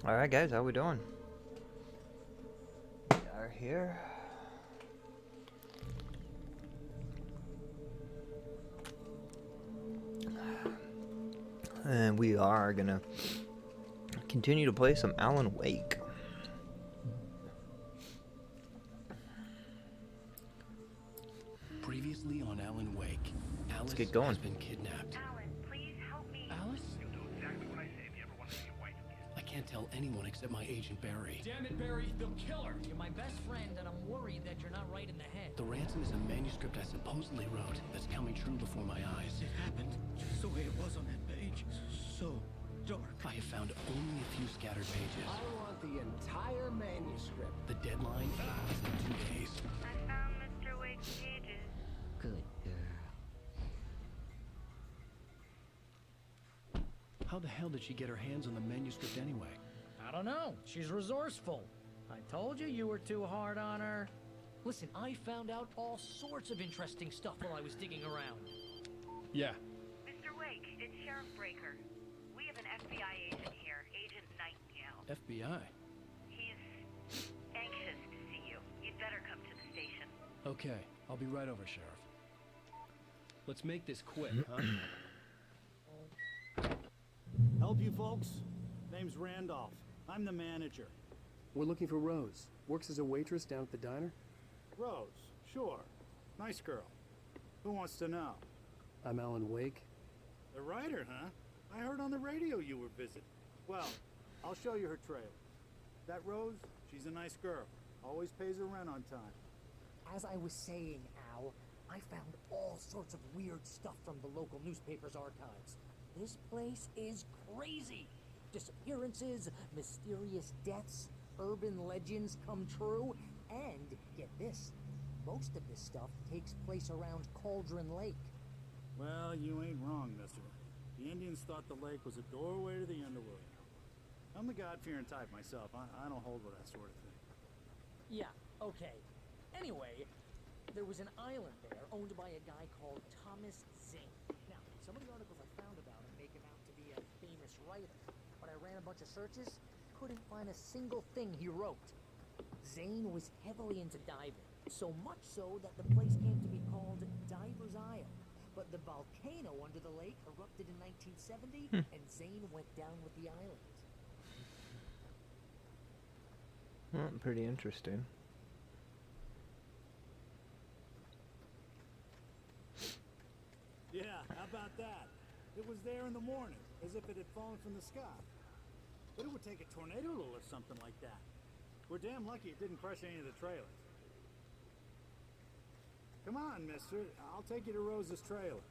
Alright guys, how we doing? We are here. And we are gonna continue to play some Alan Wake. Previously on Alan Wake, Alice get going. has been kidnapped. Alan, please help me. Alice? You'll do exactly what I say if you ever want to see your wife again. I can't tell anyone except my agent Barry. Damn it, Barry, they'll kill her. You're my best friend, and I'm worried that you're not right in the head. The ransom is a manuscript I supposedly wrote that's coming true before my eyes. It happened just the way it was on that page. So dark. I have found only a few scattered pages. I want the entire manuscript. The deadline is in 2 days. I found Mr. Wake's pages. Good girl. How the hell did she get her hands on the manuscript anyway? I don't know. She's resourceful. I told you you were too hard on her. Listen, I found out all sorts of interesting stuff while I was digging around. Yeah. Mr. Wake, it's Sheriff Breaker. We have an FBI agent here, Agent Nightingale. FBI? He's anxious to see you. You'd better come to the station. Okay, I'll be right over, Sheriff. Let's make this quick, huh? Help you folks? Name's Randolph. I'm the manager. We're looking for Rose. Works as a waitress down at the diner. Rose, sure. Nice girl. Who wants to know? I'm Alan Wake. The writer, huh? I heard on the radio you were visiting. Well, I'll show you her trailer. That Rose, she's a nice girl. Always pays her rent on time. As I was saying, Al, I found all sorts of weird stuff from the local newspaper's archives. This place is crazy. Disappearances, mysterious deaths, urban legends come true, and get this, most of this stuff takes place around Cauldron Lake. Well, you ain't wrong, mister. The Indians thought the lake was a doorway to the underworld. I'm the God-fearing type myself. I don't hold with that sort of thing. Yeah, okay. Anyway, there was an island there owned by a guy called Thomas Zane. Now, some of the articles I found about him make him out to be a famous writer, but I ran a bunch of searches, couldn't find a single thing he wrote. Zane was heavily into diving, so much so that the place came to be called Diver's Isle. But the volcano under the lake erupted in 1970, and Zane went down with the island. Well, pretty interesting. Yeah, how about that? It was there in the morning, as if it had fallen from the sky. But it would take a tornado to lift something like that. We're damn lucky it didn't crush any of the trailers. Come on, mister. I'll take you to Rose's trailer.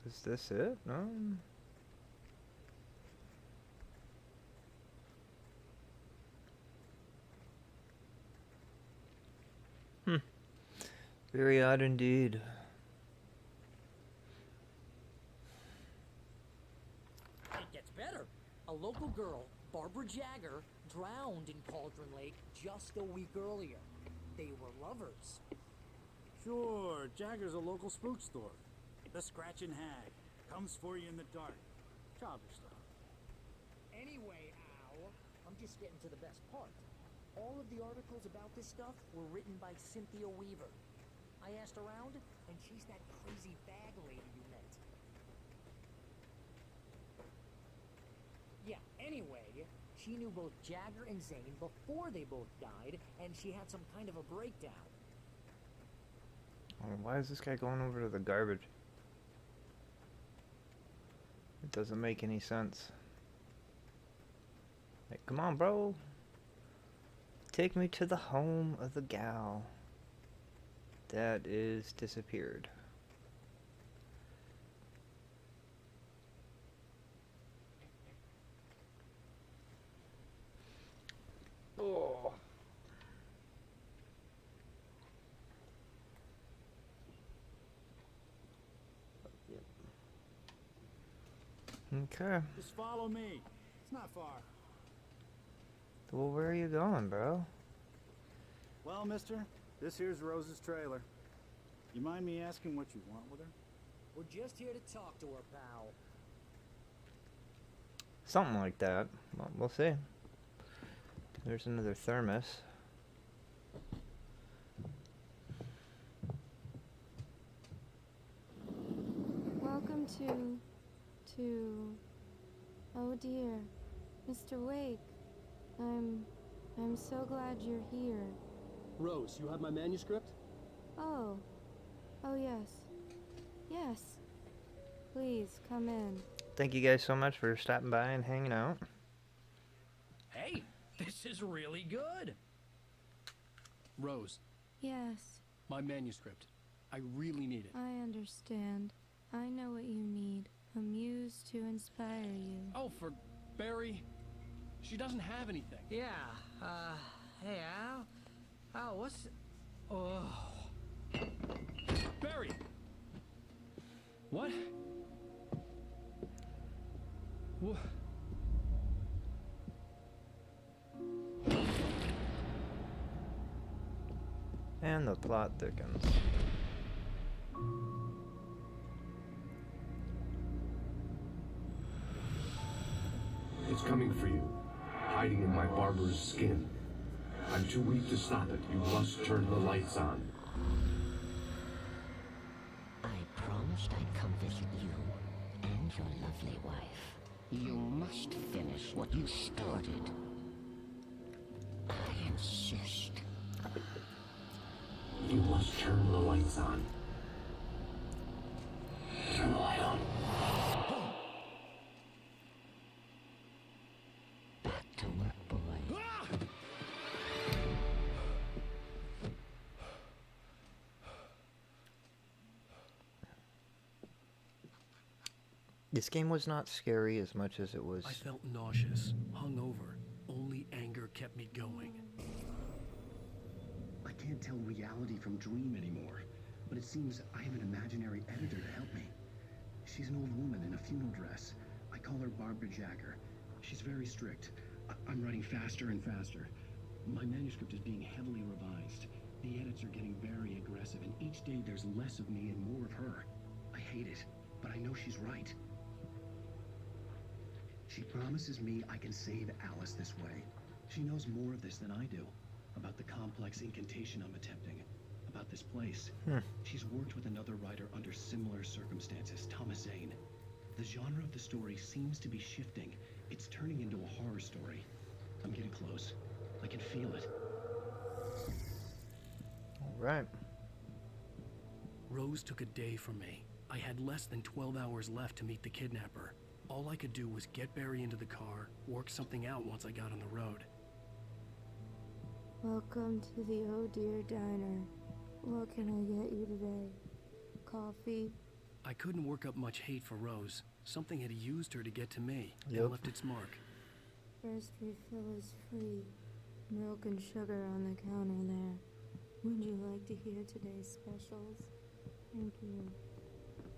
Is this it? No. Very odd indeed. It gets better. A local girl, Barbara Jagger, drowned in Cauldron Lake just a week earlier. They were lovers. Sure, Jagger's a local spook store. The Scratching Hag. Comes for you in the dark. Childish stuff. Anyway, Al, I'm just getting to the best part. All of the articles about this stuff were written by Cynthia Weaver. I asked around, and she's that crazy bag lady you met. Yeah, anyway, she knew both Jagger and Zane before they both died, and she had some kind of a breakdown. Oh, why is this guy going over to the garbage? It doesn't make any sense. Like, come on, bro. Take me to the home of the gal that is disappeared. Oh. Okay. Just follow me. It's not far. Well, where are you going, bro? Well, mister, this here's Rose's trailer. You mind me asking what you want with her? We're just here to talk to her, pal. Something like that. Well, we'll see. There's another thermos. Welcome to... Oh dear, Mr. Wake. I'm so glad you're here. Rose, you have my manuscript? Oh. Oh yes. Yes. Please, come in. Thank you guys so much for stopping by and hanging out. Hey, this is really good. Rose, Yes, my manuscript. I really need it. I understand. I know what you need. A muse to inspire you. Oh, for Barry. She doesn't have anything. Yeah, hey, Al? Al, what's... Oh... Barry! What? What? And the plot thickens. It's coming for you, hiding in my barber's skin. I'm too weak to stop it. You must turn the lights on. I promised I'd come visit you and your lovely wife. You must finish what you started. I insist. You must turn the lights on. Turn the light on. Back to work, boy. This game was not scary as much as it was... I felt nauseous, hungover. Only anger kept me going. I can't tell reality from dream anymore, but it seems I have an imaginary editor to help me. She's an old woman in a funeral dress. I call her Barbara Jagger. She's very strict. I'm writing faster and faster. My manuscript is being heavily revised. The edits are getting very aggressive, and each day there's less of me and more of her. I hate it, but I know she's right. She promises me I can save Alice this way. She knows more of this than I do. About the complex incantation I'm attempting. About this place. She's worked with another writer under similar circumstances, Thomas Zane. The genre of the story seems to be shifting. It's turning into a horror story. I'm getting close. I can feel it. Right. Rose took a day from me. I had less than 12 hours left to meet the kidnapper. All I could do was get Barry into the car, work something out once I got on the road. Welcome to the Oh Dear Diner. What can I get you today? Coffee? I couldn't work up much hate for Rose. Something had used her to get to me Yep. and left its mark. First refill is free. Milk and sugar on the counter there. Would you like to hear today's specials? Thank you.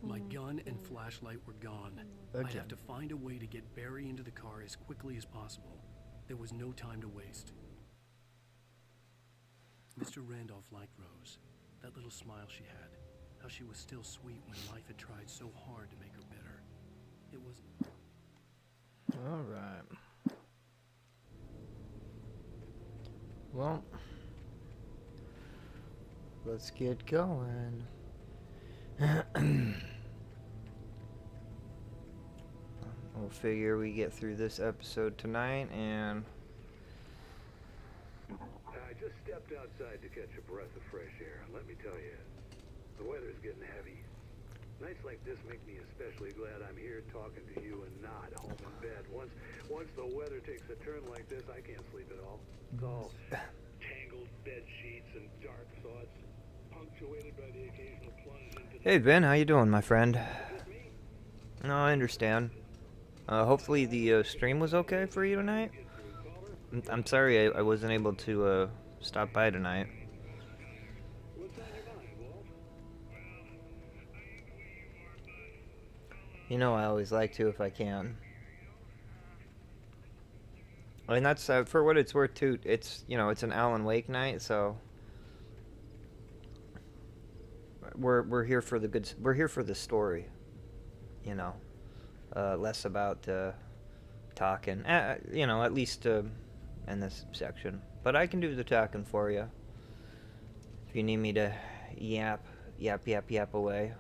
My gun and flashlight were gone. I'd Again. have to find a way to get Barry into the car as quickly as possible. There was no time to waste. Mr. Randolph liked Rose. That little smile she had. How she was still sweet when life had tried so hard to make her bitter. It wasn't... Alright. Well, let's get going. We'll figure we get through this episode tonight, and I just stepped outside to catch a breath of fresh air, and let me tell you, the weather's getting heavy. Nights like this make me especially glad I'm here talking to you and not home in bed. Once the weather takes a turn like this, I can't sleep at all. It's all tangled bed sheets and dark thoughts, punctuated by the occasional plunge into... hey Ben, how you doing, my friend? No, I understand. Hopefully the stream was okay for you tonight. I'm sorry I wasn't able to stop by tonight. You know I always like to if I can. I mean, that's for what it's worth too. It's, you know, it's an Alan Wake night, so we're here for the good. We're here for the story, you know, less about talking. You know, at least in this section. But I can do the talking for you if you need me to yap away.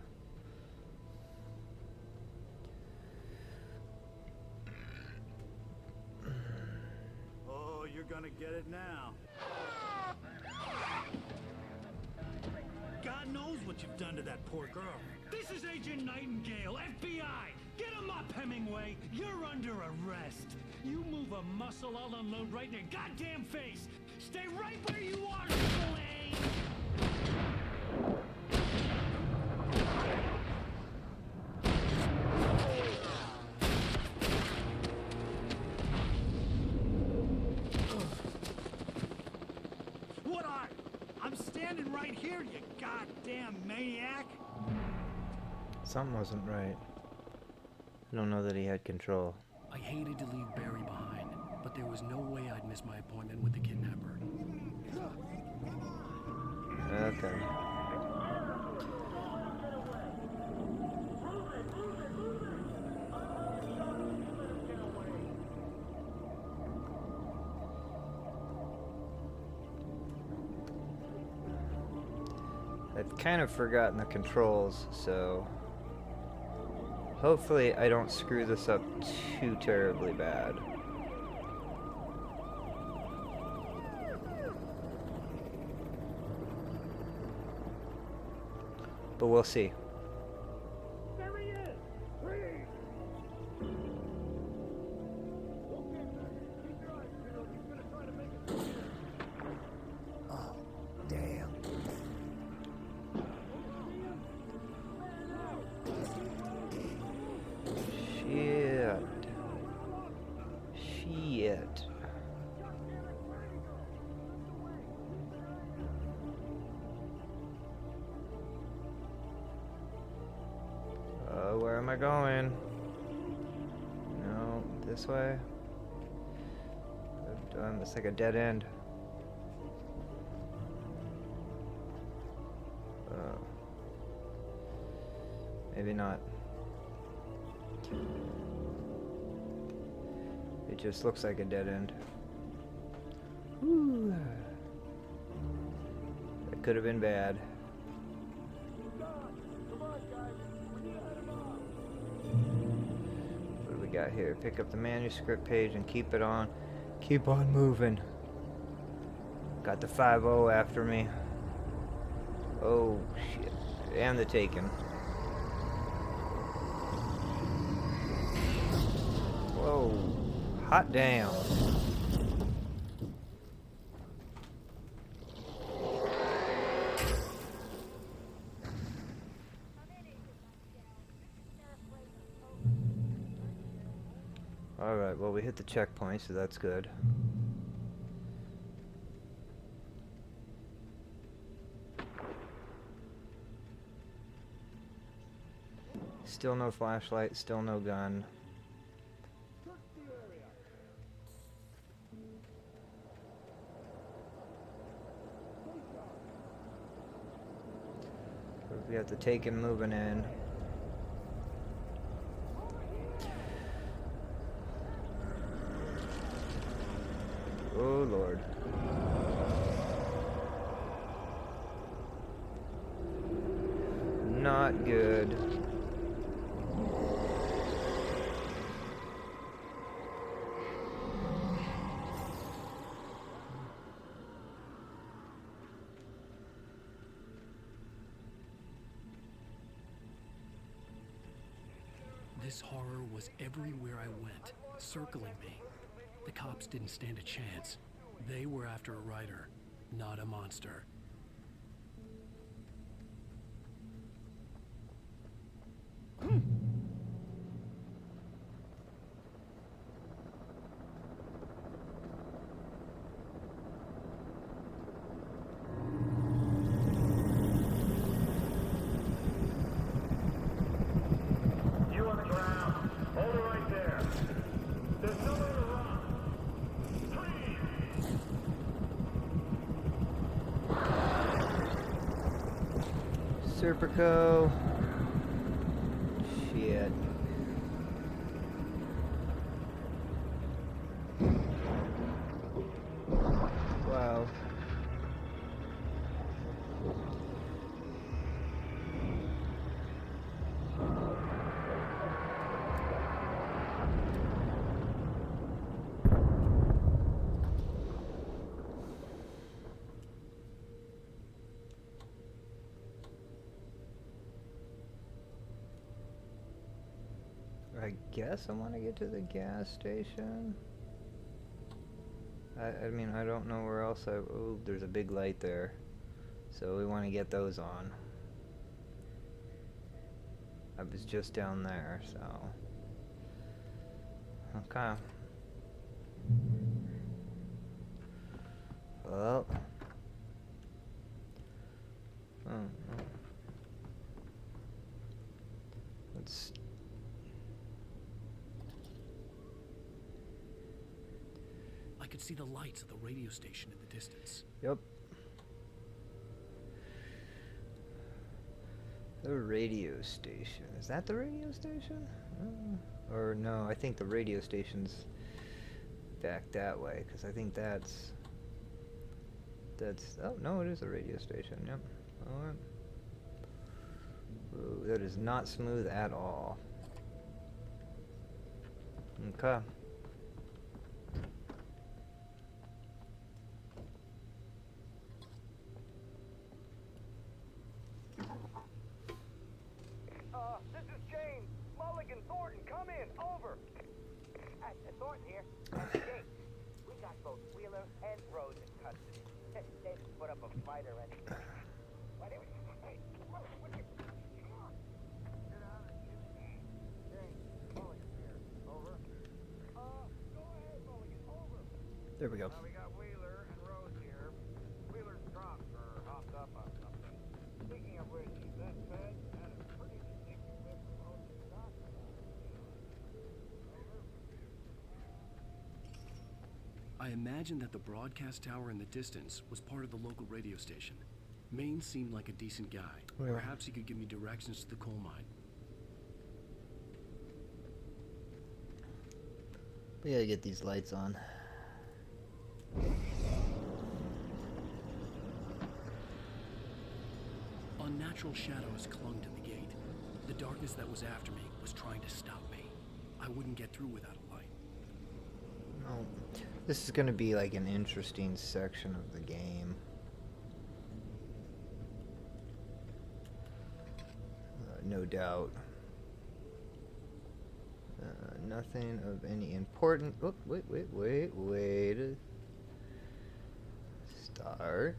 Oh, you're gonna get it now. God knows what you've done to that poor girl. This is Agent Nightingale, FBI! Get him up, Hemingway! You're under arrest! You move a muscle, I'll unload right in your goddamn face! Stay right where you are, Triple A! What are? I'm standing right here, you goddamn maniac! Something wasn't right. I don't know that he had control. I hated to leave Barry behind, but there was no way I'd miss my appointment with the kidnapper. Okay. I've kind of forgotten the controls, so hopefully I don't screw this up too terribly bad. But we'll see. There he is! Freeze! Oh, damn. Shit. Where am I going? No, this way. It's like a dead end. Maybe not. It just looks like a dead end. Ooh. That could have been bad. What do we got here? Pick up the manuscript page and keep it on. Keep on moving. Got the 5-0 after me. Oh, shit. And the Taken. Whoa. Hot damn. Alright, well we hit the checkpoint, so that's good. Still no flashlight, still no gun. We have the Taken moving in. Oh Lord. Not good. This horror was everywhere I went, circling me. The cops didn't stand a chance. They were after a writer, not a monster. You are the Serpico. Shit. Wow. I guess I want to get to the gas station. I mean, I don't know where else oh, there's a big light there. So we want to get those on. I was just down there, so... Okay. Well... Let's... I could see the lights of the radio station in the distance. Yep. The radio station. Is that the radio station? Or no, I think the radio station's back that way, because I think that's... Oh, no, it is a radio station, yep. Alright. Ooh, that is not smooth at all. Okay. This is James. Mulligan, Thornton, come in. Over. Thornton here. James, we got both Wheeler and Rose in custody. They put up a fight or anything. But it was... Hey, what you... Come on. Get out and shoot me. James, Mulligan here. Over. Go ahead, Mulligan. Over. There we go. We got Wheeler and Rose here. Wheeler's drunk or hopped up on something. Speaking of which, that Fed had a pretty distinct clip of Rose to talk about. I imagined that the broadcast tower in the distance was part of the local radio station. Maine seemed like a decent guy. Yeah. Perhaps he could give me directions to the coal mine. We gotta get these lights on. Unnatural shadows clung to the gate. The darkness that was after me was trying to stop me. I wouldn't get through without a light. Oh, this is gonna be like an interesting section of the game. No doubt. Nothing of any importance. Oh, wait. Start.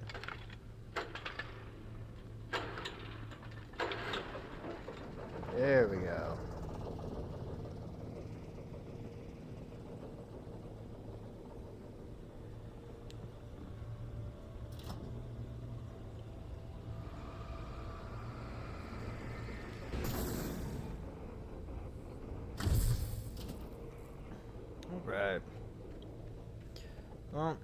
There we go. Alright. Well,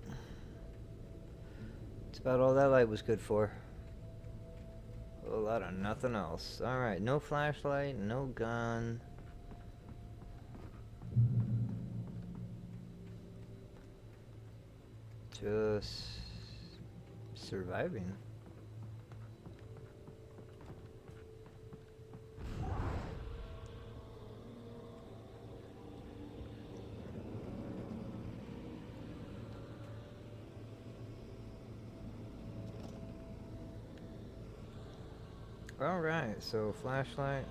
that's about all that light was good for. A whole lot of nothing else. Alright, no flashlight, no gun. Just surviving. Alright, so flashlight.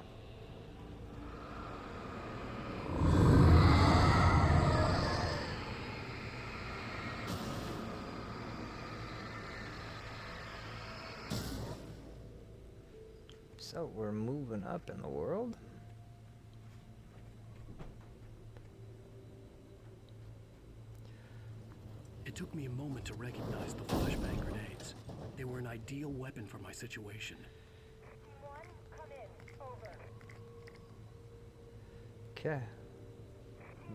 So we're moving up in the world. It took me a moment to recognize the flashbang grenades. They were an ideal weapon for my situation. Okay.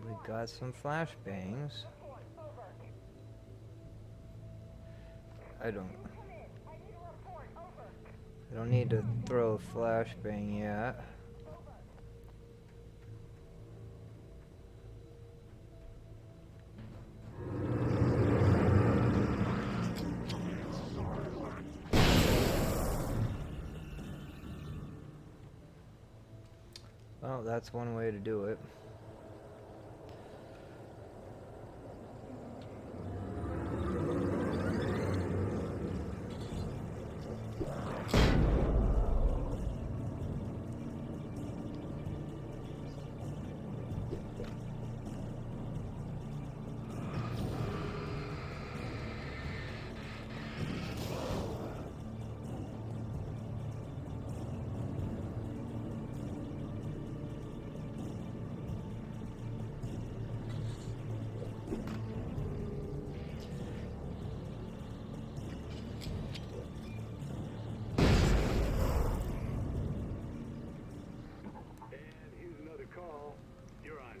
We got some flashbangs. I don't need to throw a flashbang yet. Well, that's one way to do it.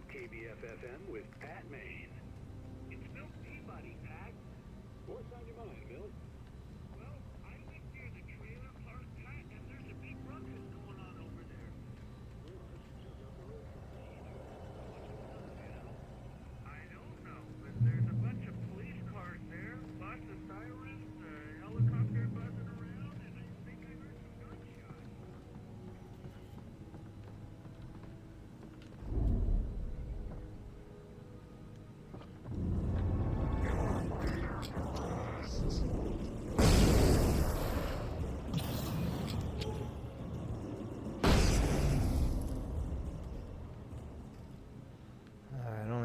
KBFFM with Pat Maine. It's Milt Peabody, Pat. What's on your mind, Milt? Well, I live near the trailer park, Pat, and there's a big ruckus going on over there. I don't know, but there's a bunch of police cars there, lots of sirens, helicopter buzzing around, and I think I heard some gunshots.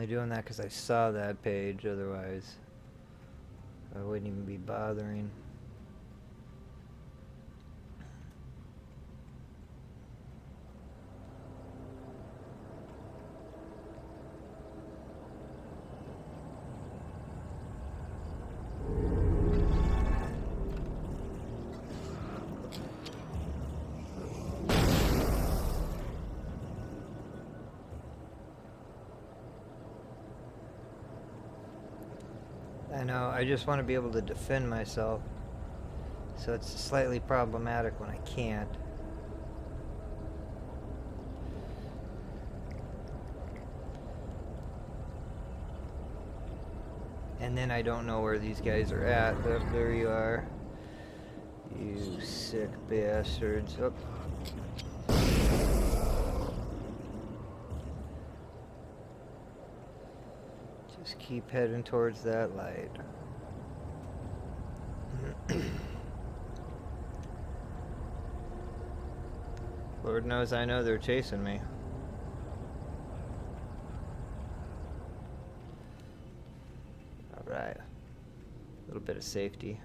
Doing that because I saw that page, otherwise I wouldn't even be bothering. I know, I just want to be able to defend myself, so it's slightly problematic when I can't. And then I don't know where these guys are at, but there you are. You sick bastards. Oh. Just keep heading towards that light. Lord knows I know they're chasing me. Alright. A little bit of safety.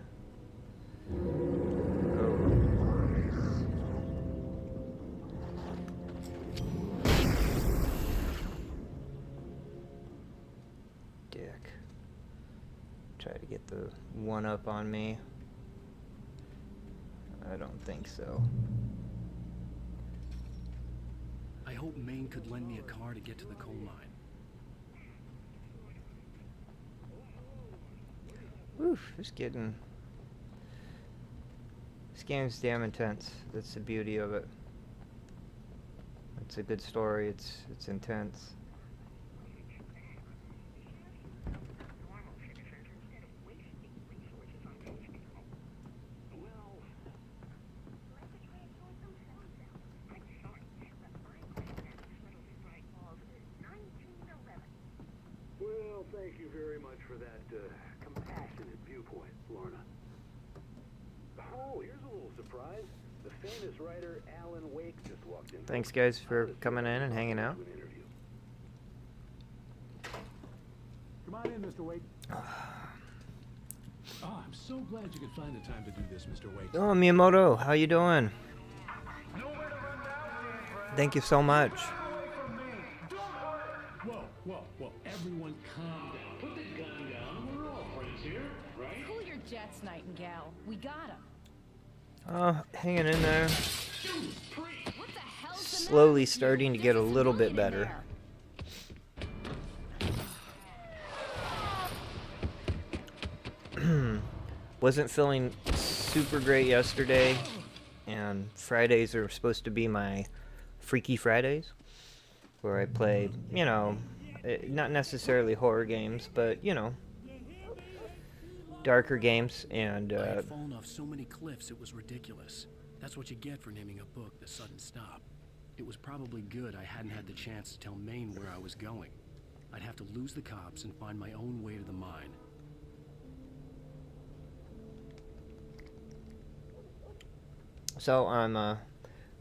Try to get the one up on me. I don't think so. I hope Maine could lend me a car to get to the coal mine. Oof, just getting... This game's damn intense. That's the beauty of it. It's a good story. It's intense. Well, thank you very much for that compassionate viewpoint, Lorna. Oh, here's a little surprise. The famous writer Alan Wake just walked in. Thanks, guys, for coming in and hanging out. Come on in, Mr. Wake. Oh, I'm so glad you could find the time to do this, Mr. Wake. Oh, Miyamoto, how you doing? Thank you so much. Whoa, whoa, whoa. Everyone calm down. Put the gun down. We're all friends here, right? Cool your jets, Nightingale. We got him. Oh, hanging in there. What the hell's the Slowly starting to get a little bit better. Wasn't feeling super great yesterday. and Fridays are supposed to be my Freaky Fridays, where I play, you know, not necessarily horror games, but, you know, darker games, and, I had fallen off so many cliffs it was ridiculous. That's what you get for naming a book The Sudden Stop. It was probably good I hadn't had the chance to tell Maine where I was going. I'd have to lose the cops and find my own way to the mine. So I'm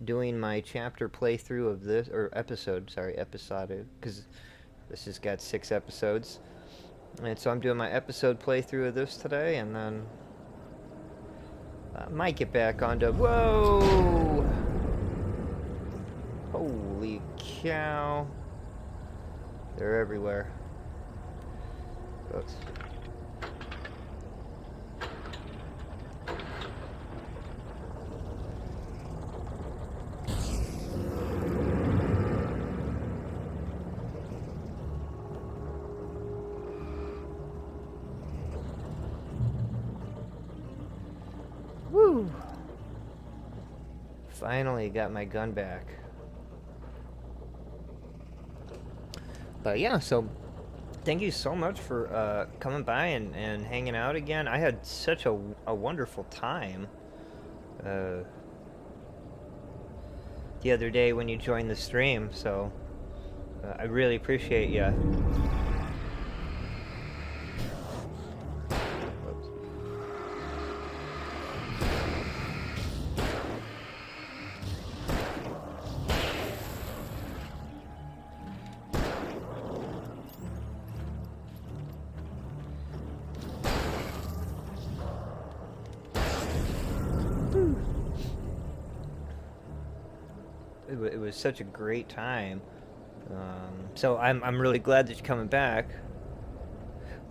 doing my chapter playthrough of this, or episode, because this has got 6 episodes. And so I'm doing my episode playthrough of this today, and then I might get back onto, whoa! Holy cow. They're everywhere. Oops. Woo! Finally got my gun back. But yeah, so thank you so much for coming by and hanging out again. I had such a wonderful time the other day when you joined the stream, so I really appreciate you. It was such a great time. So I'm really glad that you're coming back.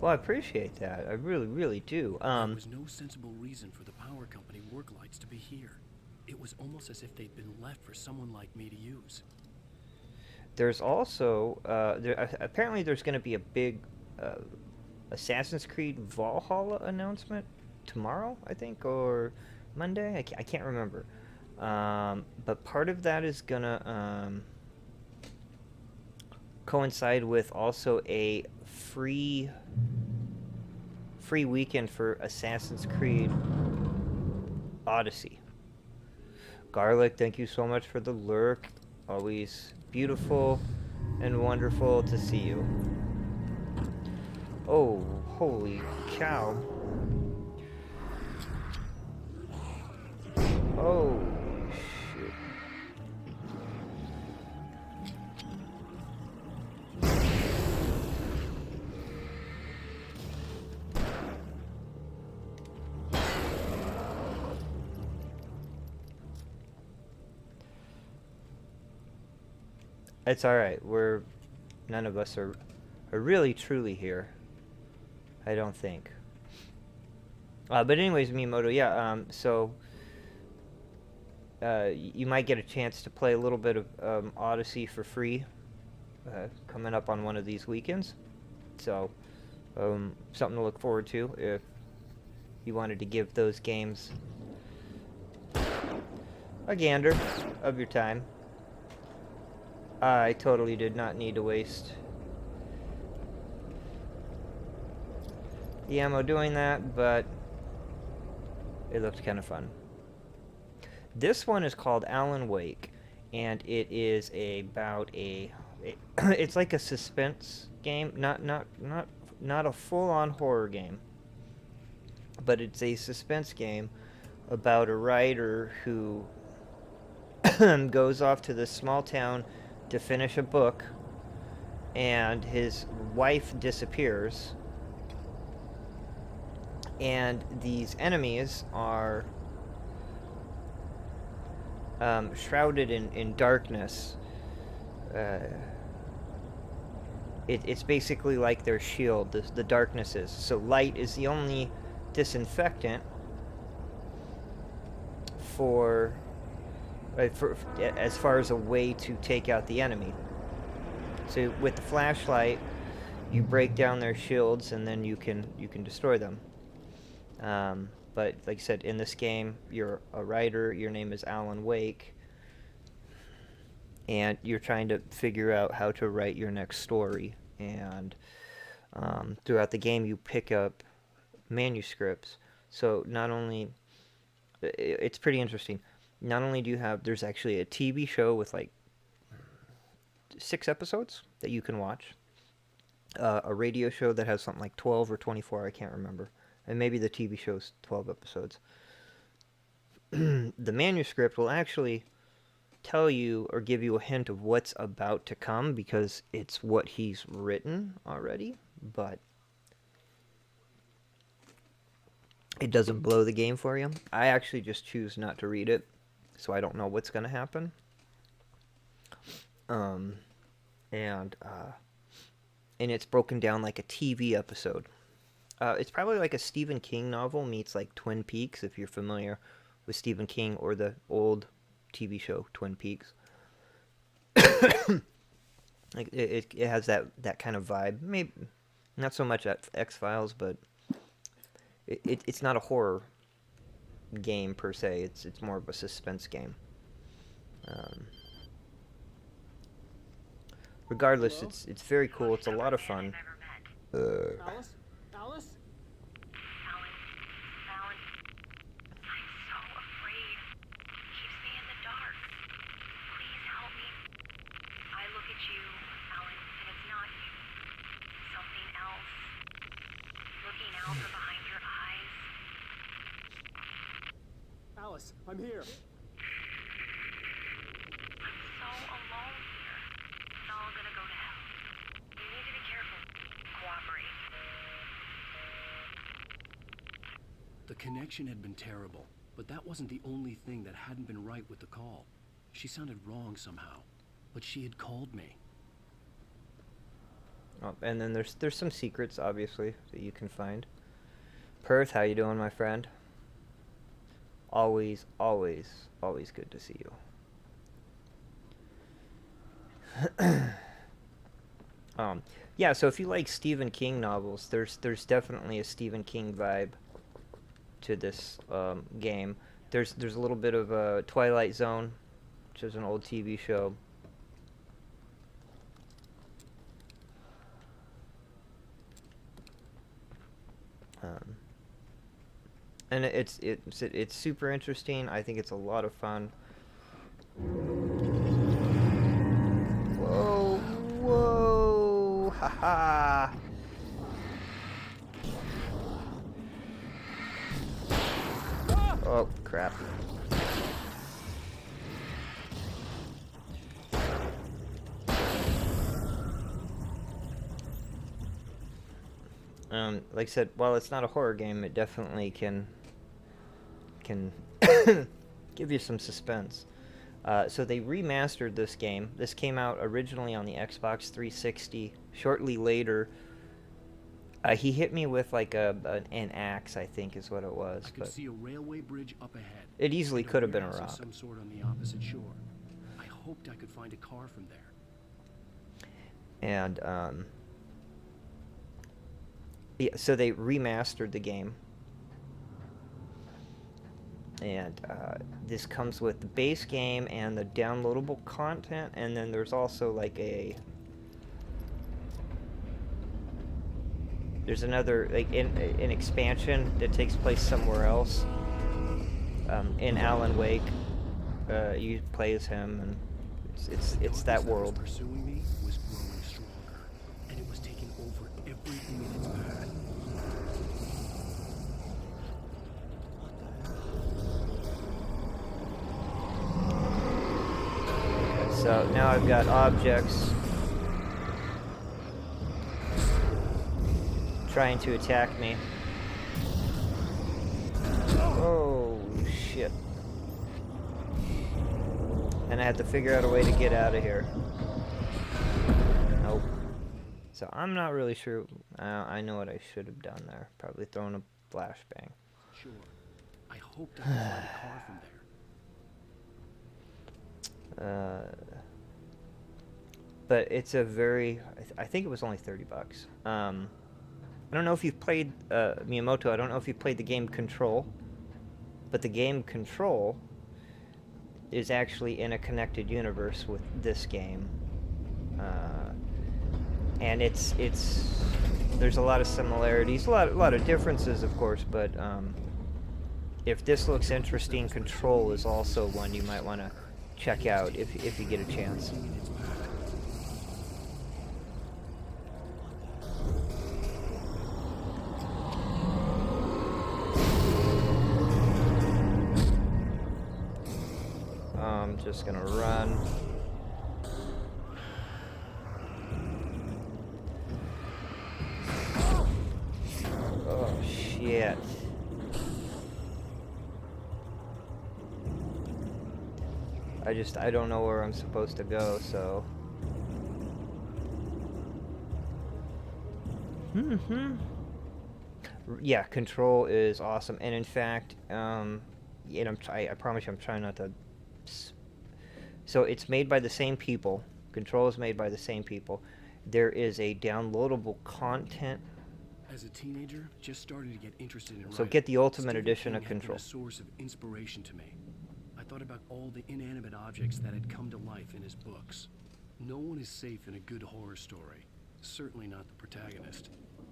Well, I appreciate that. I really, really do. There was no sensible reason for the power company work lights to be here. It was almost as if they'd been left for someone like me to use. There's also apparently there's going to be a big Assassin's Creed Valhalla announcement tomorrow, I think, or Monday. I can't remember. But part of that is gonna coincide with also a free weekend for Assassin's Creed Odyssey. Garlic, thank you so much for the lurk. Always beautiful and wonderful to see you. Oh, holy cow. Oh. It's alright. None of us are really truly here. I don't think. But anyways, Miyamoto, yeah, so you might get a chance to play a little bit of Odyssey for free coming up on one of these weekends. So, something to look forward to if you wanted to give those games a gander of your time. I totally did not need to waste the ammo doing that, but it looked kind of fun. This one is called Alan Wake, and it is about it's like a suspense game, not a full-on horror game, but it's a suspense game about a writer who goes off to this small town to finish a book, and his wife disappears, and these enemies are shrouded in darkness. It's basically like their shield, the darkness is. So light is the only disinfectant for as far as a way to take out the enemy. So with the flashlight, you break down their shields, and then you can destroy them. But like I said, in this game, you're a writer. Your name is Alan Wake, and you're trying to figure out how to write your next story. And throughout the game, you pick up manuscripts. So not only, it's pretty interesting. Not only do you have, there's actually a TV show with like 6 episodes that you can watch. A radio show that has something like 12 or 24, I can't remember. And maybe the TV show's 12 episodes. The manuscript will actually tell you or give you a hint of what's about to come because it's what he's written already, but it doesn't blow the game for you. I actually just choose not to read it, so I don't know what's going to happen. And it's broken down like a TV episode. It's probably like a Stephen King novel meets like Twin Peaks, if you're familiar with Stephen King or the old TV show Twin Peaks. Like it has that kind of vibe. Maybe not so much at X-Files, but it's not a horror game per se. It's more of a suspense game. Regardless, it's very cool. It's a lot of fun. Alice? Alice? Alan, I'm so afraid. Keeps me in the dark. Please help me. I look at you, Alan, and it's not you. Something else. Looking out from behind your eyes. Alice, I'm here. I'm so alone here. It's all gonna go to hell. You need to be careful. Cooperate. The connection had been terrible, but that wasn't the only thing that hadn't been right with the call. She sounded wrong somehow, but she had called me. Oh, and then there's some secrets, obviously, that you can find. Perth, how you doing, my friend? Always, always, always good to see you. Yeah, so if you like Stephen King novels, there's definitely a Stephen King vibe to this game. There's a little bit of Twilight Zone, which is an old TV show. And it's super interesting. I think it's a lot of fun. Whoa, whoa, haha. Oh, crap. Like I said, while it's not a horror game, it definitely can give you some suspense. So they remastered this game. This came out originally on the Xbox 360. Shortly later, he hit me with like an axe, I think is what it was. I could see a railway bridge up ahead. It easily could have been a rock. Some sort on the opposite shore. I hoped I could find a car from there. And yeah, so they remastered the game. And this comes with the base game and the downloadable content, and then there's also like there's another like an expansion that takes place somewhere else. In Alan Wake, you play as him, and it's that world. Pursuing me was growing stronger, and it was taking over everything in its path. So now I've got objects trying to attack me. Oh, shit. And I have to figure out a way to get out of here. Nope. So I'm not really sure. I know what I should have done there. Probably thrown a flashbang. Sure. I hoped I could find a car from there. But it's a very, I think it was only $30. And don't know if you've played, Miyamoto, I don't know if you've played the game Control, but the game Control is actually in a connected universe with this game. And there's a lot of similarities, a lot of differences, of course, but if this looks interesting, Control is also one you might want to check out if you get a chance. I'm just gonna run. Oh shit. I don't know where I'm supposed to go, so. Yeah, Control is awesome, and in fact, and I promise you, I'm trying not to. So it's made by the same people. Control is made by the same people. There is a downloadable content. As a teenager, just started to get interested in So writing. get the Ultimate Stephen Edition King of had been Control. a source of inspiration to me. I thought about all the inanimate objects that had come to life in his books. No one is safe in a good horror story. Certainly not the protagonist.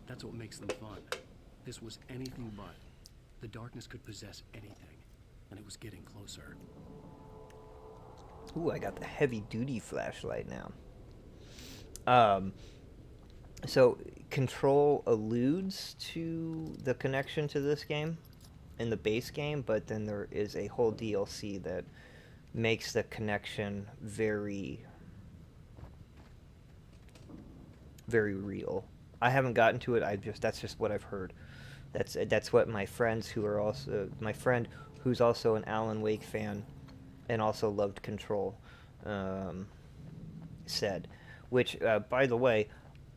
That's what makes them fun. This was anything but. The darkness could possess anything, and it was getting closer. Ooh, I got the heavy-duty flashlight now. So Control alludes to the connection to this game in the base game, but then there is a whole DLC that makes the connection very, very real. I haven't gotten to it. That's just what I've heard. That's what my friends who are also my friend who's also an Alan Wake fan and also loved Control said. Which, by the way,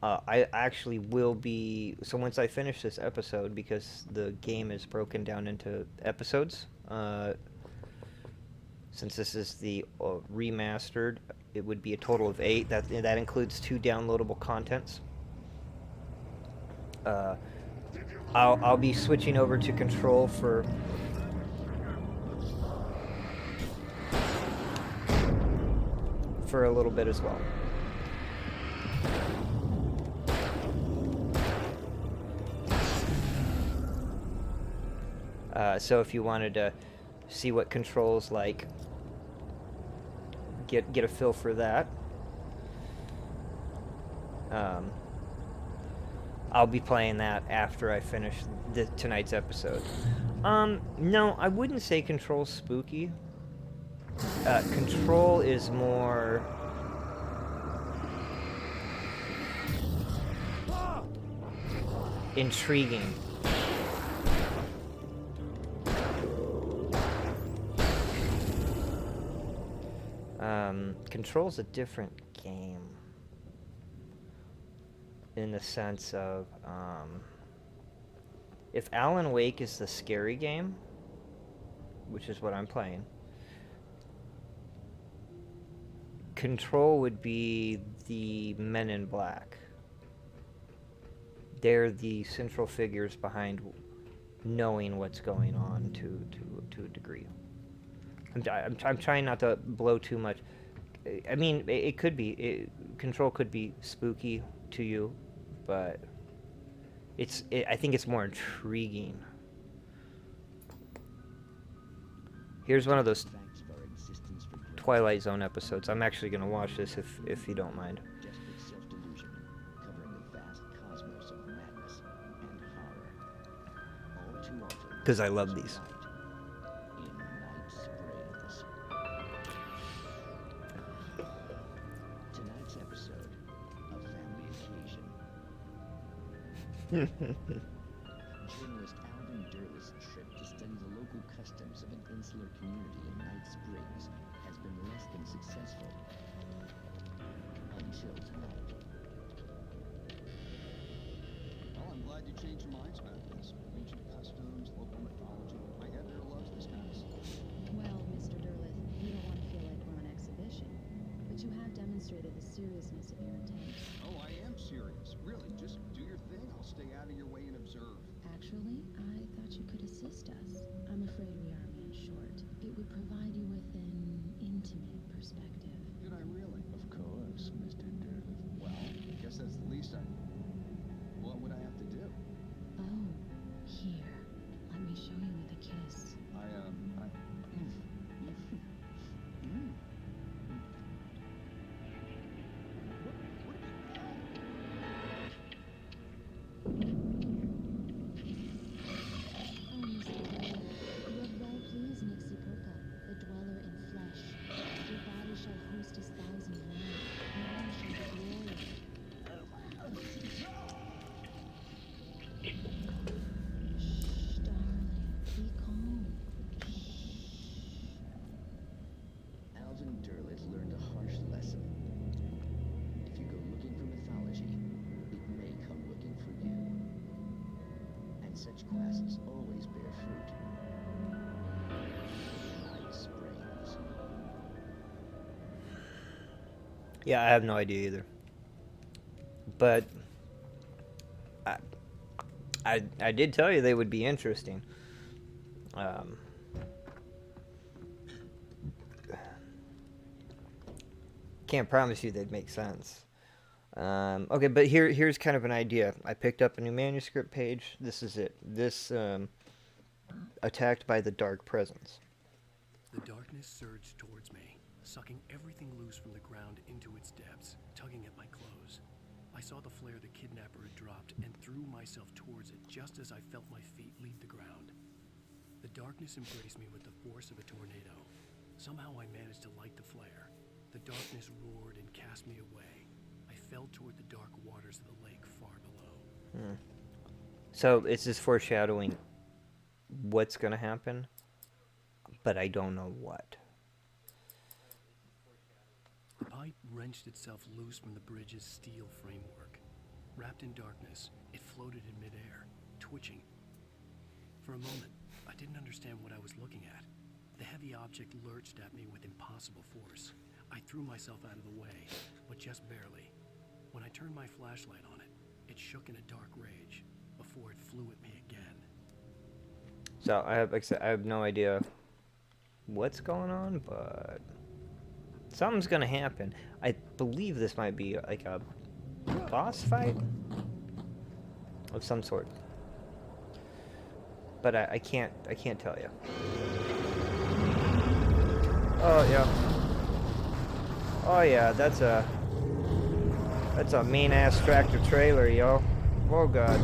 I actually will be... So once I finish this episode, because the game is broken down into episodes, since this is the remastered, it would be a total of 8. That includes 2 downloadable contents. I'll be switching over to Control for... a little bit as well. So if you wanted to see what Control's like, get a feel for that. I'll be playing that after I finish tonight's episode. No, I wouldn't say Control's spooky. Control is more... intriguing. Control's a different game in the sense of, if Alan Wake is the scary game, which is what I'm playing, Control would be the Men in Black. They're the central figures behind knowing what's going on to a degree. I'm trying not to blow too much. I mean, it could be... Control could be spooky to you, but I think it's more intriguing. Here's one of those Twilight Zone episodes. I'm actually going to watch this if you don't mind. Because I love these. Tonight's episode, A Family Occasion. Journalist Alvin Durley's trip to study the local customs of an insular community in Night Springs has been less than successful. Until tonight. Well, I'm glad you changed your minds about this. Ancient customs, local mythology. My editor loves this kind of stuff. Well, Mr. Durlith, we don't want to feel like we're on exhibition, but you have demonstrated the seriousness of your intent. Oh, I am serious. Really, just do your thing. I'll stay out of your way and observe. Actually, I thought you could assist us. I'm afraid we are a man short. It would provide you with an intimate perspective. Could I really? Of course, Mr. Durley. Well, I guess that's the least I... What would I have to do? Oh, here. Let me show you with a kiss. Oh, Mr. Durley, you have well pleased Nixie Perka, the dweller in flesh. Your body shall host his thousand men. Mine shall be glory. Shh, darling, be calm. Alvin Durleth learned a harsh lesson. If you go looking for mythology, it may come looking for you. And such classes always bear fruit. Like springs. Yeah, I have no idea either. But I did tell you they would be interesting. Can't promise you they'd make sense. Okay, but here's kind of an idea. I picked up a new manuscript page. This is it. This attacked by the dark presence. The darkness surged towards me, sucking everything loose from the ground into its depths, tugging at my clothes. I saw the flare the kidnapper had dropped and threw myself towards it just as I felt my feet leave the ground. The darkness embraced me with the force of a tornado. Somehow I managed to light the flare. The darkness roared and cast me away. I fell toward the dark waters of the lake far below. So it's just foreshadowing what's going to happen, but I don't know what. The pipe wrenched itself loose from the bridge's steel framework. Wrapped in darkness, it floated in midair, twitching. For a moment, I didn't understand what I was looking at. The heavy object lurched at me with impossible force. I threw myself out of the way, but just barely. When I turned my flashlight on it, it shook in a dark rage before it flew at me again. So I have no idea what's going on, but something's gonna happen. I believe this might be like a boss fight of some sort, but I can't tell you. Oh yeah. Oh yeah, that's a mean ass tractor trailer, yo. Oh god.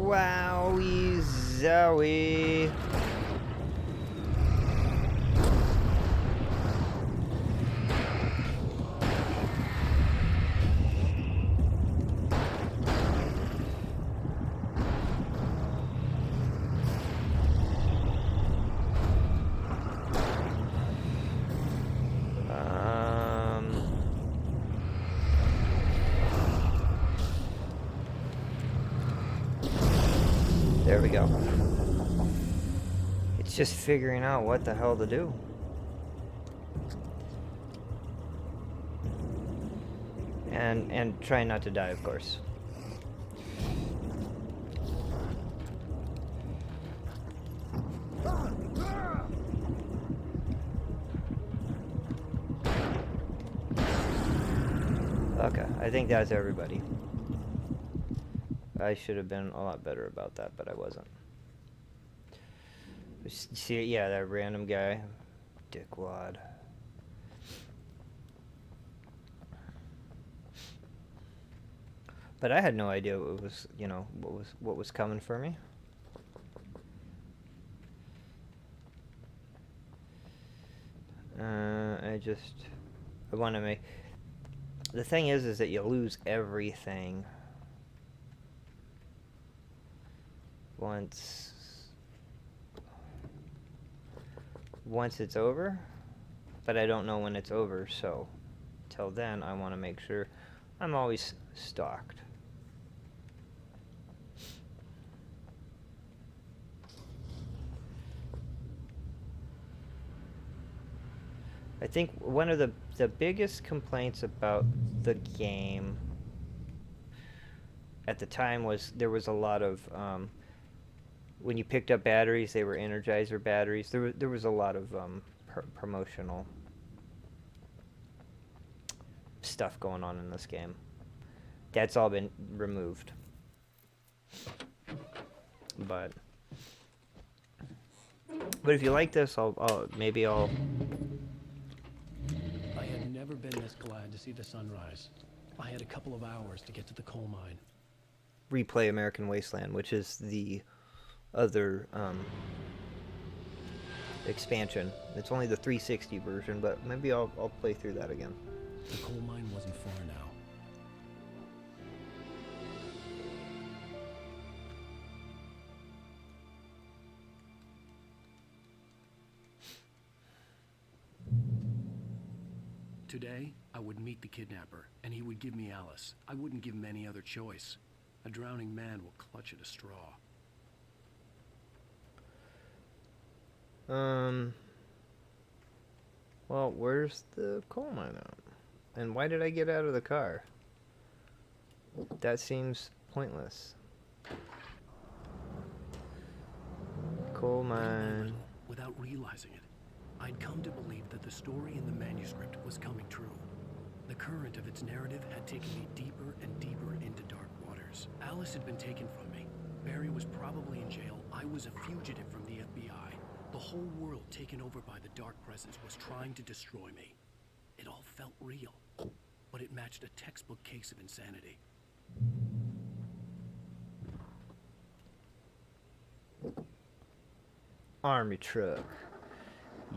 Wowie zowie. There we go. It's just figuring out what the hell to do. And trying not to die, of course. Okay, I think that's everybody. I should have been a lot better about that, but I wasn't. See, yeah, that random guy. Dickwad. But I had no idea what was, you know, what was coming for me. I want to make... The thing is that you lose everything once it's over, but I don't know when it's over, so till then I want to make sure I'm always stocked. I think one of the biggest complaints about the game at the time was there was a lot of when you picked up batteries, they were Energizer batteries. There was a lot of promotional stuff going on in this game. That's all been removed. But if you like this, maybe I'll. I had never been this glad to see the sunrise. I had a couple of hours to get to the coal mine. Replay American Wasteland, which is the other expansion. It's only the 360 version, but maybe I'll play through that again. The coal mine wasn't far now. Today, I would meet the kidnapper, and he would give me Alice. I wouldn't give him any other choice. A drowning man will clutch at a straw. Well, where's the coal mine at? And why did I get out of the car? That seems pointless. Coal mine. Without realizing it, I'd come to believe that the story in the manuscript was coming true. The current of its narrative had taken me deeper and deeper into dark waters. Alice had been taken from me. Barry was probably in jail. I was a fugitive from the FBI. The whole world taken over by the dark presence was trying to destroy me. It all felt real, but it matched a textbook case of insanity. Army truck.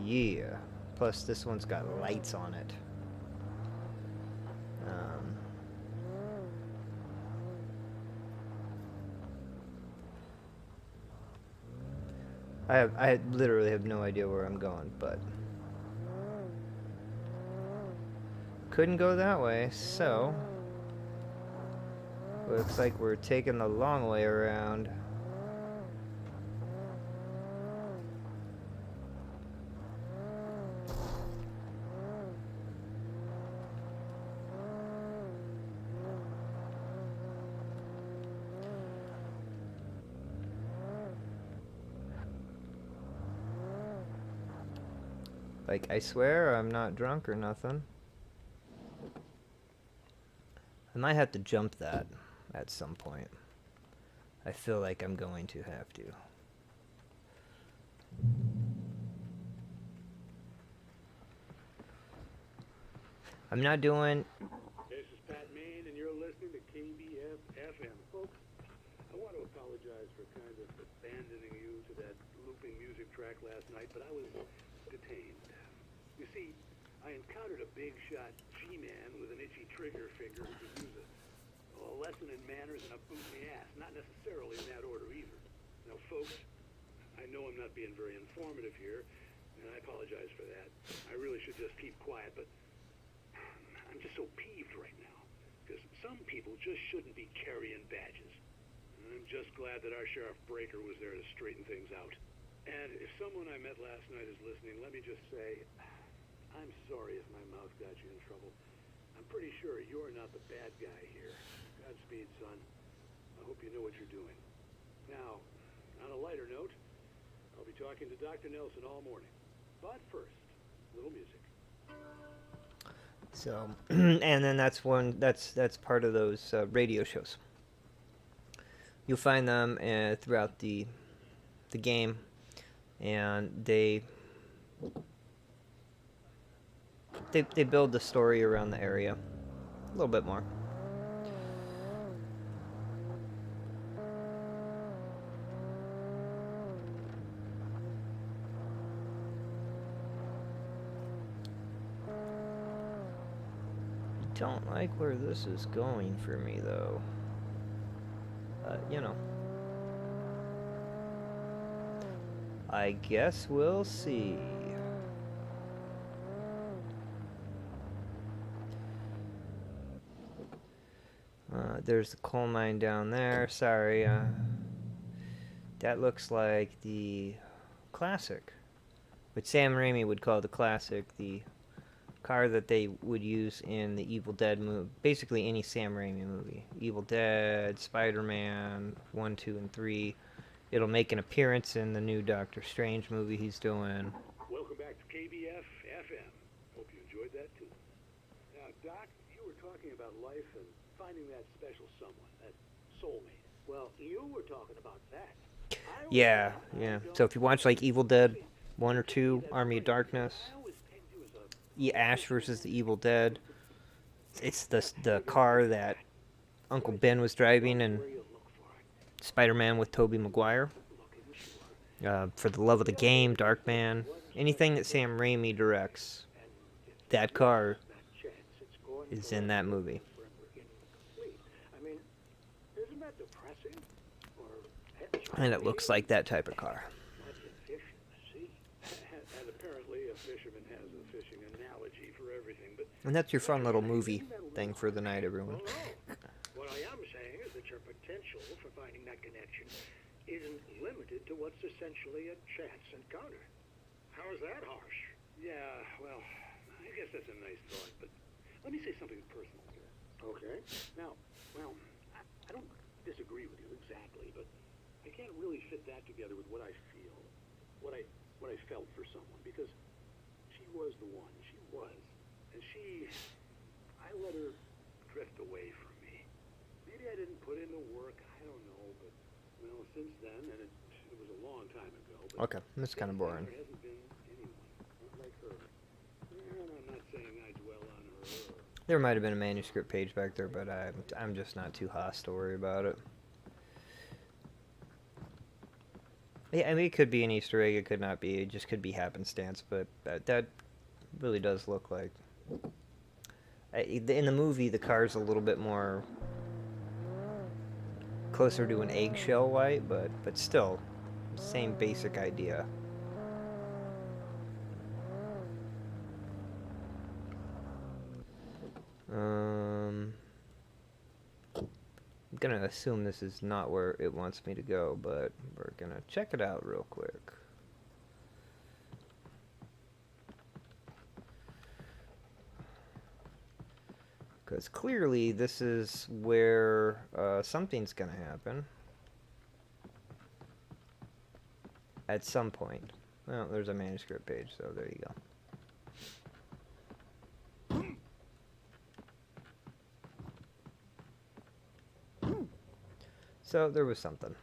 Yeah. Plus this one's got lights on it. I literally have no idea where I'm going, but couldn't go that way, so looks like we're taking the long way around. Like, I swear I'm not drunk or nothing. I might have to jump that at some point. I feel like I'm going to have to. I'm not doing... This is Pat Maine, and you're listening to KBF-FM. Folks, I want to apologize for kind of abandoning you to that looping music track last night, but I was detained. You see, I encountered a big shot G-man with an itchy trigger finger who could use a lesson in manners and a boot in the ass. Not necessarily in that order either. Now, folks, I know I'm not being very informative here, and I apologize for that. I really should just keep quiet, but I'm just so peeved right now, because some people just shouldn't be carrying badges. And I'm just glad that our Sheriff Breaker was there to straighten things out. And if someone I met last night is listening, let me just say, I'm sorry if my mouth got you in trouble. I'm pretty sure you're not the bad guy here. Godspeed, son. I hope you know what you're doing. Now, on a lighter note, I'll be talking to Dr. Nelson all morning. But first, a little music. So, and then that's part of those radio shows. You'll find them throughout the game, and they build the story around the area a little bit more. Don't like where this is going for me, though. You know, I guess we'll see. There's the coal mine down there. Sorry. That looks like the classic, which Sam Raimi would call the classic, the car that they would use in the Evil Dead movie. Basically any Sam Raimi movie. Evil Dead, Spider-Man, 1, 2, and 3. It'll make an appearance in the new Doctor Strange movie he's doing. Welcome back to KBF FM. Hope you enjoyed that too. Now, Doc, you were talking about life and finding that special someone, that soulmate. Well, you were talking about that. Yeah. So if you watch like Evil Dead 1 or 2, Army of Darkness, Ash versus the Evil Dead, it's the car that Uncle Ben was driving in Spider-Man with Tobey Maguire. For the Love of the Game, Darkman, anything that Sam Raimi directs, that car is in that movie. I mean, isn't that depressing? And it looks like that type of car. And apparently a fisherman has a fishing analogy for everything, but... And that's your fun little movie thing for the night, everyone. What I am saying is that your potential for finding that connection isn't limited to what's essentially a chance encounter. How is that harsh? Yeah, well, I guess that's a nice thought, but let me say something personal here. Okay. Now, well, I don't disagree with you exactly, but I can't really fit that together with what I feel, what I felt for someone, because she was the one. She was. And I let her drift away from me. Maybe I didn't put in the work, I don't know, but, well, since then, and it was a long time ago. But okay, that's kind of boring. There hasn't been anyone, not like her. And I'm not saying I dwell on her. There might have been a manuscript page back there, but I'm just not too hostile to worry about it. Yeah, I mean, it could be an Easter egg, it could not be, it just could be happenstance, but that really does look like... in the movie, the car's a little bit more... closer to an eggshell white, but still, same basic idea. I'm gonna assume this is not where it wants me to go, but we're gonna check it out real quick. Because clearly this is where something's gonna happen. At some point. Well, there's a manuscript page, so there you go. So there was something.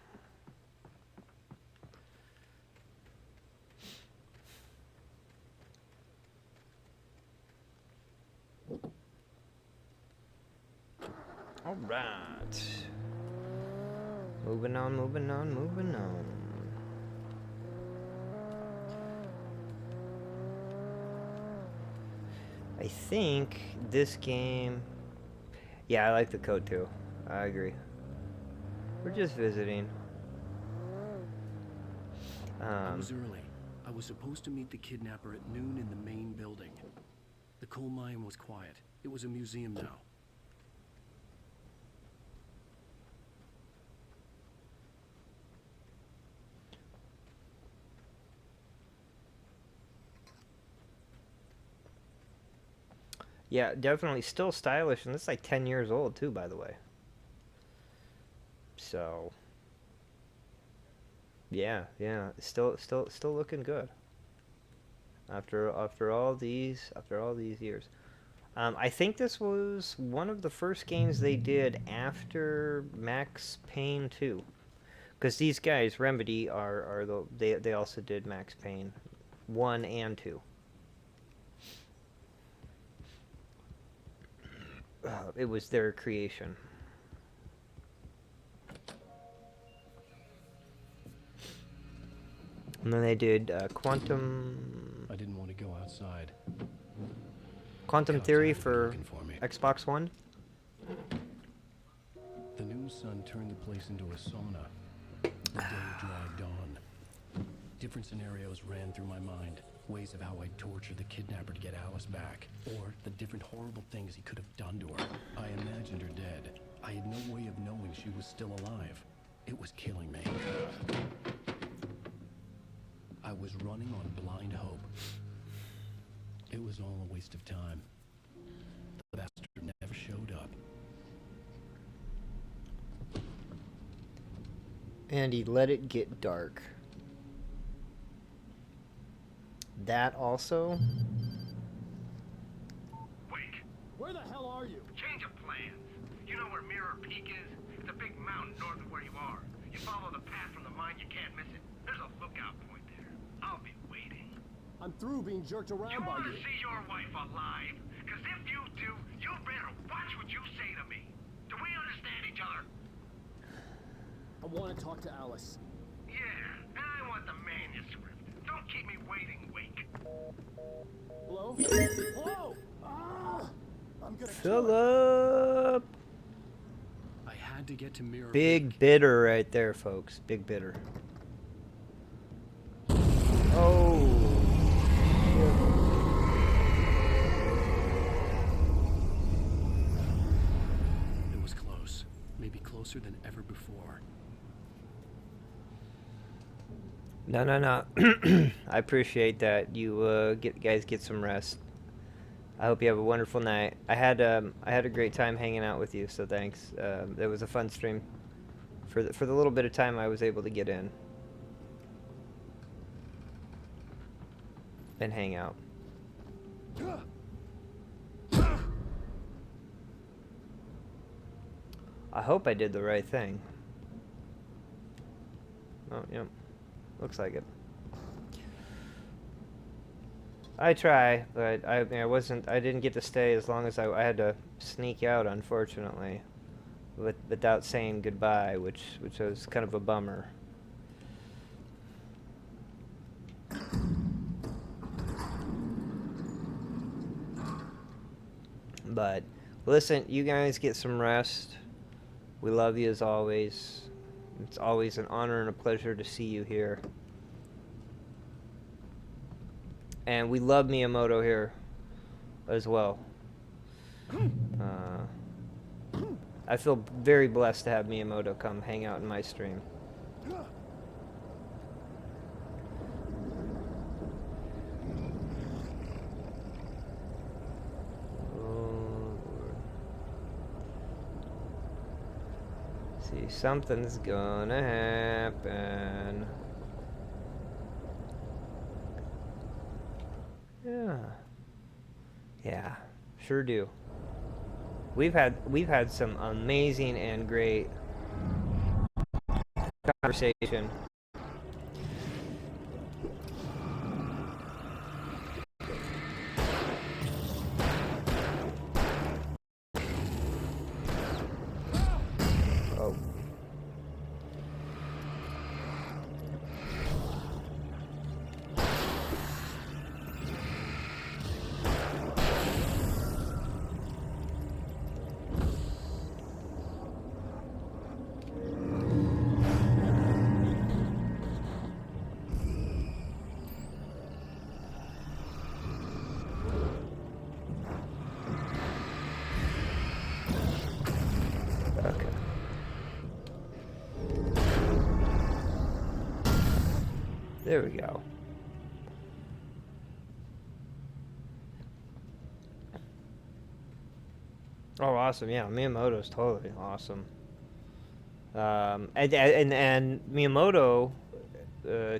All right. Moving on, moving on, moving on. I think this game... Yeah, I like the coat too. I agree. We're just visiting. I was early. I was supposed to meet the kidnapper at noon in the main building. The coal mine was quiet. It was a museum now. Yeah, definitely still stylish, and this is like 10 years old too, by the way. So, yeah, still looking good. After all these years, I think this was one of the first games they did after Max Payne 2, because these guys, Remedy, they also did Max Payne 1 and 2. It was their creation. And then they did Quantum... I didn't want to go outside. Quantum Theory for Xbox One. The noon sun turned the place into a sauna. The day dragged on. Different scenarios ran through my mind. Ways of how I'd torture the kidnapper to get Alice back. Or the different horrible things he could have done to her. I imagined her dead. I had no way of knowing she was still alive. It was killing me. I was running on blind hope. It was all a waste of time. The bastard never showed up. And he let it get dark. That also? Wake. Where the hell are you? Change of plans. You know where Mirror Peak is? It's a big mountain north of where you are. You follow the path from the mine, you can't miss it. There's a lookout point there. I'll be waiting. I'm through being jerked around by You want to you. see your wife alive? Because if you do, you better watch what you say to me. Do we understand each other? I want to talk to Alice. Yeah, and I want the manuscript. Don't keep me waiting, Wake. Hello? Hello? Ah! I'm gonna Philip! I had to get to Mirror Big bitter right there, folks. Big bitter. Oh. It was close. Maybe closer than ever before. No. I appreciate that. You guys get some rest. I hope you have a wonderful night. I had a great time hanging out with you, so thanks. It was a fun stream. For the little bit of time I was able to get in and hang out. I hope I did the right thing. Oh, yep. Looks like it. I try, but I didn't get to stay as long as I had to sneak out, unfortunately, without saying goodbye, which was kind of a bummer. But listen, you guys get some rest. We love you as always. It's always an honor and a pleasure to see you here. And we love Miyamoto here as well. I feel very blessed to have Miyamoto come hang out in my stream. See, something's gonna happen. Yeah, sure do. We've had some amazing and great conversation. Oh. There we go. Oh, awesome! Yeah, Miyamoto's totally awesome. And Miyamoto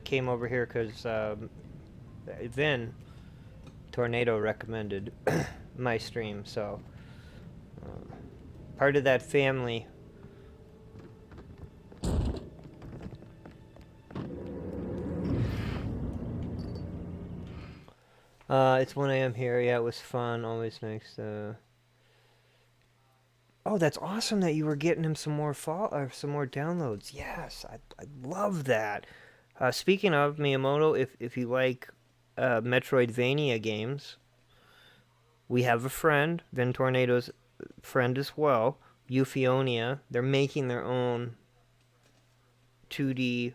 came over here because Vin Tornado recommended my stream, so part of that family. It's 1 a.m. here. Yeah, it was fun. Always nice. Oh, that's awesome that you were getting him some more some more downloads. Yes, I love that. Speaking of Miyamoto, if you like Metroidvania games, we have a friend, Vin Tornado's friend as well, Euphonia. They're making their own 2D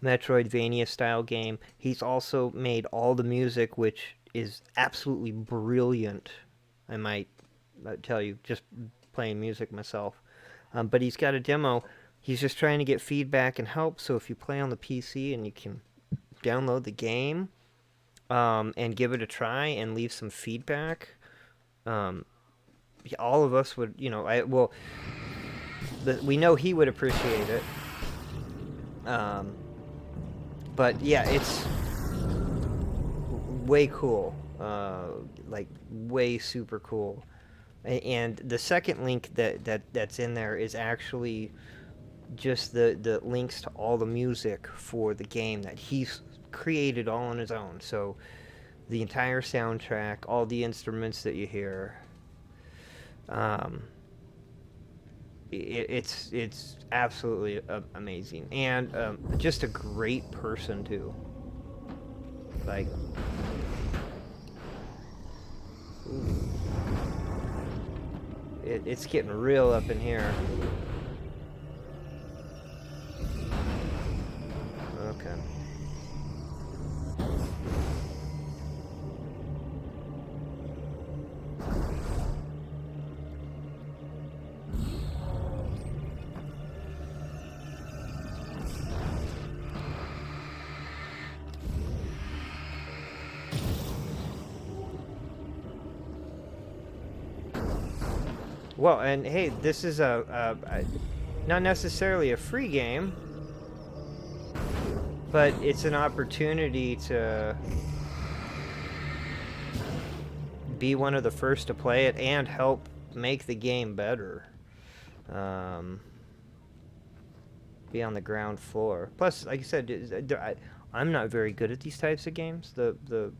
Metroidvania style game. He's also made all the music, which is absolutely brilliant. I might tell you, just playing music myself. But he's got a demo. He's just trying to get feedback and help. So if you play on the PC and you can download the game, and give it a try and leave some feedback, all of us would, you know, we know he would appreciate it. But yeah, it's way cool, like way super cool. And the second link that's in there is actually just the links to all the music for the game that he's created all on his own. So the entire soundtrack, all the instruments that you hear, it's absolutely amazing, and just a great person too. Like, it's getting real up in here. Okay. Well, and hey, this is not necessarily a free game, but it's an opportunity to be one of the first to play it and help make the game better. Be on the ground floor. Plus, like I said, I'm not very good at these types of games, the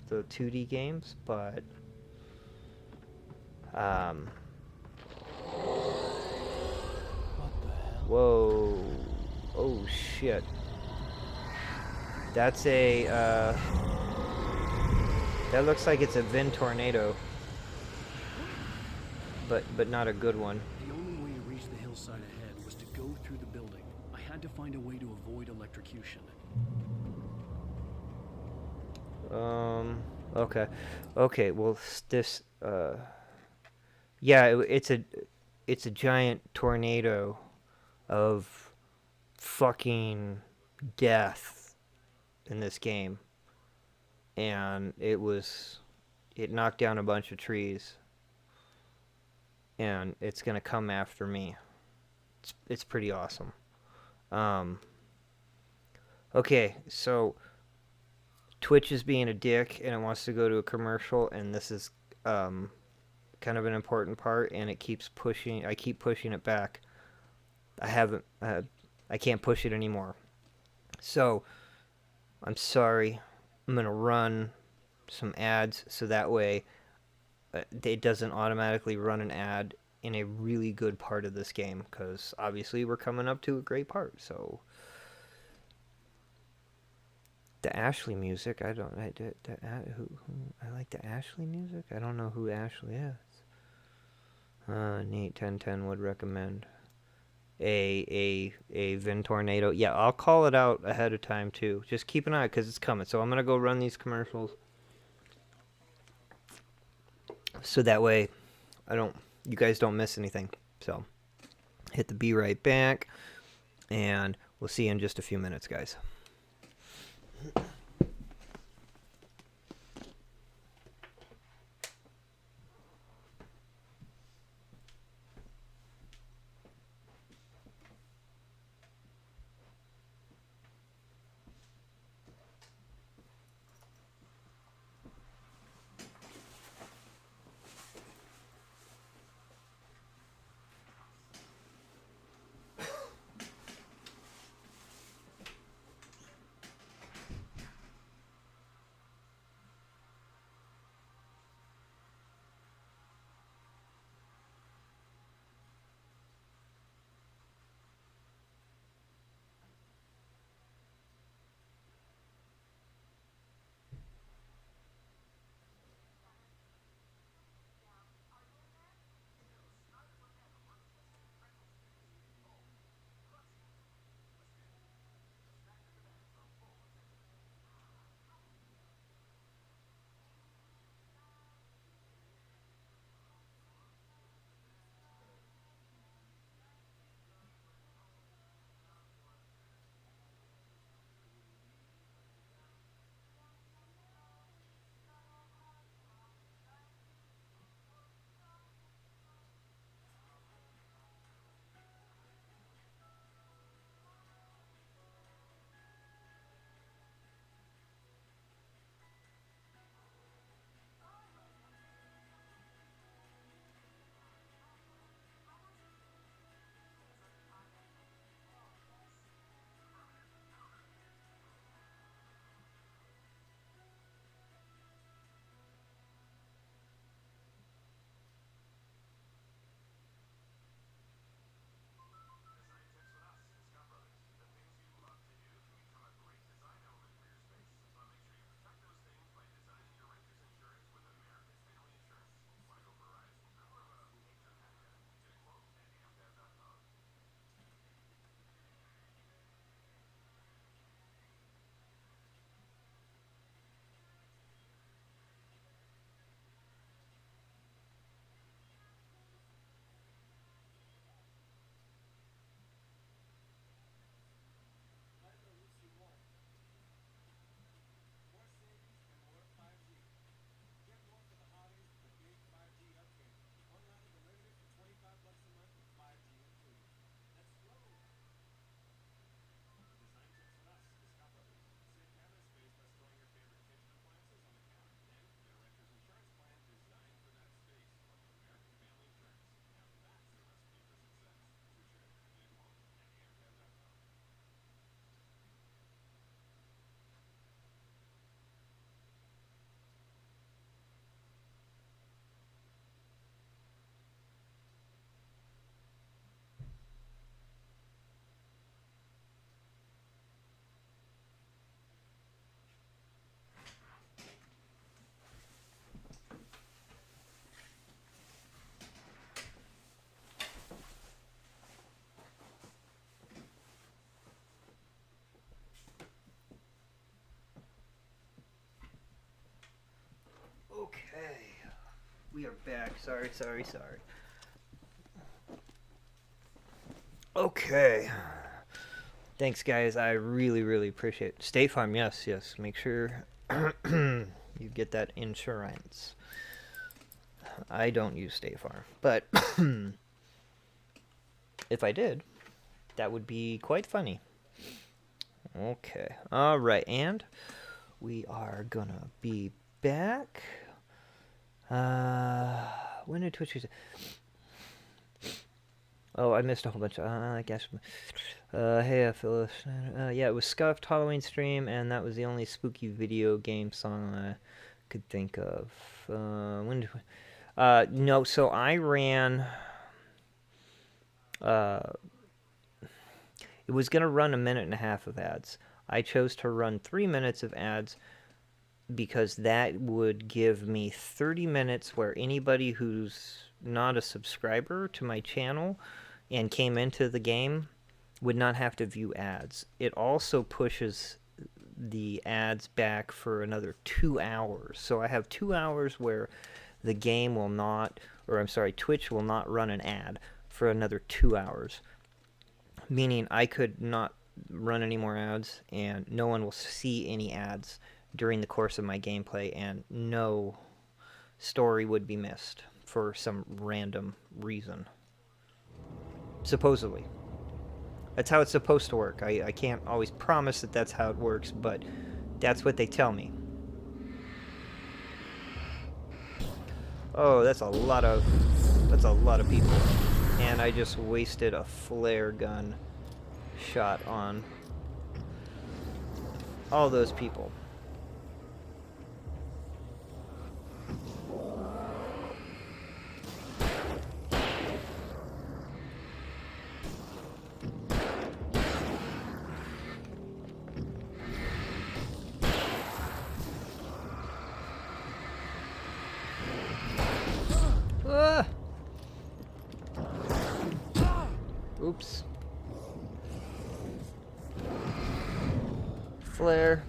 2D games, but whoa. Oh, shit. That's a, that looks like it's a Vin tornado. But not a good one. The only way to reach the hillside ahead was to go through the building. I had to find a way to avoid electrocution. Okay. Okay, well, this, yeah, it's a giant tornado of fucking death in this game. And it knocked down a bunch of trees. And it's gonna come after me. It's pretty awesome. Okay, so Twitch is being a dick and it wants to go to a commercial, and this is kind of an important part, and it keeps pushing. I keep pushing it back. I can't push it anymore. So I'm sorry. I'm gonna run some ads so that way it doesn't automatically run an ad in a really good part of this game, because obviously we're coming up to a great part. So the Ashley music, I like the Ashley music. I don't know who Ashley is. Nate 1010 would recommend a Vin tornado. Yeah, I'll call it out ahead of time too. Just keep an eye, because it's coming. So I'm gonna go run these commercials, so that way you guys don't miss anything. So hit the be right back, and we'll see you in just a few minutes, guys. back. Sorry. Okay. Thanks, guys. I really appreciate it. State Farm, yes. Make sure you get that insurance. I don't use State Farm, but if I did, that would be quite funny. Okay. All right, and we are gonna be back. When did Twitch use it? Oh, I missed a whole bunch. I guess. Hey, Phyllis. Yeah, it was Scuffed Halloween stream, and that was the only spooky video game song I could think of. When did? No. So I ran. It was gonna run 1.5 minutes of ads. I chose to run 3 minutes of ads because that would give me 30 minutes where anybody who's not a subscriber to my channel and came into the game would not have to view ads. It also pushes the ads back for another 2 hours. So I have 2 hours where the game will not, or I'm sorry, Twitch will not run an ad for another 2 hours. Meaning I could not run any more ads and no one will see any ads during the course of my gameplay, and no story would be missed for some random reason. Supposedly. That's how it's supposed to work. I can't always promise that that's how it works, but that's what they tell me. Oh, that's a lot of people. And I just wasted a flare gun shot on all those people. Oops. Flare.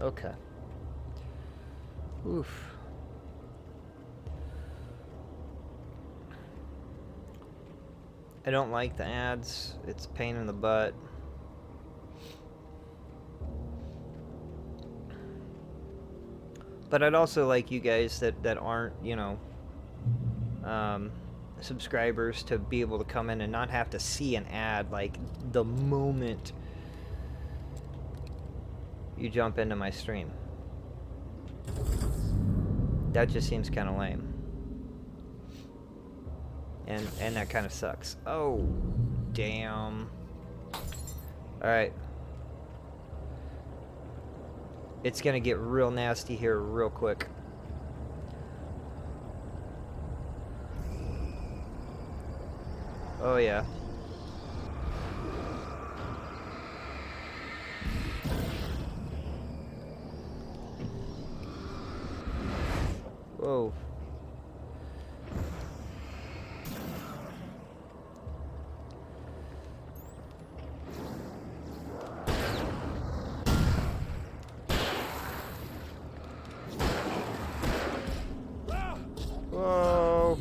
Okay. Oof. I don't like the ads. It's a pain in the butt. But I'd also like you guys that aren't, you know, subscribers to be able to come in and not have to see an ad like the moment you jump into my stream. That just seems kind of lame. And that kind of sucks. Oh, damn. Alright. It's gonna get real nasty here real quick. Oh yeah. Whoa. Whoa.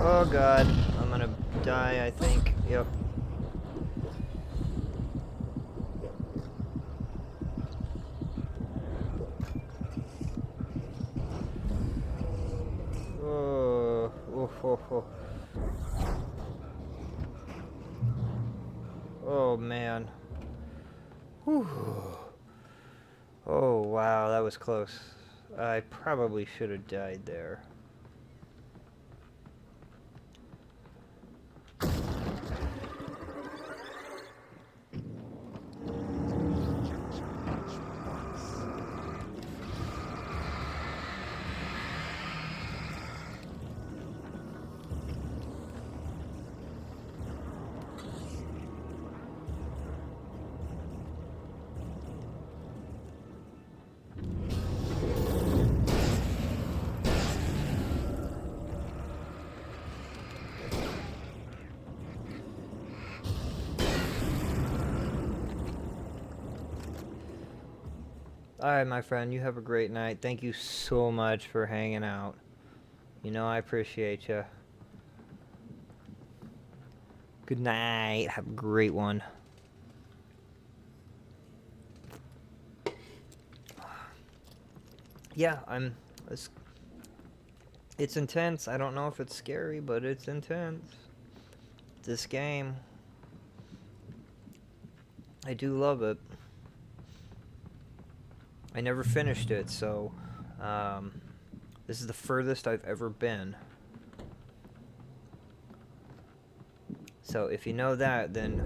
Oh god, I'm gonna die, I think. Yep. Oh. Oh man. Whew. Oh wow, that was close. I probably should have died there. Alright, my friend, you have a great night. Thank you so much for hanging out. You know I appreciate you. Good night. Have a great one. Yeah, it's intense. I don't know if it's scary, but it's intense. This game, I do love it. I never finished it, so this is the furthest I've ever been. So if you know that, then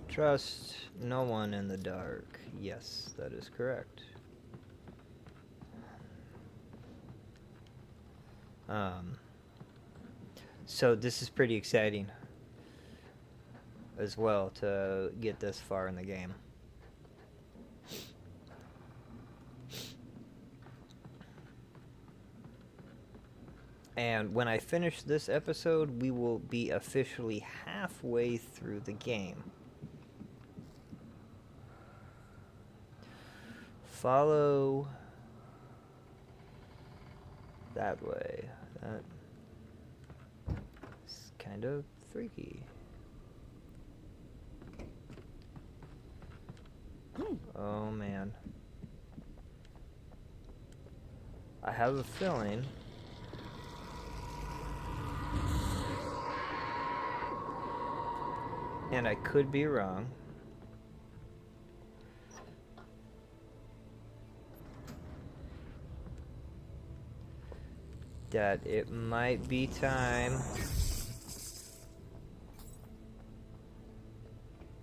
trust no one in the dark. Yes, that is correct. So this is pretty exciting as well to get this far in the game. And when I finish this episode, we will be officially halfway through the game. Follow that way. That's kind of freaky. Oh man. I have a feeling and I could be wrong. That it might be time.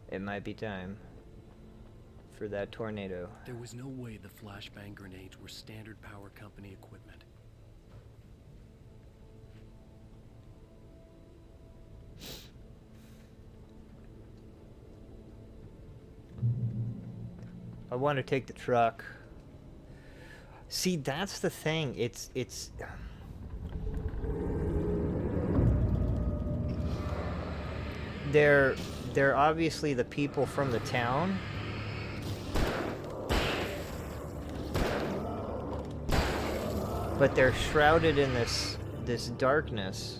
It might be time for that tornado. There was no way the flashbang grenades were standard power company equipment. I want to take the truck. See, that's the thing. It's they're obviously the people from the town. But they're shrouded in this darkness.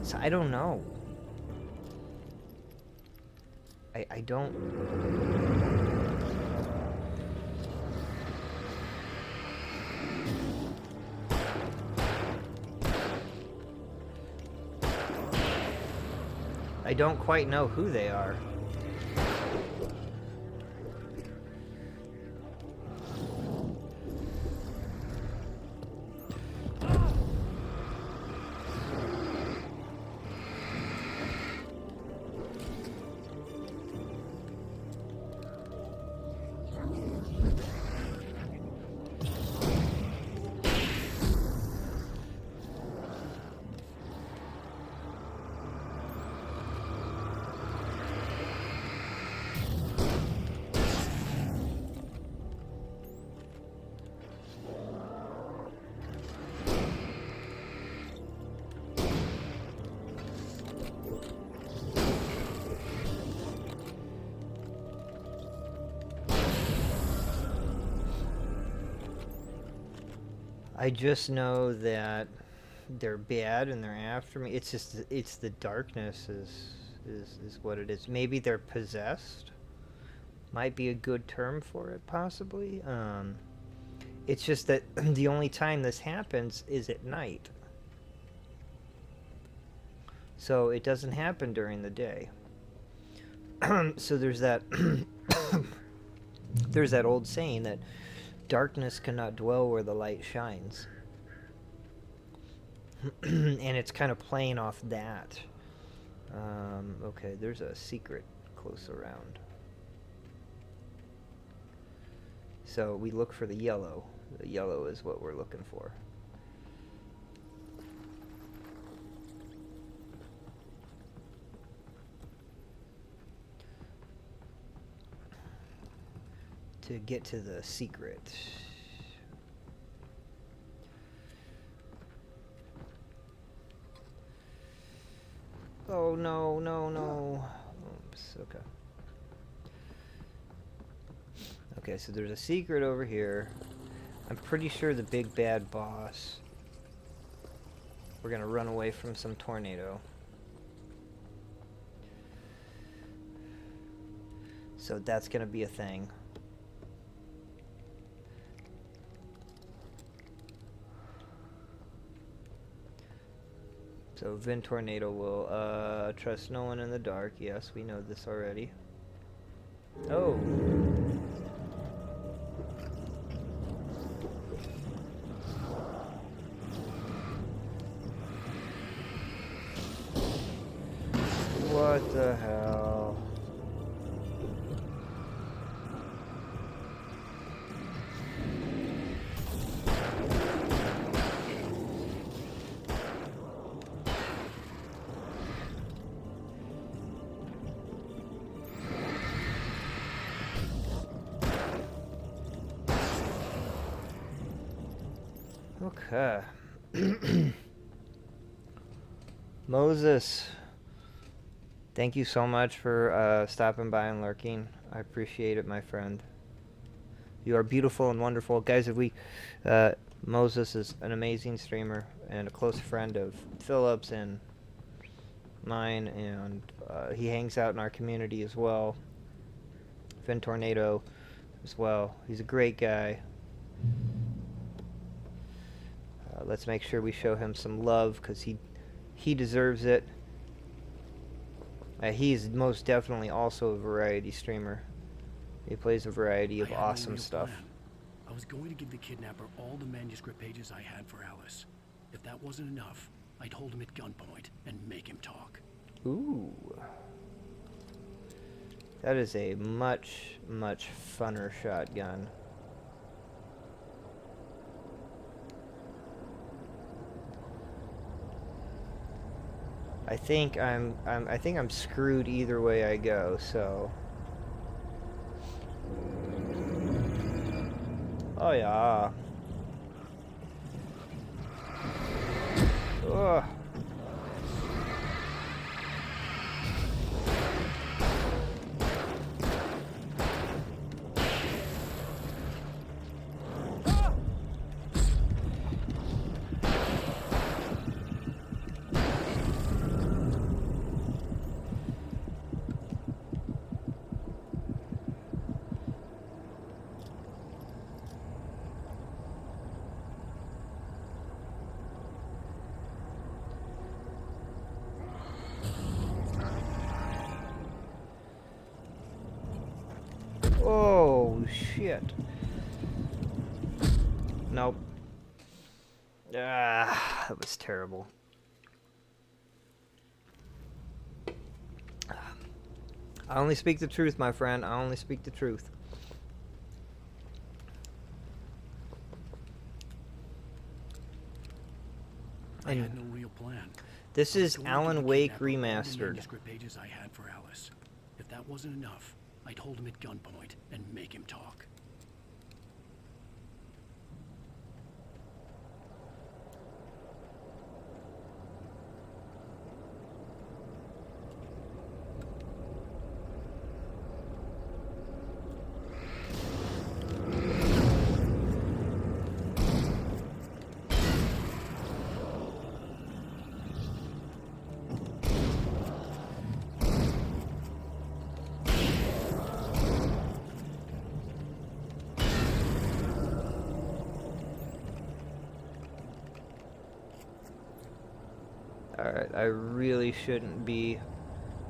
So I don't know. I don't... I don't quite know who they are. I just know that they're bad and they're after me. It's just it's the darkness is what it is. Maybe they're possessed. Might be a good term for it, possibly. It's just that the only time this happens is at night. So it doesn't happen during the day. So there's that there's that old saying that darkness cannot dwell where the light shines. And it's kind of playing off that. Okay, there's a secret close around. So we look for the yellow. The yellow is what we're looking for. To get to the secret. Oh no, no, no. Oops, okay. Okay, so there's a secret over here. I'm pretty sure the big bad boss. We're gonna run away from some tornado. So that's gonna be a thing. So Vin Tornado will trust no one in the dark. Yes, we know this already. Oh. What the hell? Okay. Moses, thank you so much for stopping by and lurking. I appreciate it, my friend. You are beautiful and wonderful. Guys, if we... Moses is an amazing streamer and a close friend of Philip's and mine, and he hangs out in our community as well. Vin Tornado as well. He's a great guy. Let's make sure we show him some love, because he deserves it. He's most definitely also a variety streamer. He plays a variety of awesome stuff. I was going to give the kidnapper all the manuscript pages I had for Alice. If that wasn't enough, I'd hold him at gunpoint and make him talk. Ooh. That is a much, much funner shotgun. I think I'm screwed either way I go, so. Oh yeah. Ugh. Oh, shit. Nope. Ah, that was terrible. I only speak the truth, my friend. I only speak the truth. I had no real plan. This is Alan Wake Remastered. Manuscript pages I had for Alice. If that wasn't enough, I'd hold him at gunpoint and make him talk. Alright, I really shouldn't be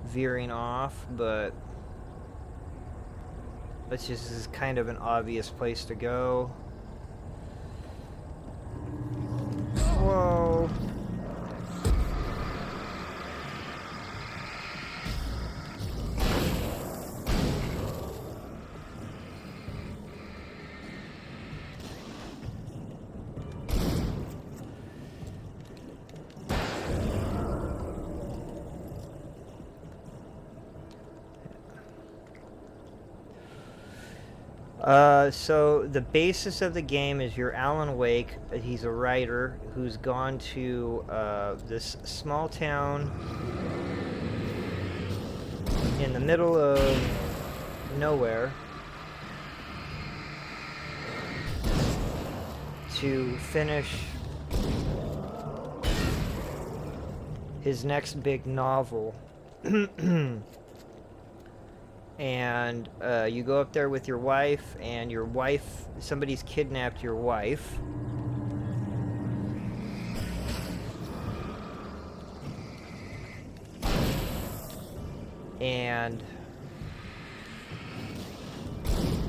veering off, but this is kind of an obvious place to go. Whoa. So the basis of the game is you're Alan Wake. He's a writer who's gone to this small town in the middle of nowhere to finish his next big novel. And you go up there with your wife, and your wife, somebody's kidnapped your wife. And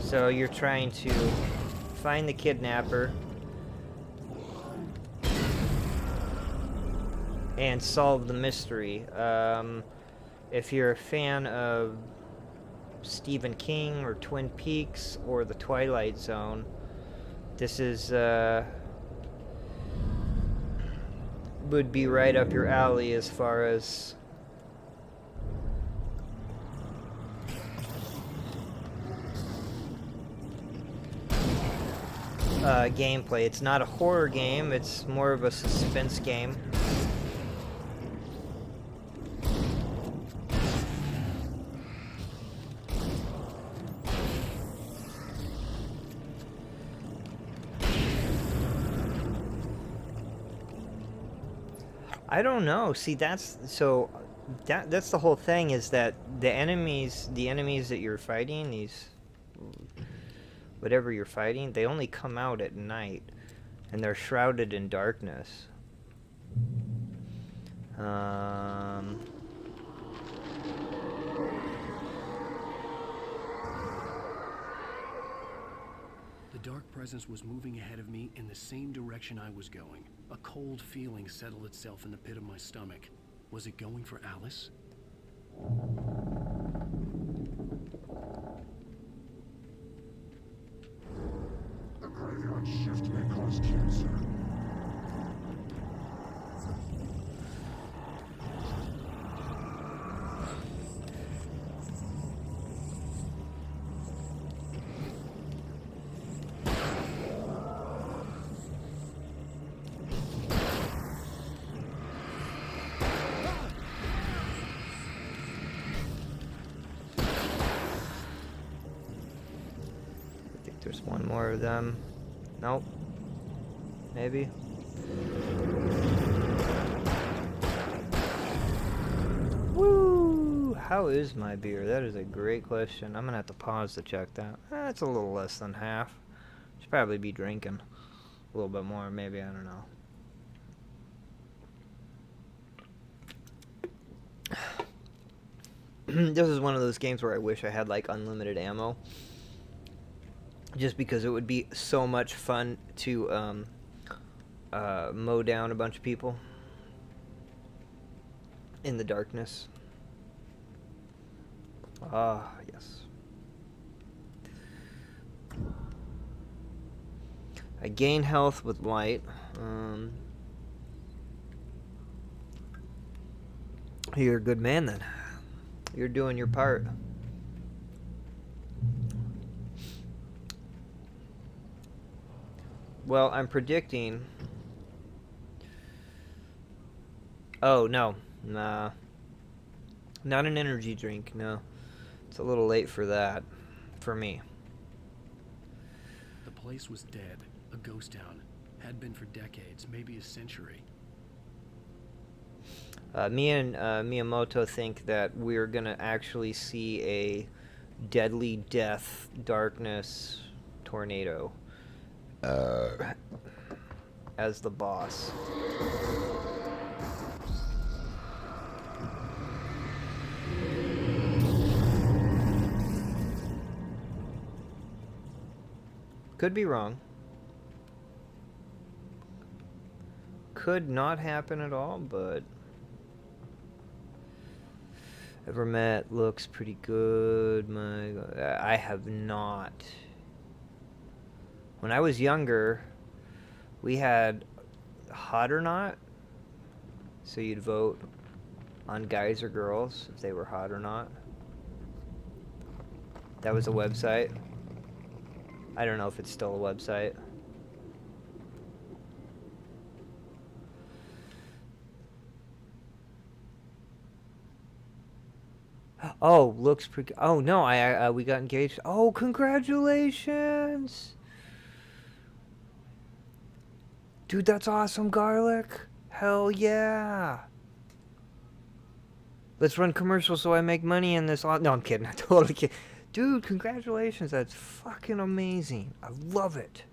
so you're trying to find the kidnapper and solve the mystery. If you're a fan of Stephen King or Twin Peaks or The Twilight Zone, this is would be right up your alley as far as gameplay. It's not a horror game, it's more of a suspense game. I don't know. See, that's the whole thing, is that the enemies that you're fighting, these whatever you're fighting, they only come out at night, and they're shrouded in darkness. The dark presence was moving ahead of me in the same direction I was going. A cold feeling settled itself in the pit of my stomach. Was it going for Alice? The graveyard shift may cause cancer. There's one more of them. Nope. Maybe. Woo! How is my beer? That is a great question. I'm gonna have to pause to check that. It's a little less than half. Should probably be drinking a little bit more, maybe, I don't know. This is one of those games where I wish I had like unlimited ammo. Just because it would be so much fun to mow down a bunch of people in the darkness. Ah, yes. I gain health with light. You're a good man then. You're doing your part. Well, I'm predicting... Oh, no. Nah. Not an energy drink, no. It's a little late for that. For me. The place was dead. A ghost town. Had been for decades, maybe a century. Me and Miyamoto think that we're gonna actually see a deadly death, darkness, tornado. As the boss. Could be wrong. Could not happen at all, but ever met looks pretty good. My God. I have not. When I was younger, we had Hot or Not. So you'd vote on guys or girls if they were hot or not. That was a website. I don't know if it's still a website. Oh, looks pretty. Oh no, we got engaged. Oh, congratulations, dude. That's awesome, Garlic. Hell yeah. Let's run commercials so I make money in this. No, I'm kidding. I totally kidding. Dude, congratulations. That's fucking amazing. I love it.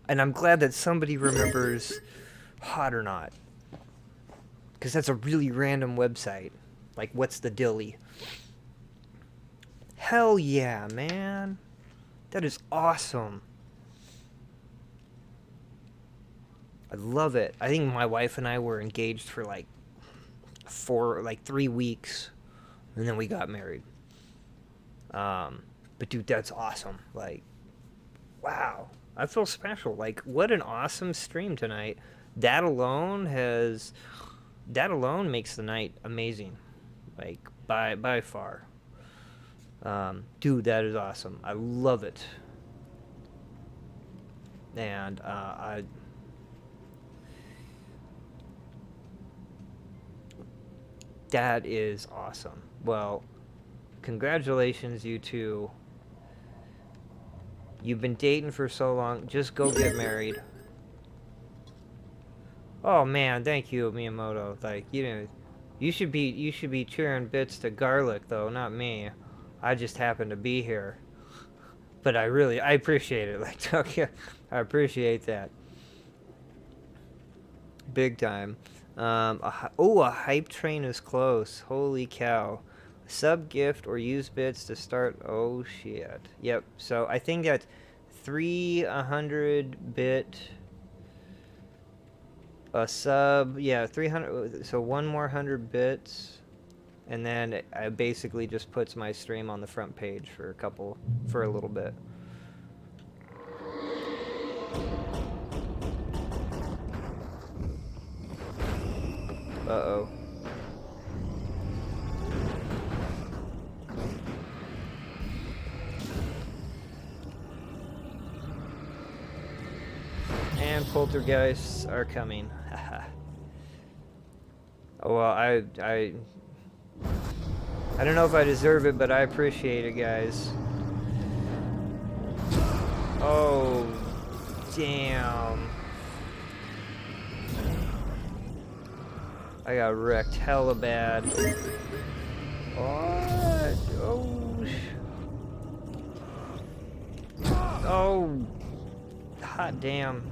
And I'm glad that somebody remembers Hot or Not. Because that's a really random website. Like, what's the dilly? Hell yeah, man. That is awesome. I love it. I think my wife and I were engaged for like 3 weeks. And then we got married. But dude, that's awesome. Like, wow. I feel special. Like, what an awesome stream tonight. That alone makes the night amazing. Like, by far. Dude, that is awesome. I love it. And, that is awesome. Well, congratulations, you two. You've been dating for so long. Just go get married. Oh man, thank you, Miyamoto. Like, you know, you should be cheering bits to Garlic though, not me. I just happen to be here. But I appreciate it. Like, okay, I appreciate that. Big time. A hype train is close. Holy cow. Sub gift or use bits to start. Oh shit. Yep. So I think that's 300 bit a sub. Yeah, 300. So one more 100 bits, and then it basically just puts my stream on the front page for a little bit. Uh-oh. And poltergeists are coming. Oh, well, I don't know if I deserve it, but I appreciate it, guys. Oh, damn. I got wrecked hella bad. What? Oh. Oh. Hot damn.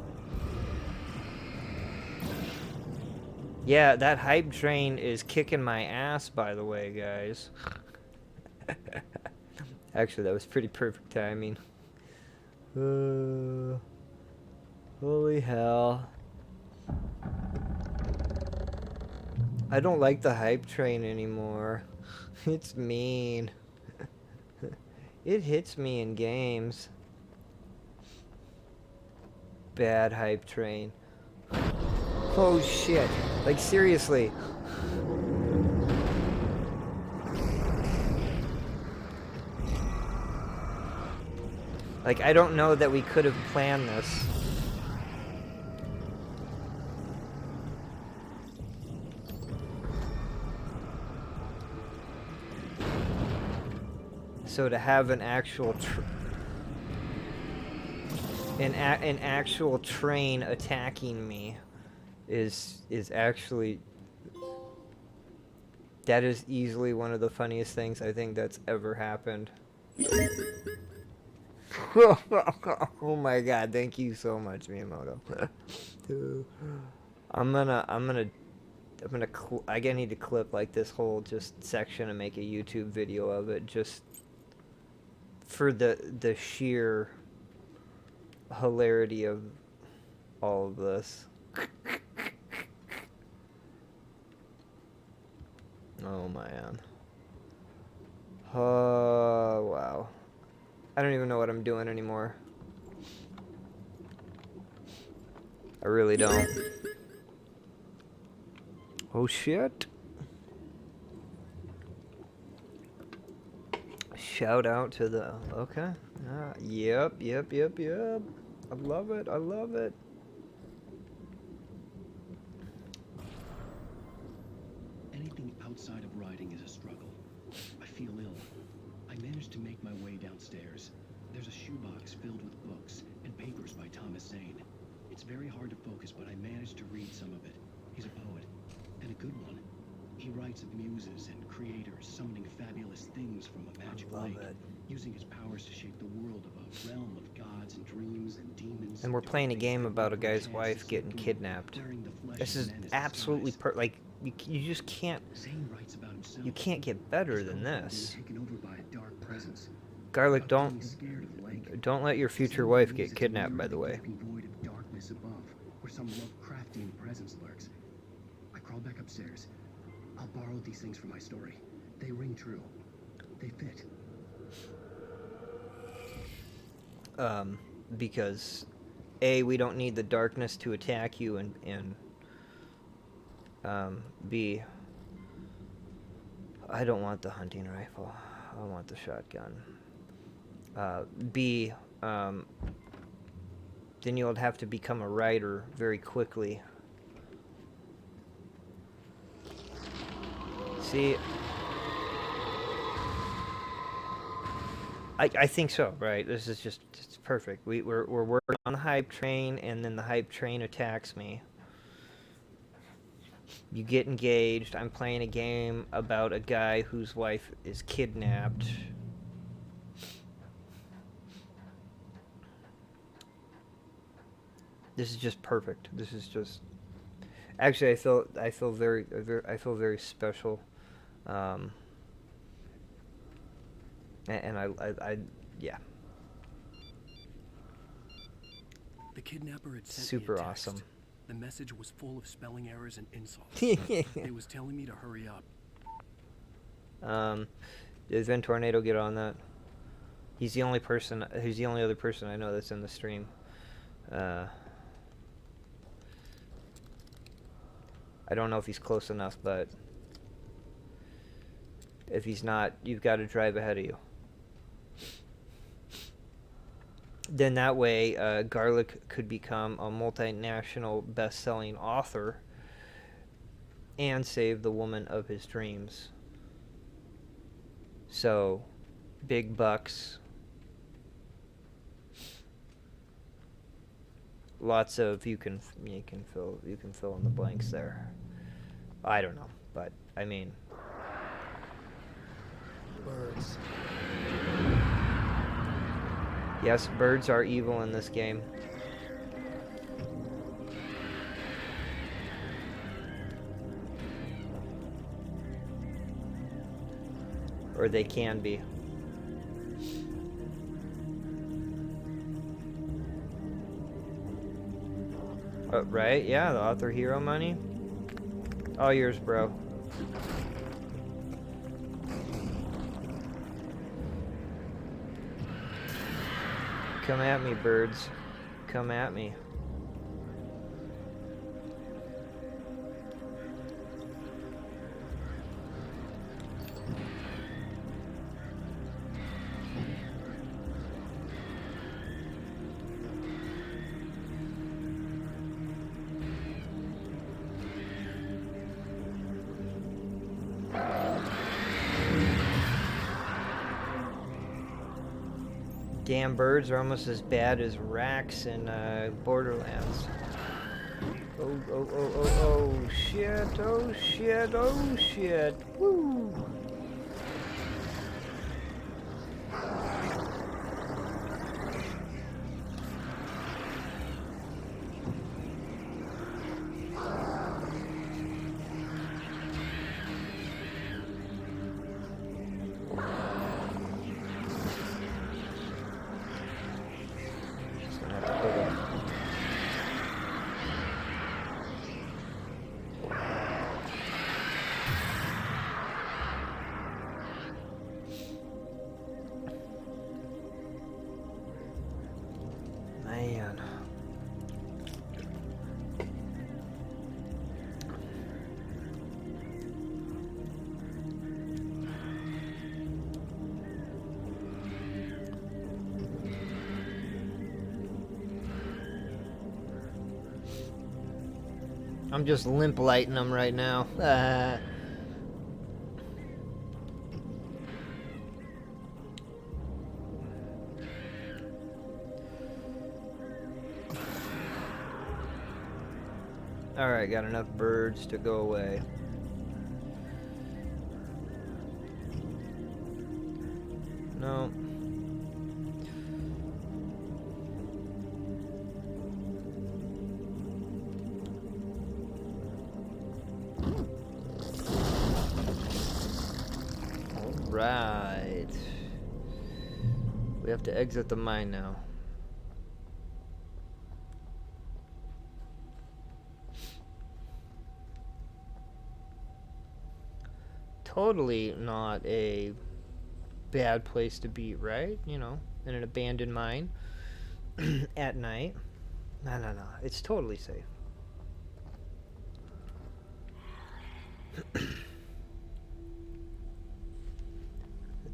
Yeah, that hype train is kicking my ass, by the way, guys. Actually, that was pretty perfect timing. Holy hell. I don't like the hype train anymore. It's mean. It hits me in games. Bad hype train. Oh shit. Like, seriously. Like, I don't know that we could have planned this. So to have an actual an actual train attacking me is actually, that is easily one of the funniest things I think that's ever happened. Oh my god, thank you so much, Miyamoto. I need to clip like this whole just section and make a YouTube video of it just for the sheer hilarity of all of this. Oh man. Oh wow. I don't even know what I'm doing anymore. I really don't. Oh shit. Shout out to the... Okay. Yep. I love it. I love it. Anything outside of writing is a struggle. I feel ill. I managed to make my way downstairs. There's a shoebox filled with books and papers by Thomas Zane. It's very hard to focus, but I managed to read some of it. He's a poet, and a good one. He writes of muses and creators summoning fabulous things from a magic lake, using his powers to shape the world of a realm of gods and dreams and demons. And we're playing a game about a guy's wife getting kidnapped. This is absolutely like you just can't. You can't get better than this. Garlic, don't let your future wife get kidnapped. By the way. Void of darkness above, where some Lovecraftian presence lurks. I crawled back upstairs. I'll borrow these things for my story. They ring true. They fit. Because A, we don't need the darkness to attack you, and B, I don't want the hunting rifle. I want the shotgun. B, then you'll have to become a writer very quickly. See, I think so, right? This is just, it's perfect. We're working on the hype train, and then the hype train attacks me. You get engaged. I'm playing a game about a guy whose wife is kidnapped. This is just perfect. This is just... Actually, I feel very special. And yeah. The kidnapper had sent Super me a text. awesome. The message was full of spelling errors and insults. It was telling me to hurry up. Did Vin Tornado get on that? He's the only person. He's the only other person I know that's in the stream. I don't know if he's close enough, but if he's not, you've got to drive ahead of you. Then that way, Garlic could become a multinational best-selling author and save the woman of his dreams. So, big bucks. Lots of you can fill in the blanks there. I don't know, but I mean, birds. Yes, birds are evil in this game. Or they can be. Right? Yeah, the author hero money. All yours, bro. Come at me, birds. Come at me. Damn birds are almost as bad as racks in Borderlands. Oh shit, oh shit, oh shit. Woo! I'm just limp lighting them right now. Alright, got enough birds to go away. No. Alright. We have to exit the mine now. Totally not a bad place to be, right? You know, in an abandoned mine at night. No, no, no. It's totally safe. The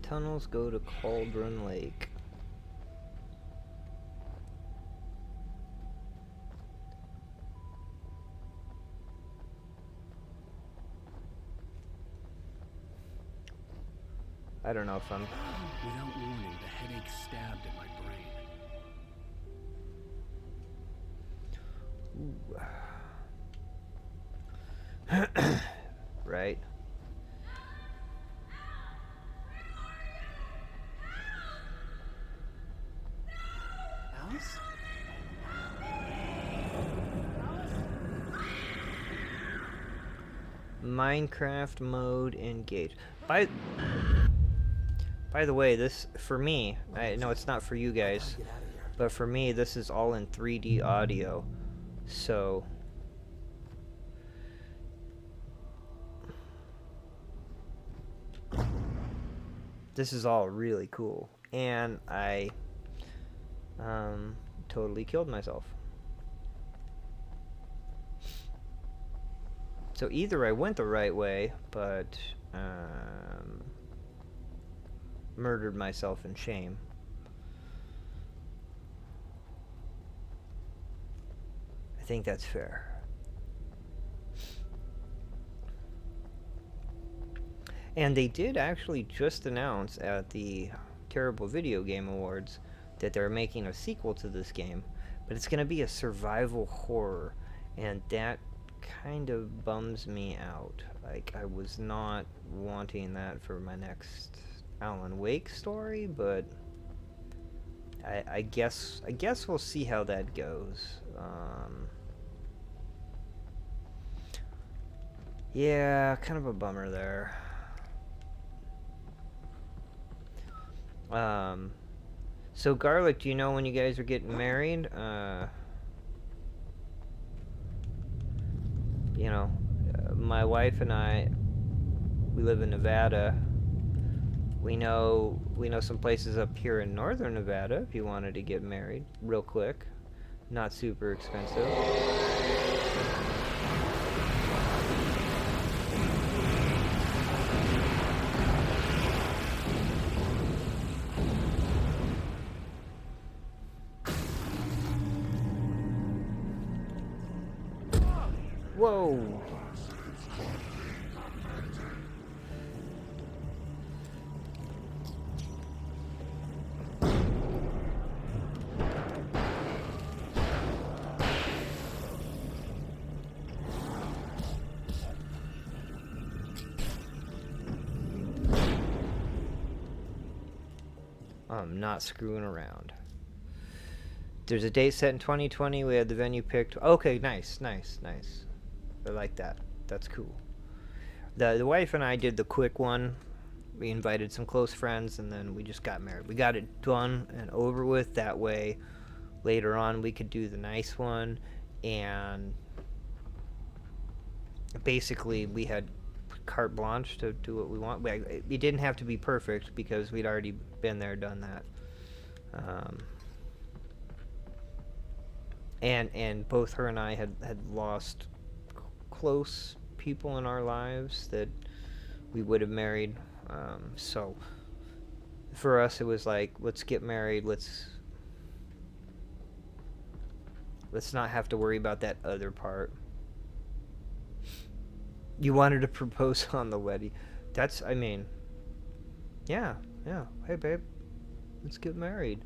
tunnels go to Cauldron Lake. I don't know if I'm... Without warning, the headache stabbed at my brain. Ooh. Right. Alice? Minecraft mode engage. By the way, this, for me, I know it's not for you guys, but for me, this is all in 3D audio, so... This is all really cool, and I totally killed myself. So either I went the right way, but murdered myself in shame. I think that's fair. And they did actually just announce at the Terrible Video Game Awards that they're making a sequel to this game, but it's going to be a survival horror, and that kind of bums me out. Like, I was not wanting that for my next Alan Wake story, but I guess we'll see how that goes. Yeah, kind of a bummer there. So Garlic, do you know when you guys are getting married? You know, my wife and I, we live in Nevada. We know some places up here in northern Nevada if you wanted to get married real quick. Not super expensive. Whoa! I'm not screwing around. There's a date set in 2020. We had the venue picked. Okay, nice, nice, nice. I like that. That's cool. The wife and I did the quick one. We invited some close friends, and then we just got married. We got it done and over with. That way, later on, we could do the nice one. And basically, we had carte blanche to do what we want. It didn't have to be perfect because we'd already been there, done that. And both her and I had lost close people in our lives that we would have married. So for us, it was like, let's get married. Let's not have to worry about that other part. You wanted to propose on the wedding. That's, I mean, yeah. Hey, babe, let's get married.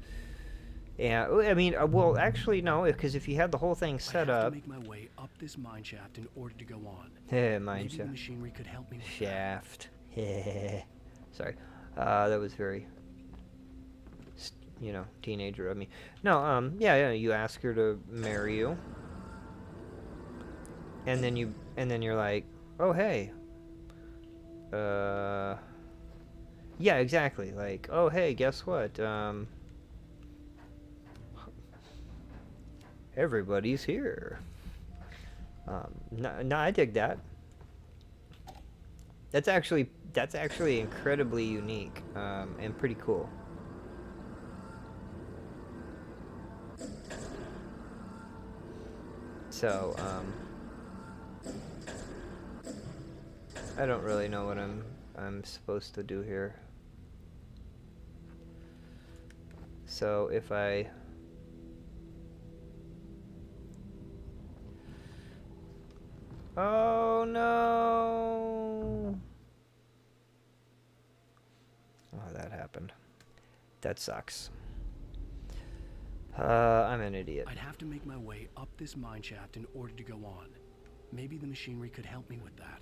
Yeah, I mean, well, actually, no, because if you had the whole thing set I have up. to make my way up this mine shaft in order to go on. Mine Maybe shaft. the machinery could help me with shaft. Sorry, that was very, you know, teenager of me. No, yeah, you ask her to marry you, and then you're like, oh hey, yeah, exactly, like, oh hey, guess what, everybody's here. No, I dig that. That's actually incredibly unique, and pretty cool. So, I don't really know what I'm supposed to do here. So if I oh no! Oh, that happened. That sucks. I'm an idiot. I'd have to make my way up this mine shaft in order to go on. Maybe the machinery could help me with that.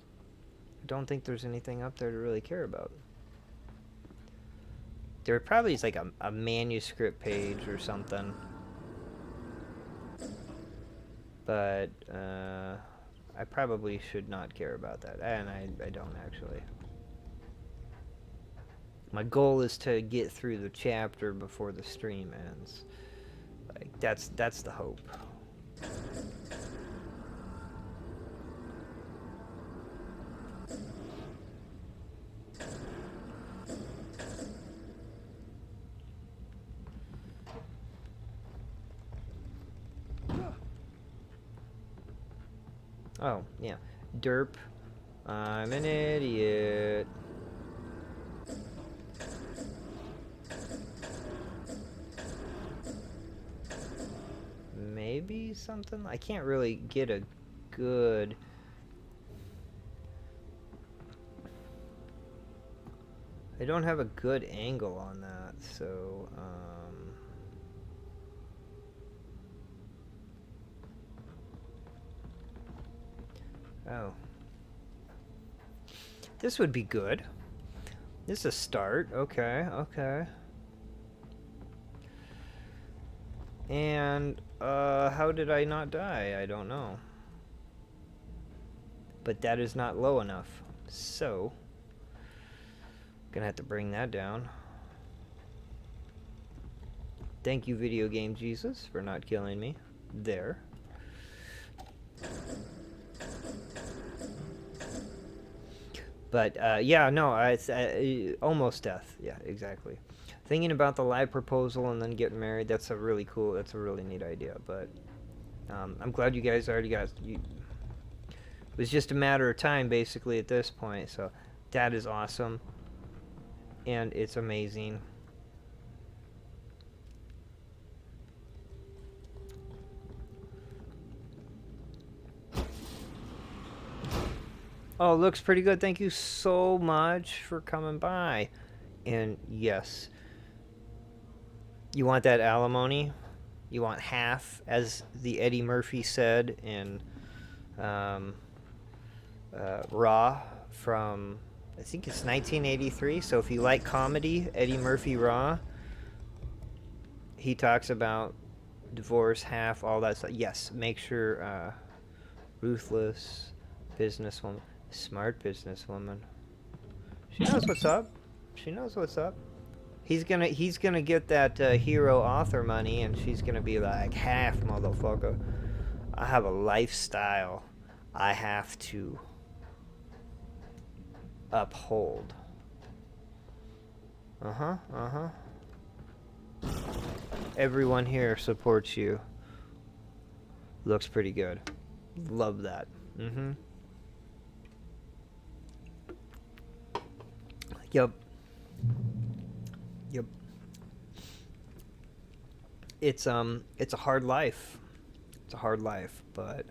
I don't think there's anything up there to really care about. There probably is like a manuscript page or something. But, I probably should not care about that. And I don't actually. My goal is to get through the chapter before the stream ends. Like, that's the hope. Oh, yeah. Derp. I'm an idiot. Maybe something? I can't really get a good... I don't have a good angle on that, so, oh. This would be good. This is a start. Okay, okay. And, how did I not die? I don't know. But that is not low enough. So, gonna have to bring that down. Thank you, Video Game Jesus, for not killing me. There. But, yeah, no, it's almost death. Yeah, exactly. Thinking about the live proposal and then getting married, that's a really neat idea. But, I'm glad you guys already got... it was just a matter of time, basically, at this point. So, that is awesome. And it's amazing. Oh, looks pretty good. Thank you so much for coming by. And yes, you want that alimony? You want half, as the Eddie Murphy said in Raw from, I think it's 1983. So if you like comedy, Eddie Murphy Raw, he talks about divorce, half, all that stuff. Yes, make sure, ruthless businesswoman. Smart businesswoman. She knows what's up. She knows what's up. He's gonna get that hero author money, and she's gonna be like, half, motherfucker. I have a lifestyle I have to uphold. Everyone here supports you. Looks pretty good. Love that. Yep. It's a hard life. It's a hard life, but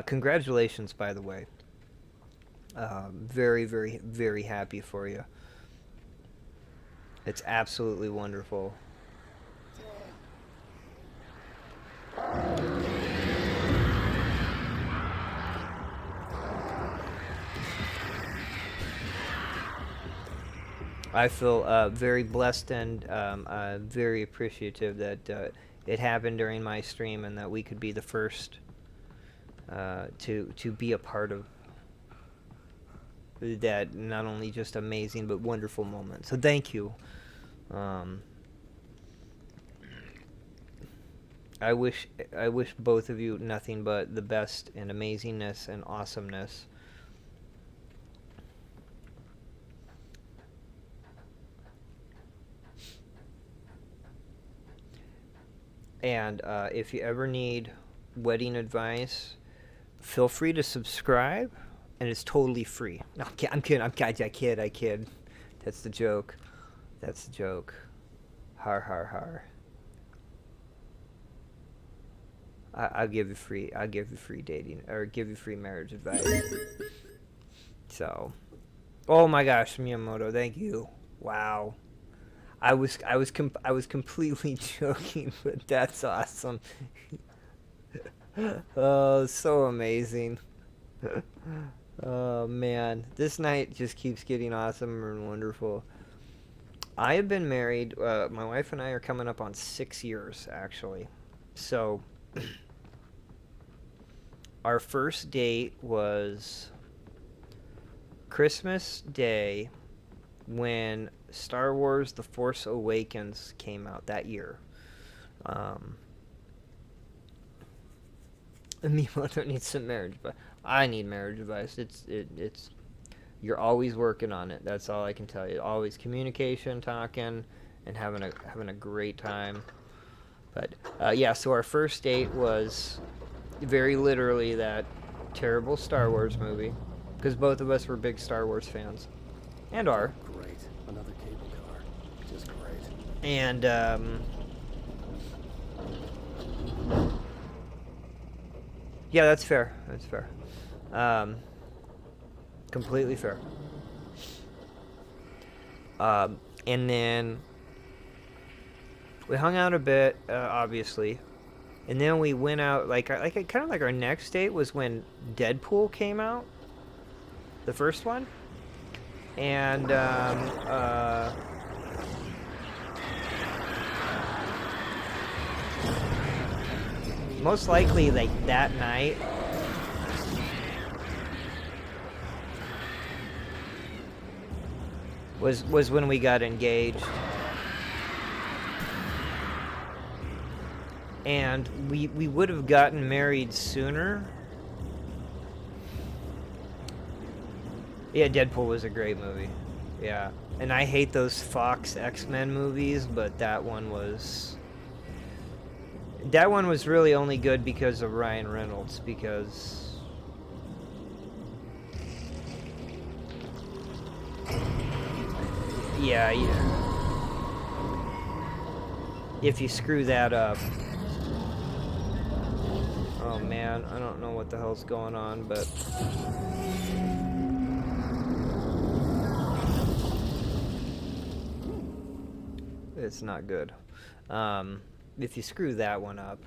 Congratulations, by the way. Very, very, very happy for you. It's absolutely wonderful. I feel very blessed and very appreciative that it happened during my stream and that we could be the first to be a part of that not only just amazing but wonderful moment. So thank you. I wish both of you nothing but the best and amazingness and awesomeness. And if you ever need wedding advice, feel free to subscribe, and it's totally free. No, I'm kidding. I kid. That's the joke. That's the joke. Har har har. I'll give you free dating, or give you free marriage advice. So, oh my gosh, Miyamoto, thank you. Wow. I was completely joking, but that's awesome. Oh, so amazing. Oh man, this night just keeps getting awesomer and wonderful. I have been married, my wife and I are coming up on 6 years, actually. So, our first date was Christmas Day when Star Wars The Force Awakens came out that year. Miyamoto needs some marriage, but I need marriage advice. It's you're always working on it. That's all I can tell you. Always communication, talking, and having a great time. But yeah, so our first date was very literally that terrible Star Wars movie, because both of us were big Star Wars fans, and are. Great, another cable car, just great. And yeah, that's fair. That's fair. Completely fair. And then we hung out a bit, obviously, and then we went out. Kind of like our next date was when Deadpool came out, the first one, and most likely, like, that night was when we got engaged. And we would have gotten married sooner. Yeah, Deadpool was a great movie. Yeah. And I hate those Fox X-Men movies, but that one was really only good because of Ryan Reynolds, because yeah. If you screw that up, oh man, I don't know what the hell's going on, but it's not good. If you screw that one up,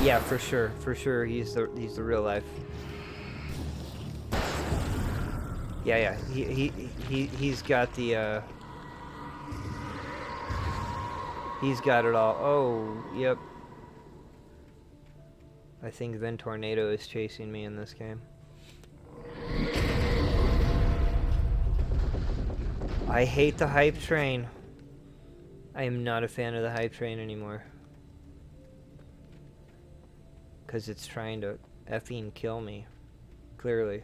yeah, for sure, he's the real life. Yeah, he's got the he's got it all. Oh, yep. I think Vin Tornado is chasing me in this game. I hate the hype train. I am not a fan of the hype train anymore. Because it's trying to effing kill me. Clearly.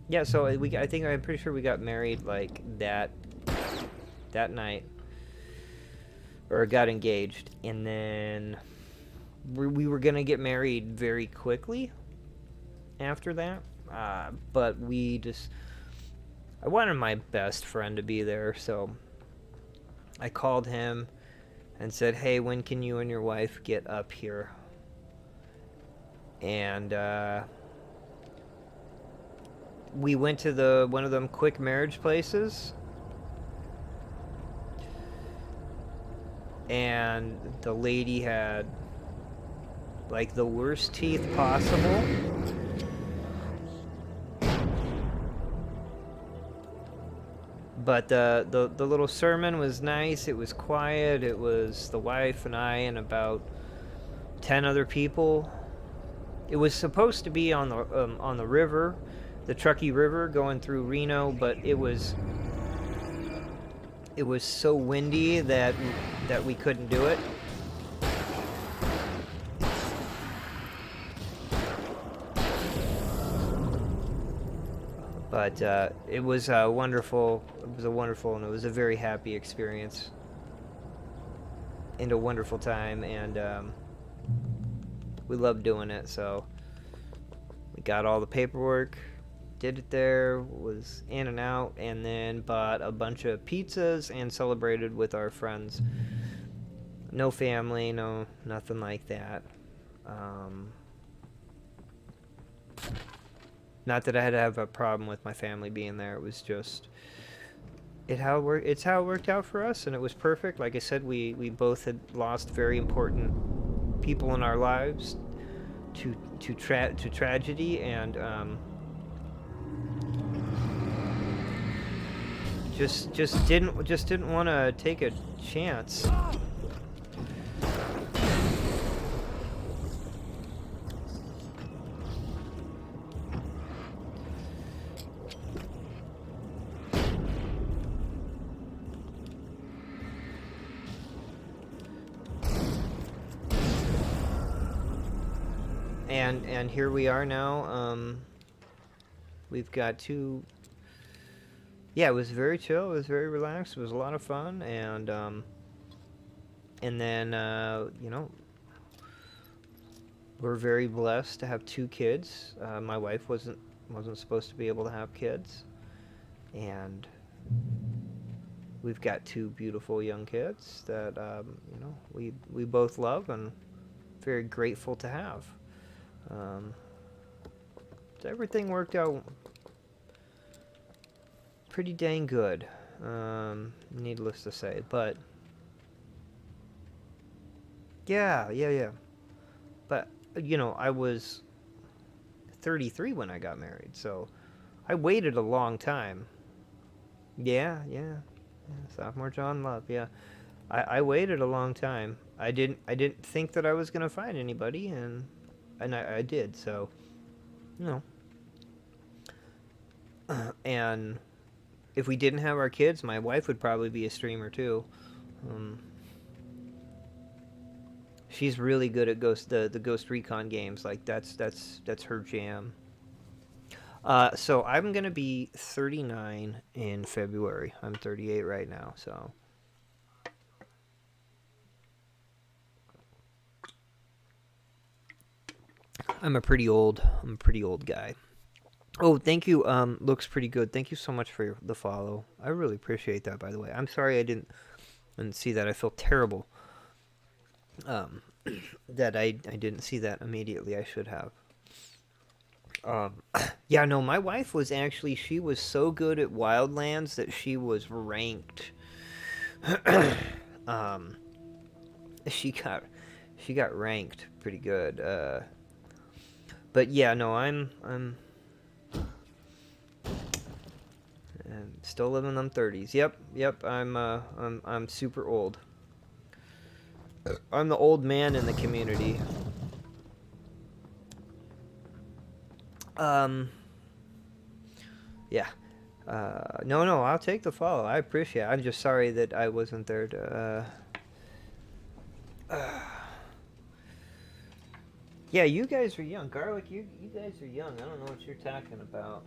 Yeah, so I'm pretty sure we got married like that night, or got engaged, and then we were gonna get married very quickly after that, but we just I wanted my best friend to be there, so I called him and said, hey, when can you and your wife get up here? And we went to one of them quick marriage places, and the lady had like the worst teeth possible. But the little sermon was nice. It was quiet. It was the wife and I and about 10 other people. It was supposed to be on the river, the Truckee River, going through Reno, but it was so windy that we couldn't do it. But it was wonderful. It was a wonderful, and it was a very happy experience, and a wonderful time, and we loved doing it. So we got all the paperwork, did it there, was in and out, and then bought a bunch of pizzas and celebrated with our friends. No family, no nothing like that. Not that I had to have a problem with my family being there. It was just it's how it worked out for us, and it was perfect. Like I said, we both had lost very important people in our lives to tragedy, and just didn't want to take a chance. And here we are now. We've got two. Yeah, it was very chill. It was very relaxed. It was a lot of fun, and then you know, we're very blessed to have two kids. My wife wasn't supposed to be able to have kids, and we've got two beautiful young kids that you know, we both love and very grateful to have. So everything worked out pretty dang good, needless to say. But yeah. But you know, I was 33 when I got married, so I waited a long time. Yeah, sophomore John Love. Yeah, I waited a long time. I didn't think that I was gonna find anybody, and I did. So, you know. And if we didn't have our kids, my wife would probably be a streamer too. She's really good at the Ghost Recon games. Like that's her jam. So I'm gonna be 39 in February. I'm 38 right now, so. I'm a pretty old guy. Oh, thank you. Looks pretty good. Thank you so much for the follow. I really appreciate that, by the way. I'm sorry I didn't see that. I feel terrible. That I didn't see that immediately. I should have. Yeah, no, my wife was actually, she was so good at Wildlands that she was ranked. She got ranked pretty good. But yeah, no, I'm still living them 30s. Yep. I'm super old. I'm the old man in the community. Yeah. No, I'll take the follow. I appreciate it. I'm just sorry that I wasn't there to, yeah, you guys are young. Garlic, you guys are young. I don't know what you're talking about.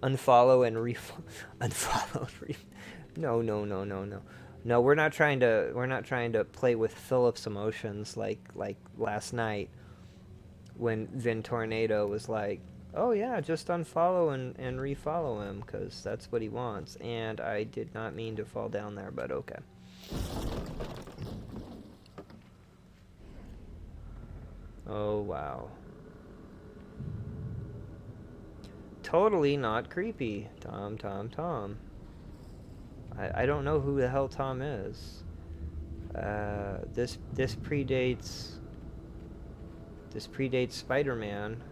Unfollow and unfollow and No, we're not trying to play with Philip's emotions like last night when Vin Tornado was like, Oh yeah, just unfollow and refollow him, because that's what he wants. And I did not mean to fall down there, but okay. Oh wow. Totally not creepy. Tom. I don't know who the hell Tom is. This predates Spider-Man.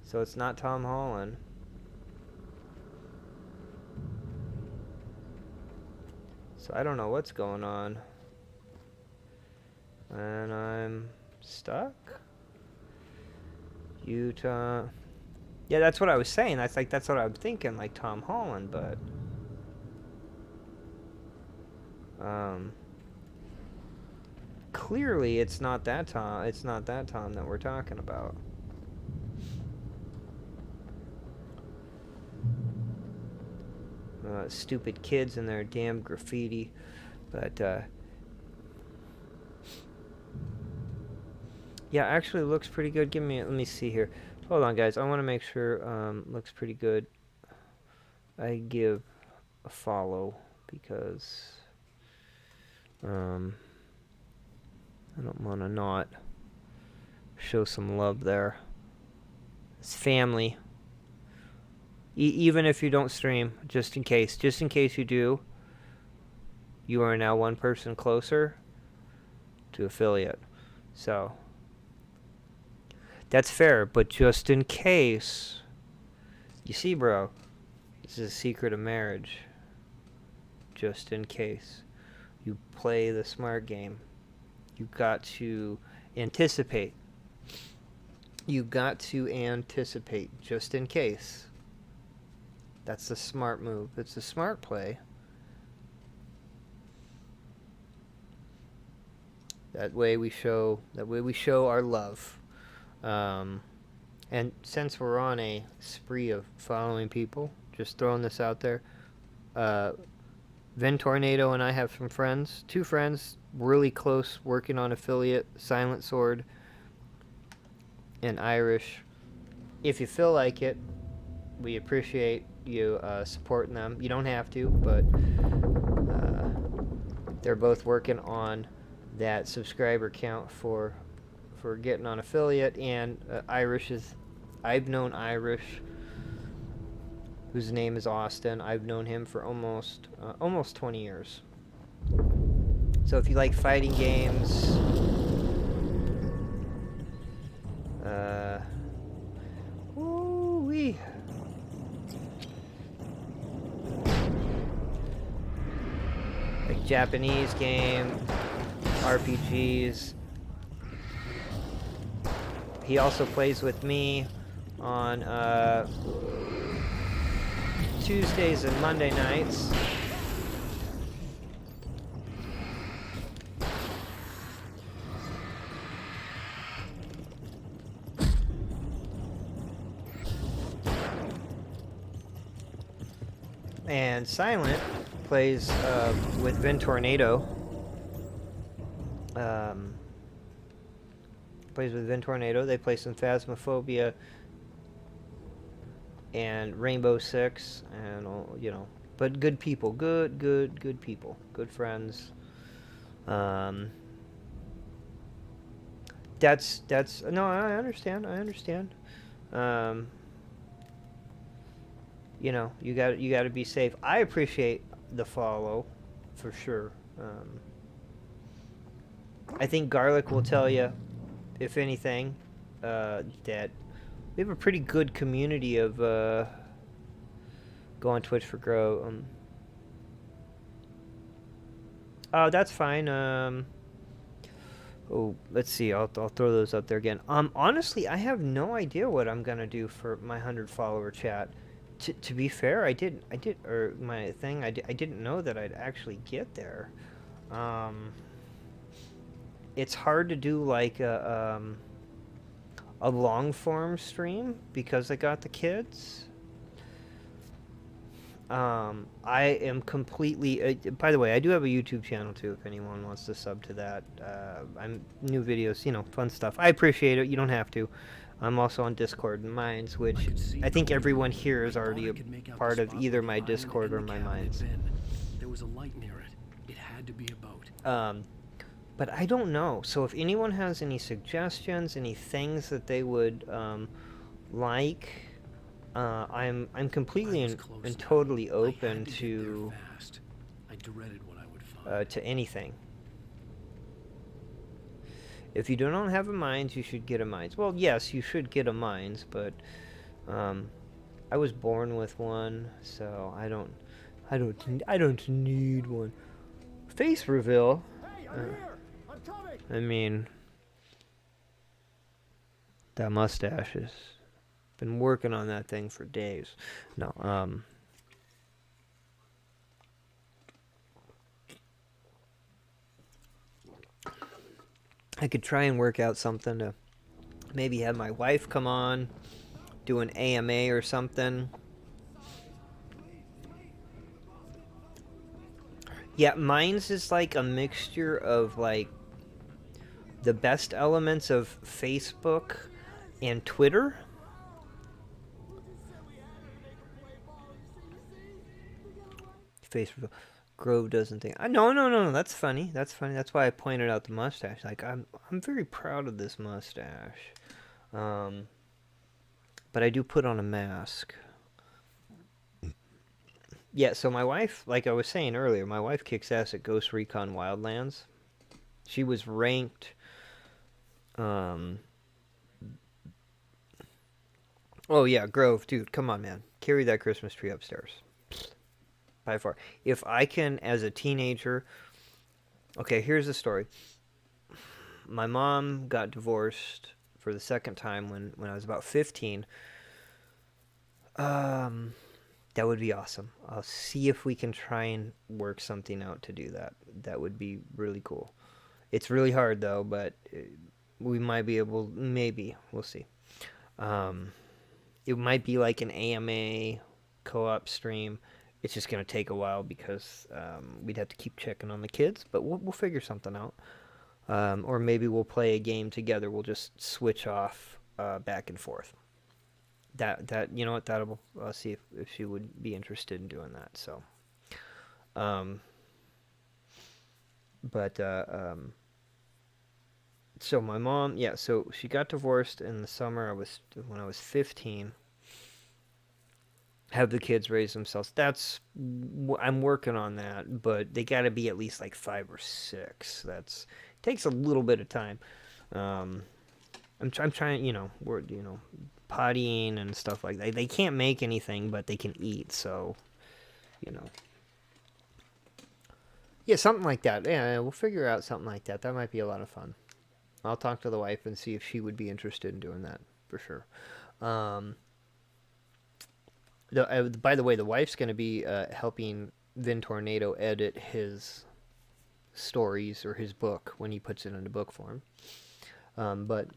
So it's not Tom Holland. So I don't know what's going on. And I'm stuck? Utah. Yeah, that's what I was saying. That's what I'm thinking, like Tom Holland, but clearly it's not that Tom. It's not that Tom that we're talking about. Stupid kids and their damn graffiti, but yeah, actually looks pretty good. Let me see here. Hold on, guys. I want to make sure looks pretty good. I give a follow because I don't want to not show some love there. It's family. Even if you don't stream, just in case you do, you are now one person closer to affiliate. So that's fair, but just in case, you see, bro, this is a secret of marriage. Just in case you play the smart game, you got to anticipate. You got to anticipate just in case. That's the smart move. It's a smart play. That way we show our love. And since we're on a spree of following people, just throwing this out there, Vin Tornado and I have some friends, 2 friends, really close, working on affiliate, Silent Sword, and Irish. If you feel like it, we appreciate you supporting them. You don't have to, but they're both working on that subscriber count for getting on affiliate. And I've known Irish, whose name is Austin. I've known him for almost 20 years. So if you like fighting games, woo-wee. Like Japanese game, RPGs. He also plays with me on Tuesdays and Monday nights. And Silent plays with Vin Tornado. Plays with Vin Tornado. They play some Phasmophobia and Rainbow Six, and you know, but good people, good people, good friends. That's no, I understand. You know, you got to be safe. I appreciate the follow, for sure. I think Garlic will tell you, if anything, that we have a pretty good community of go on Twitch for Grow. Oh, that's fine. Oh, let's see. I'll throw those up there again. Honestly, I have no idea what I'm gonna do for my 100 follower chat. To be fair, I didn't know that I'd actually get there. It's hard to do like a long form stream because I got the kids. I am completely. By the way, I do have a YouTube channel too. If anyone wants to sub to that, I'm new videos, fun stuff. I appreciate it. You don't have to. I'm also on Discord and Minds, which I think everyone here is already a part of either my Discord or my Minds. There was a light near it. It had to be a boat. But I don't know. So if anyone has any suggestions, any things that they would like. I'm completely and totally open to I dreaded what I would find. To anything. If you don't have a mines, you should get a mines. Well, yes, you should get a mines, but I was born with one, so I don't need one. Face reveal. Hey, I'm here. I'm coming. I mean, that mustache is. Been working on that thing for days. No, I could try and work out something to maybe have my wife come on, do an AMA or something. Yeah, mine's is like a mixture of like the best elements of Facebook and Twitter. Facebook. Grove doesn't think. No. That's funny. That's funny. That's why I pointed out the mustache. Like I'm very proud of this mustache. But I do put on a mask. Yeah. So my wife, like I was saying earlier, my wife kicks ass at Ghost Recon Wildlands. She was ranked. Oh yeah, Grove, dude, come on, man, carry that Christmas tree upstairs. By far. If I can, as a teenager... Okay, here's the story. My mom got divorced for the second time when I was about 15. That would be awesome. I'll see if we can try and work something out to do that. That would be really cool. It's really hard, though, but we might be able... Maybe. We'll see. It might be like an AMA co-op stream. It's just going to take a while because we'd have to keep checking on the kids, but we'll figure something out. Or maybe we'll play a game together. We'll just switch off back and forth. That you know what? I'll see if she would be interested in doing that. So, so my mom, yeah. So she got divorced in the summer. When I was 15. Have the kids raise themselves. I'm working on that, but they got to be at least like 5 or 6. Takes a little bit of time. I'm trying, we're pottying and stuff like that. They can't make anything, but they can eat. So, yeah, something like that. Yeah, we'll figure out something like that. That might be a lot of fun. I'll talk to the wife and see if she would be interested in doing that for sure. By the way, the wife's going to be helping Vin Tornado edit his stories or his book when he puts it into book form. But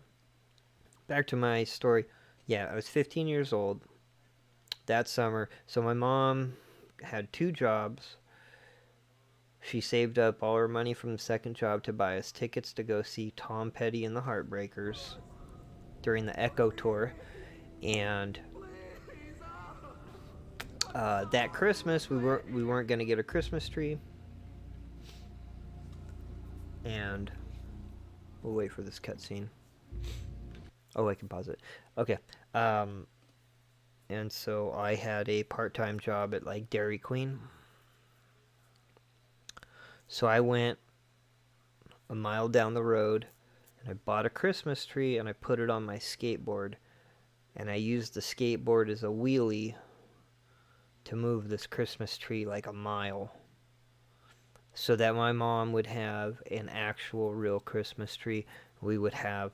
back to my story. Yeah, I was 15 years old that summer. So my mom had 2 jobs. She saved up all her money from the second job to buy us tickets to go see Tom Petty and the Heartbreakers during the Echo Tour. And that Christmas, we weren't going to get a Christmas tree. And we'll wait for this cutscene. Oh, I can pause it. Okay. And so I had a part-time job at like Dairy Queen. So I went a mile down the road and I bought a Christmas tree and I put it on my skateboard. And I used the skateboard as a wheelie to move this Christmas tree like a mile. So that my mom would have an actual real Christmas tree. We would have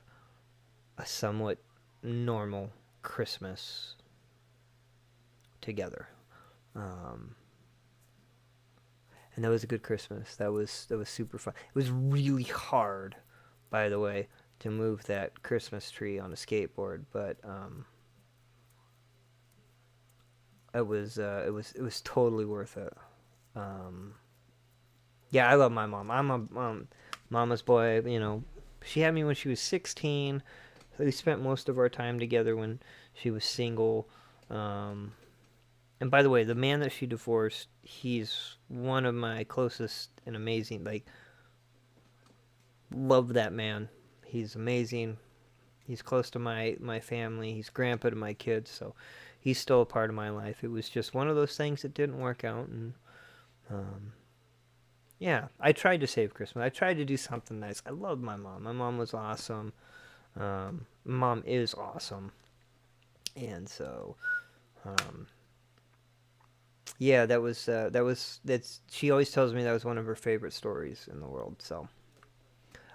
a somewhat normal Christmas together. And that was a good Christmas. That was super fun. It was really hard, by the way, to move that Christmas tree on a skateboard, but it was totally worth it. Yeah, I love my mom. I'm a mama's boy. You know, she had me when she was 16. We spent most of our time together when she was single. And by the way, the man that she divorced, he's one of my closest and amazing. Like, love that man. He's amazing. He's close to my family. He's grandpa to my kids, so he's still a part of my life. It was just one of those things that didn't work out, and yeah, I tried to save Christmas. I tried to do something nice. I loved my mom. My mom was awesome. Mom is awesome, and so yeah, that's she always tells me that was one of her favorite stories in the world. So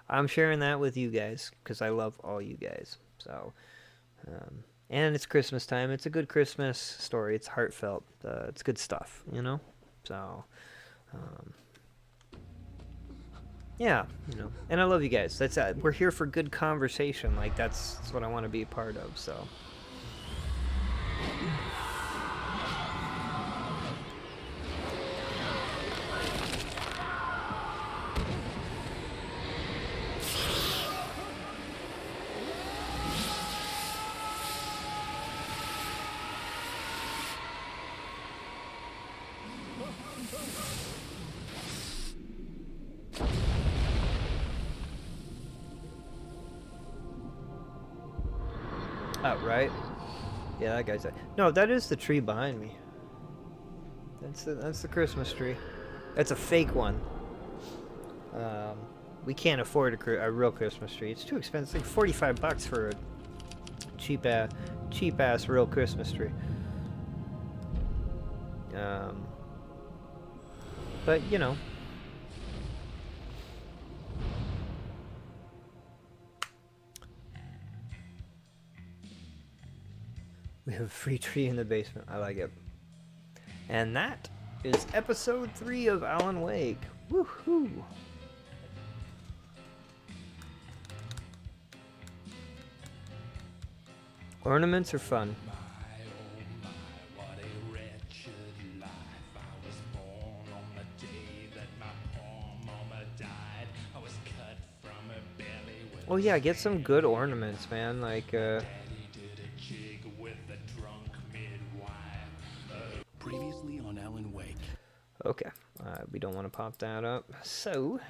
I'm sharing that with you guys because I love all you guys. So, and it's Christmas time. It's a good Christmas story. It's heartfelt. It's good stuff, you know? So, yeah, you know. And I love you guys. That's we're here for good conversation. Like, that's what I want to be a part of, so. Oh, right? Yeah, that guy's... No, that is the tree behind me. That's the Christmas tree. That's a fake one. We can't afford a real Christmas tree. It's too expensive. Like $45 for a cheap ass real Christmas tree. But you know. We have a free tree in the basement. I like it. And that is episode 3 of Alan Wake. Woohoo! Ornaments are fun. Oh yeah, get some good ornaments, man. Like, Previously on Alan Wake. Okay, we don't want to pop that up. So,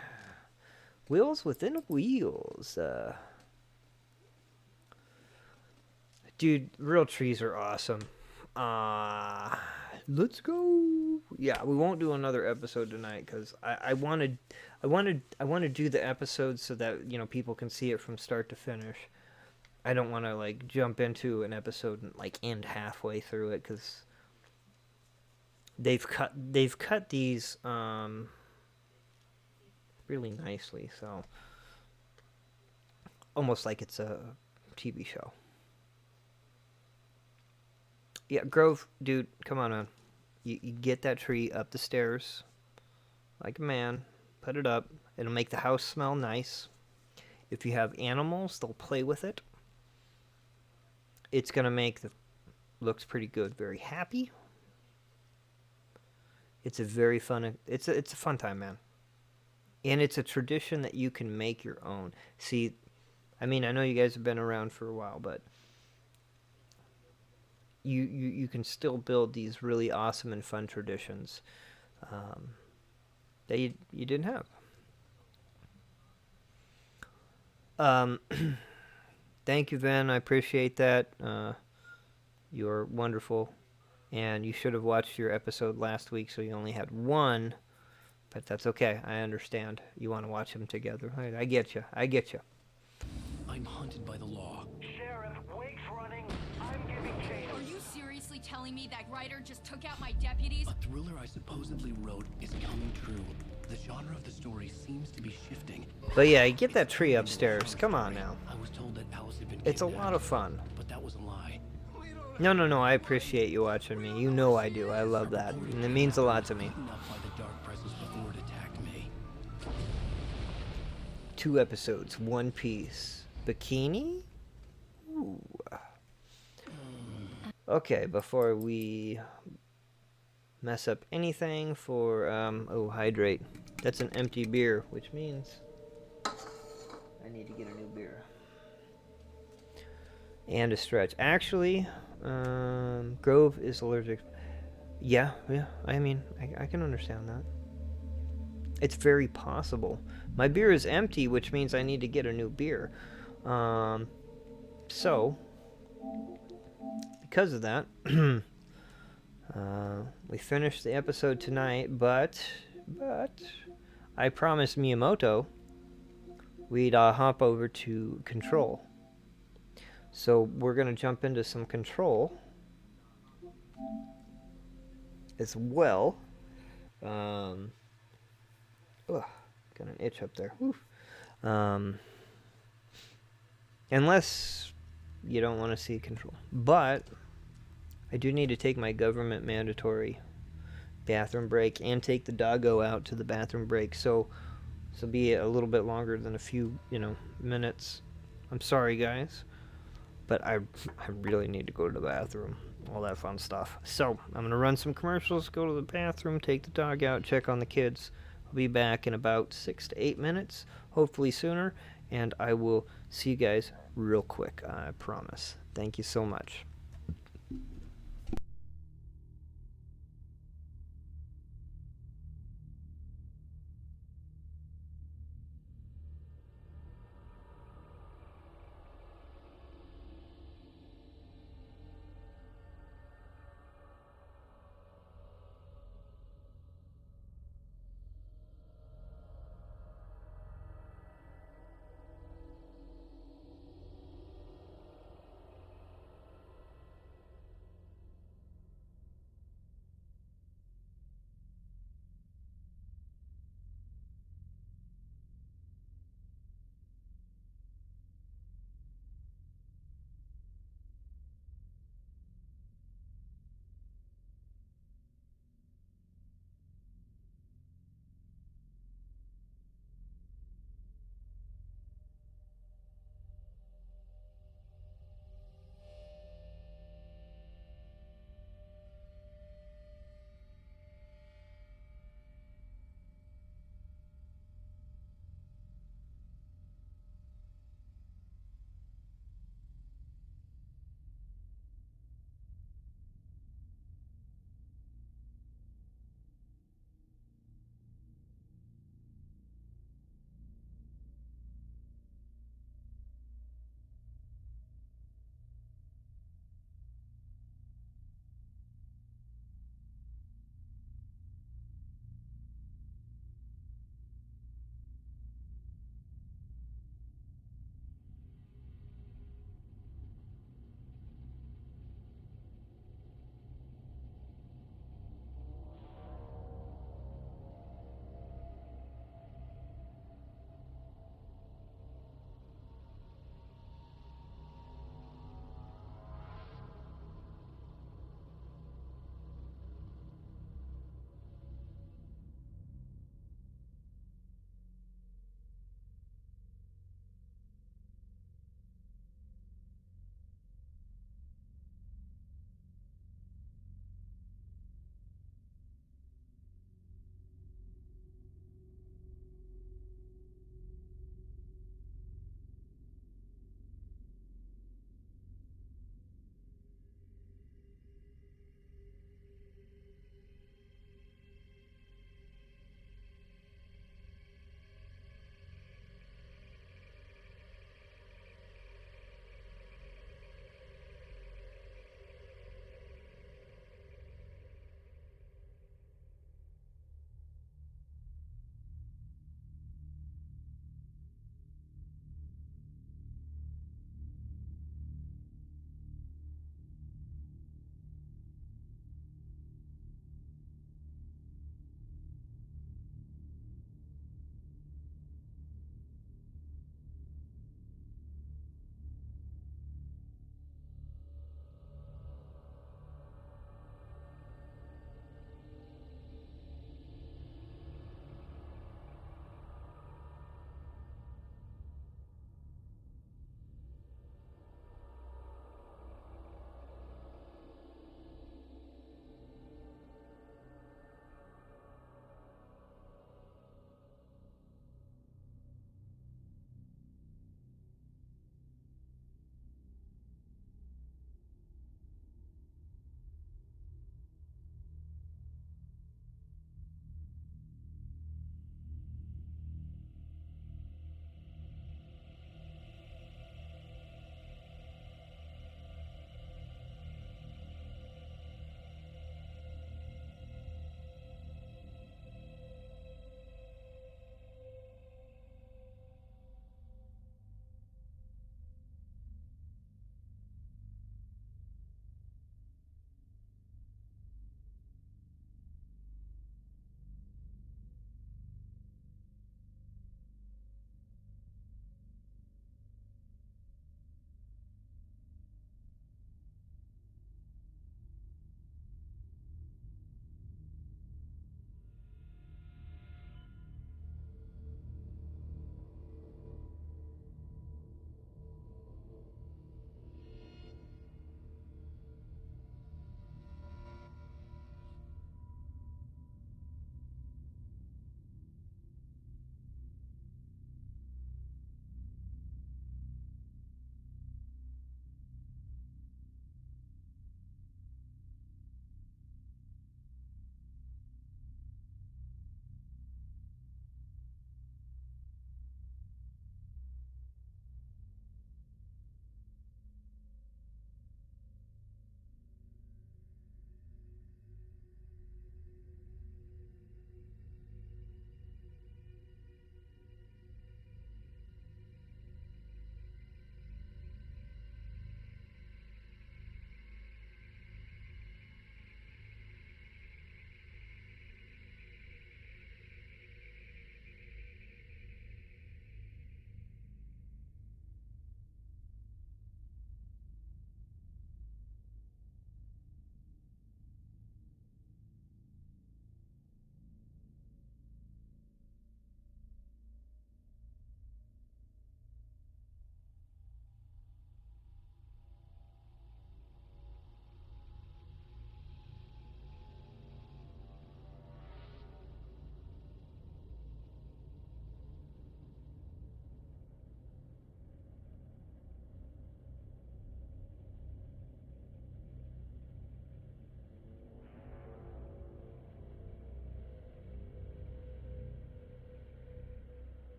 wheels within wheels. Dude, real trees are awesome. Let's go. Yeah, we won't do another episode tonight because I want to do the episode so that, you know, people can see it from start to finish. I don't want to like jump into an episode and like end halfway through it because they've cut these really nicely, so almost like it's a TV show. Yeah, Grove, dude, come on, man. You get that tree up the stairs like a man. Put it up. It'll make the house smell nice. If you have animals, they'll play with it. It's gonna make the looks pretty good. Very happy. It's a very fun. It's a fun time, man. And it's a tradition that you can make your own. See, I mean, I know you guys have been around for a while, but you can still build these really awesome and fun traditions that you didn't have. Thank you, Vin. I appreciate that. You're wonderful. And you should have watched your episode last week, so you only had one. But that's okay. I understand. You want to watch them together. I get you. I get you. I'm hunted by the law. Sheriff, Wake's running. I'm giving chase. Are you seriously telling me that writer just took out my deputies? A thriller I supposedly wrote is coming true. The genre of the story seems to be shifting. But yeah, get that tree upstairs. Come on now. I was told that Alice had been It's a lot of fun. But that was a lie. No, I appreciate you watching me. You know I do. I love that. And it means a lot to me. Enough by the dark presence before it attacked me. 2 episodes, One Piece. Bikini? Ooh. Okay, before we mess up anything for, oh, hydrate. That's an empty beer, which means I need to get a new beer. And a stretch. Actually, Grove is allergic. Yeah, I mean, I can understand that. It's very possible. My beer is empty, which means I need to get a new beer. So, because of that, we finished the episode tonight, but I promised Miyamoto we'd hop over to Control. So we're going to jump into some Control as well. Ugh, got an itch up there. Unless you don't want to see Control. But I do need to take my government mandatory bathroom break and take the doggo out to the bathroom break. So be a little bit longer than a few, minutes. I'm sorry, guys. But I really need to go to the bathroom. All that fun stuff. So I'm going to run some commercials, go to the bathroom, take the dog out, check on the kids. I'll be back in about 6 to 8 minutes, hopefully sooner. And I will see you guys real quick, I promise. Thank you so much.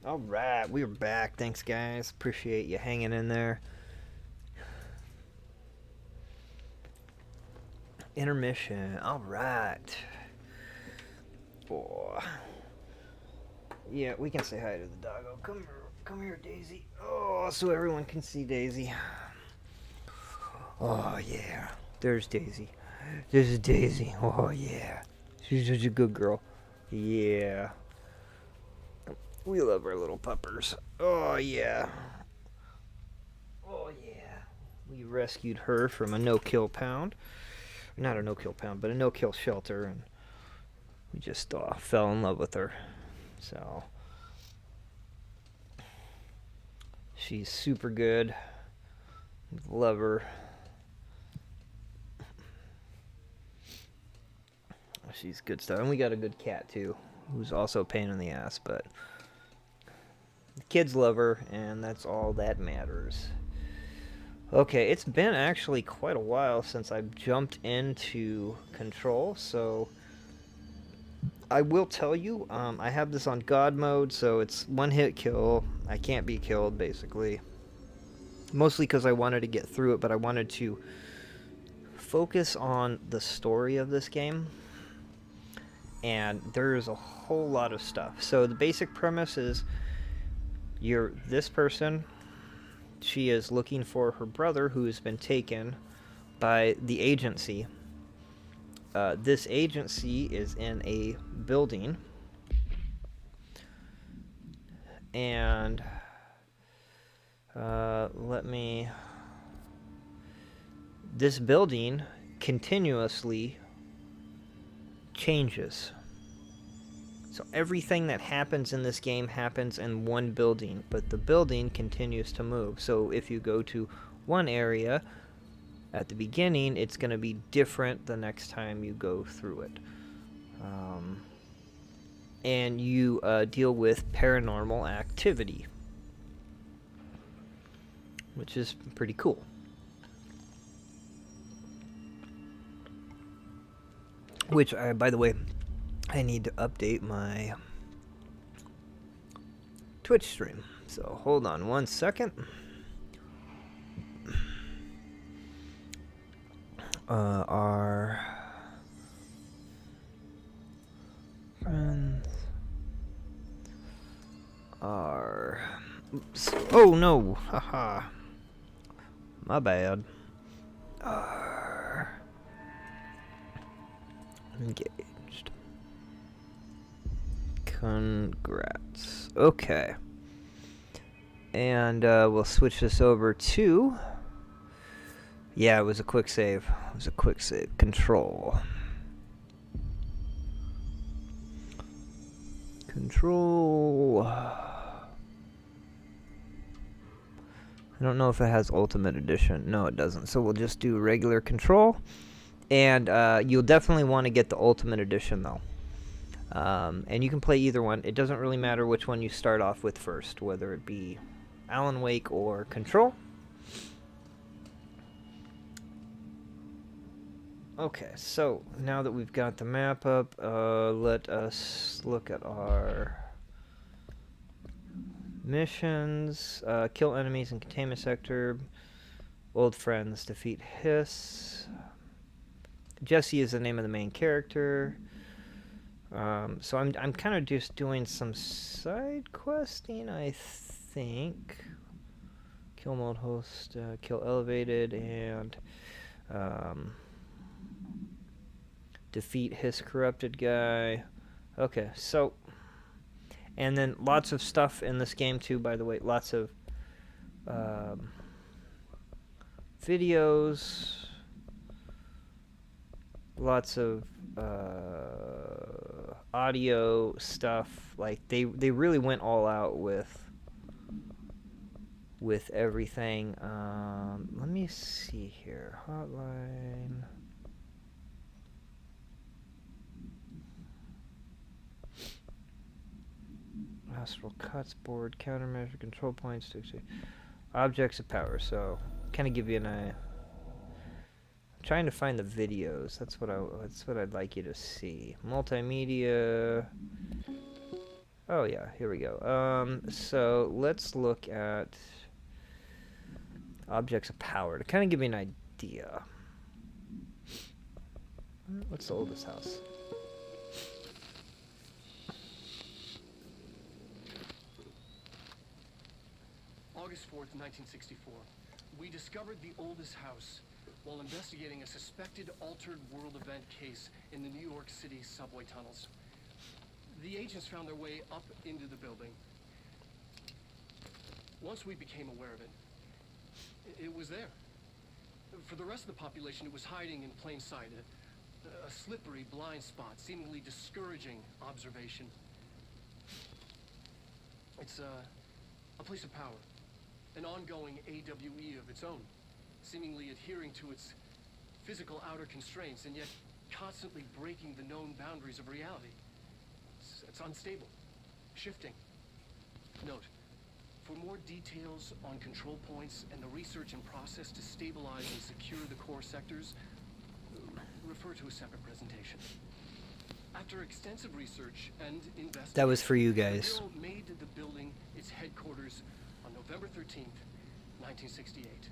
Alright, we're back. Thanks, guys. Appreciate you hanging in there. Intermission. Alright. Oh. Yeah, we can say hi to the doggo. Come here, Daisy. Oh, so everyone can see Daisy. Oh, yeah. There's Daisy. This is Daisy. Oh, yeah. She's such a good girl. Yeah. We love our little puppers. Oh, yeah. Oh, yeah. We rescued her from a no-kill pound. Not a no-kill pound, but a no-kill shelter, and we just fell in love with her. So she's super good. Love her. She's good stuff. And we got a good cat too, who's also a pain in the ass, but the kids love her, and that's all that matters. Okay, it's been actually quite a while since I've jumped into Control, so I will tell you, I have this on God mode, so it's one-hit kill. I can't be killed, basically. Mostly because I wanted to get through it, but I wanted to focus on the story of this game. And there's a whole lot of stuff. So the basic premise is you're this person. She is looking for her brother who has been taken by the agency. This agency is in a building. And this building continuously changes. So everything that happens in this game happens in one building, but the building continues to move. So if you go to one area at the beginning, it's going to be different the next time you go through it. And you deal with paranormal activity, which is pretty cool. Which, by the way, I need to update my Twitch stream. So hold on one second. Our friends are... Oops. Oh no! Haha. My bad. Are engaged. Congrats. Okay. And we'll switch this over to... Yeah, it was a quick save. It was a quick save. Control. Control. I don't know if it has Ultimate Edition. No, it doesn't. So we'll just do regular Control. And you'll definitely want to get the Ultimate Edition, though. And you can play either one. It doesn't really matter which one you start off with first, whether it be Alan Wake or Control. Okay, so now that we've got the map up, let us look at our missions. Kill enemies in containment sector. Old friends, defeat Hiss. Jesse is the name of the main character. So I'm kind of just doing some side questing, I think. Kill mode host, kill elevated, and defeat his corrupted guy. Okay, so, and then lots of stuff in this game too, by the way. Lots of videos, lots of audio stuff. Like they really went all out with everything. Let me see here. Hotline. Astral cuts, board, countermeasure, control points, objects of power. So, kind of give you an eye. I'm trying to find the videos. That's what I'd like you to see. Multimedia. Oh yeah, here we go. So let's look at objects of power to kind of give me an idea. What's the oldest house? August 4th, 1964. We discovered the oldest house while investigating a suspected altered world event case in the New York City subway tunnels. The agents found their way up into the building. Once we became aware of it, it was there. For the rest of the population, it was hiding in plain sight. A slippery blind spot, seemingly discouraging observation. It's a place of power. An ongoing AWE of its own, seemingly adhering to its physical outer constraints and yet constantly breaking the known boundaries of reality. It's unstable, shifting. Note, for more details on control points and the research and process to stabilize and secure the core sectors, refer to a separate presentation. After extensive research and investigation, That was for you guys. the Bureau made the building its headquarters on November 13th, 1968.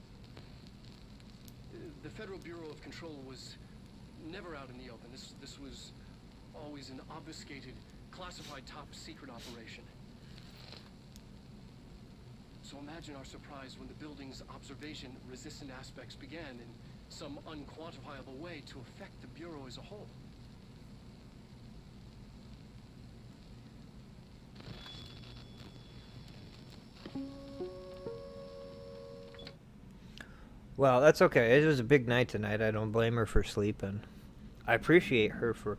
The Federal Bureau of Control was never out in the open. This was always an obfuscated, classified top-secret operation. So imagine our surprise when the building's observation-resistant aspects began in some unquantifiable way to affect the Bureau as a whole. Well, that's okay. It was a big night tonight. I don't blame her for sleeping. I appreciate her for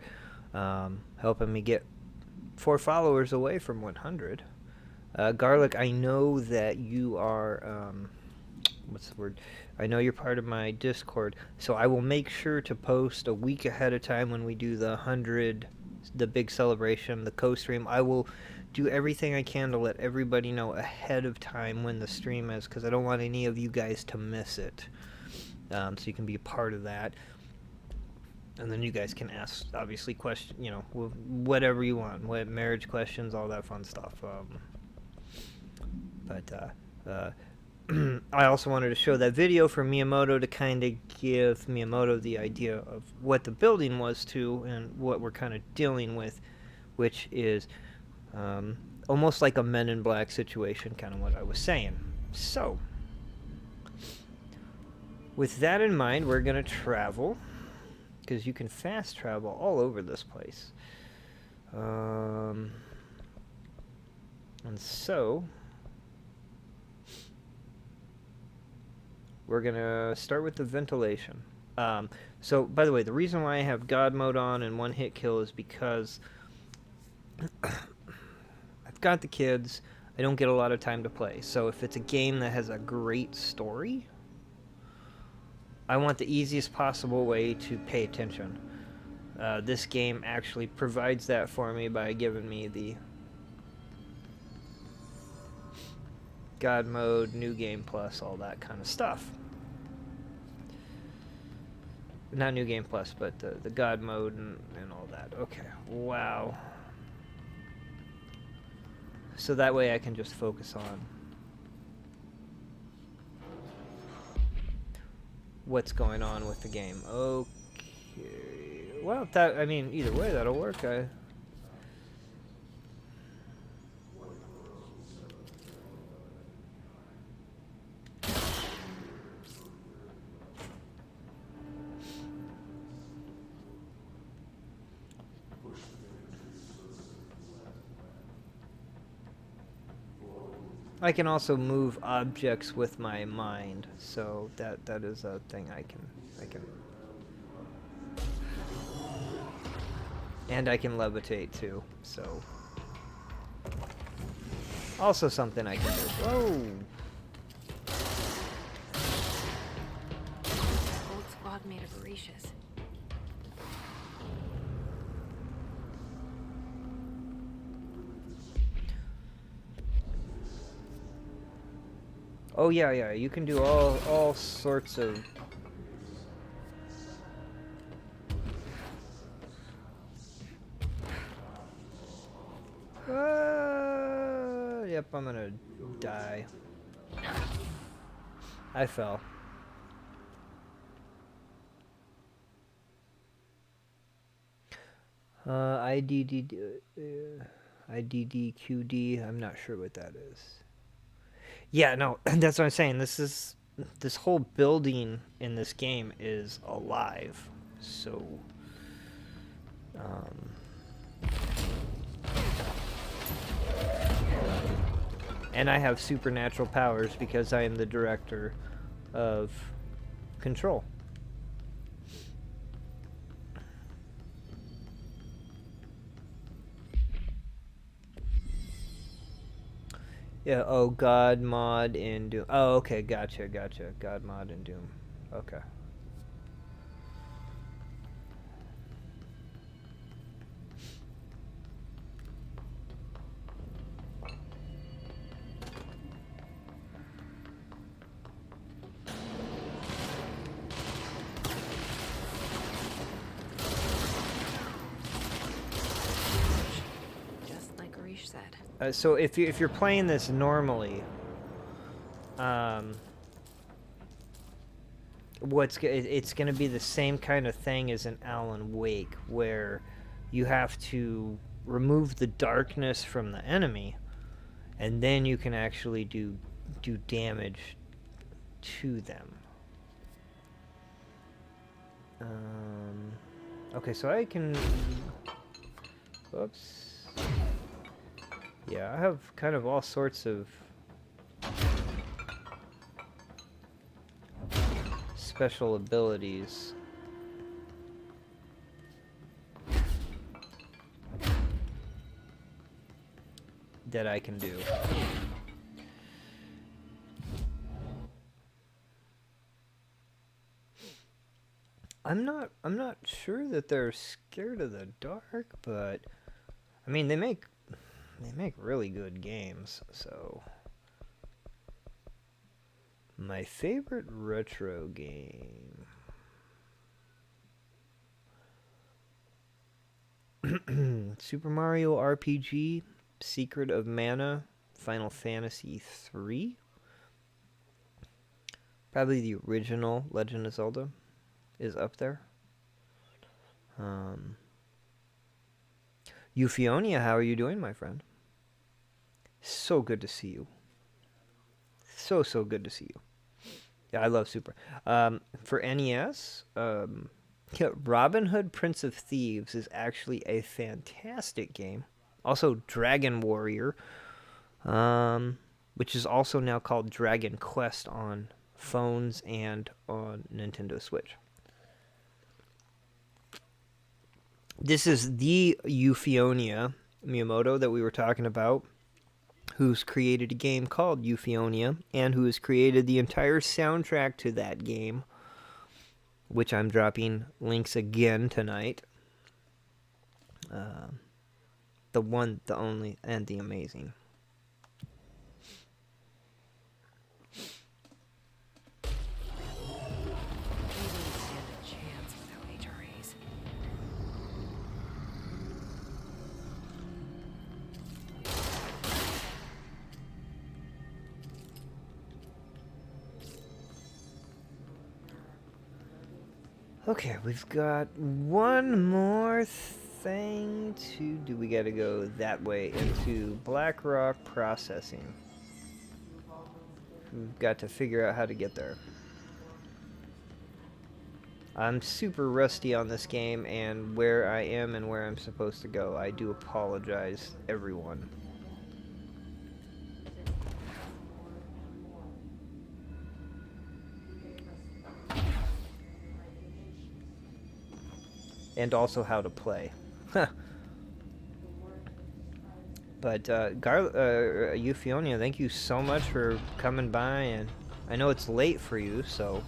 helping me get 4 followers away from 100. Garlic, I know that you are, what's the word? I know you're part of my Discord, so I will make sure to post a week ahead of time when we do the 100, the big celebration, the co-stream. I will do everything I can to let everybody know ahead of time when the stream is, because I don't want any of you guys to miss it. So you can be a part of that. And then you guys can ask, obviously, whatever you want. Marriage questions, all that fun stuff. I also wanted to show that video for Miyamoto to kind of give Miyamoto the idea of what the building was too, and what we're kind of dealing with, which is almost like a Men in Black situation, kind of what I was saying. So, with that in mind, we're going to travel, because you can fast travel all over this place. And so, we're going to start with the ventilation. So, by the way, the reason why I have God mode on and one hit kill is because I've got the kids. I don't get a lot of time to play. So if it's a game that has a great story, I want the easiest possible way to pay attention. This game actually provides that for me by giving me the God mode, new game plus, all that kind of stuff. Not new game plus, but the God mode and all that. Okay, wow. So that way I can just focus on what's going on with the game. Okay. Well, I mean, either way, that'll work. I can also move objects with my mind, so that is a thing I can. And I can levitate too, so also something I can do. Whoa! Old squad made of Mauritius. Oh yeah, you can do all sorts of. I'm gonna die. I fell. IDDQD, I'm not sure what that is. Yeah, no, that's what I'm saying. This whole building in this game is alive. So, and I have supernatural powers because I am the director of Control. Yeah, oh, God mod in Doom. Oh, okay, gotcha. God mod in Doom. Okay. Just like Arish said. So if you're playing this normally, it's going to be the same kind of thing as an Alan Wake, where you have to remove the darkness from the enemy, and then you can actually do damage to them. Okay, so I can. Whoops. Yeah, I have kind of all sorts of special abilities. That I can do. I'm not sure that they're scared of the dark, but I mean they make really good games, so my favorite retro game. Super Mario RPG, Secret of Mana, Final Fantasy 3. Probably the original Legend of Zelda is up there. Euphionia, how are you doing, my friend? So good to see you. So good to see you. Yeah, I love Super. For NES, Robin Hood Prince of Thieves is actually a fantastic game. Also, Dragon Warrior, which is also now called Dragon Quest on phones and on Nintendo Switch. This is the Euphionia Miyamoto that we were talking about, who's created a game called Euphionia, and who has created the entire soundtrack to that game, which I'm dropping links again tonight. The one, the only, and the amazing. Okay, we've got one more thing to do. We gotta go that way into Blackrock Processing. We've got to figure out how to get there. I'm super rusty on this game and where I am and where I'm supposed to go. I do apologize, everyone. And also how to play. But Euphionia, thank you so much for coming by, and I know it's late for you, so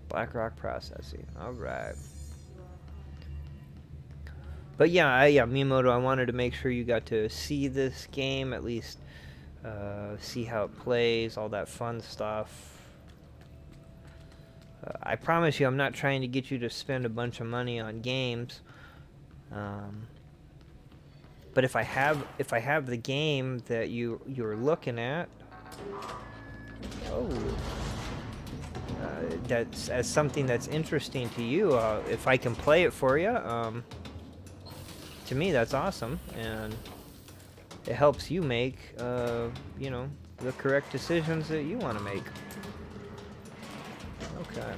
Blackrock Processing. All right. But yeah, Miyamoto, I wanted to make sure you got to see this game, at least see how it plays, all that fun stuff. I promise you, I'm not trying to get you to spend a bunch of money on games. But if I have the game that you're looking at, that's as something that's interesting to you, if I can play it for you, to me that's awesome, and it helps you make you know, the correct decisions that you want to make. Okay.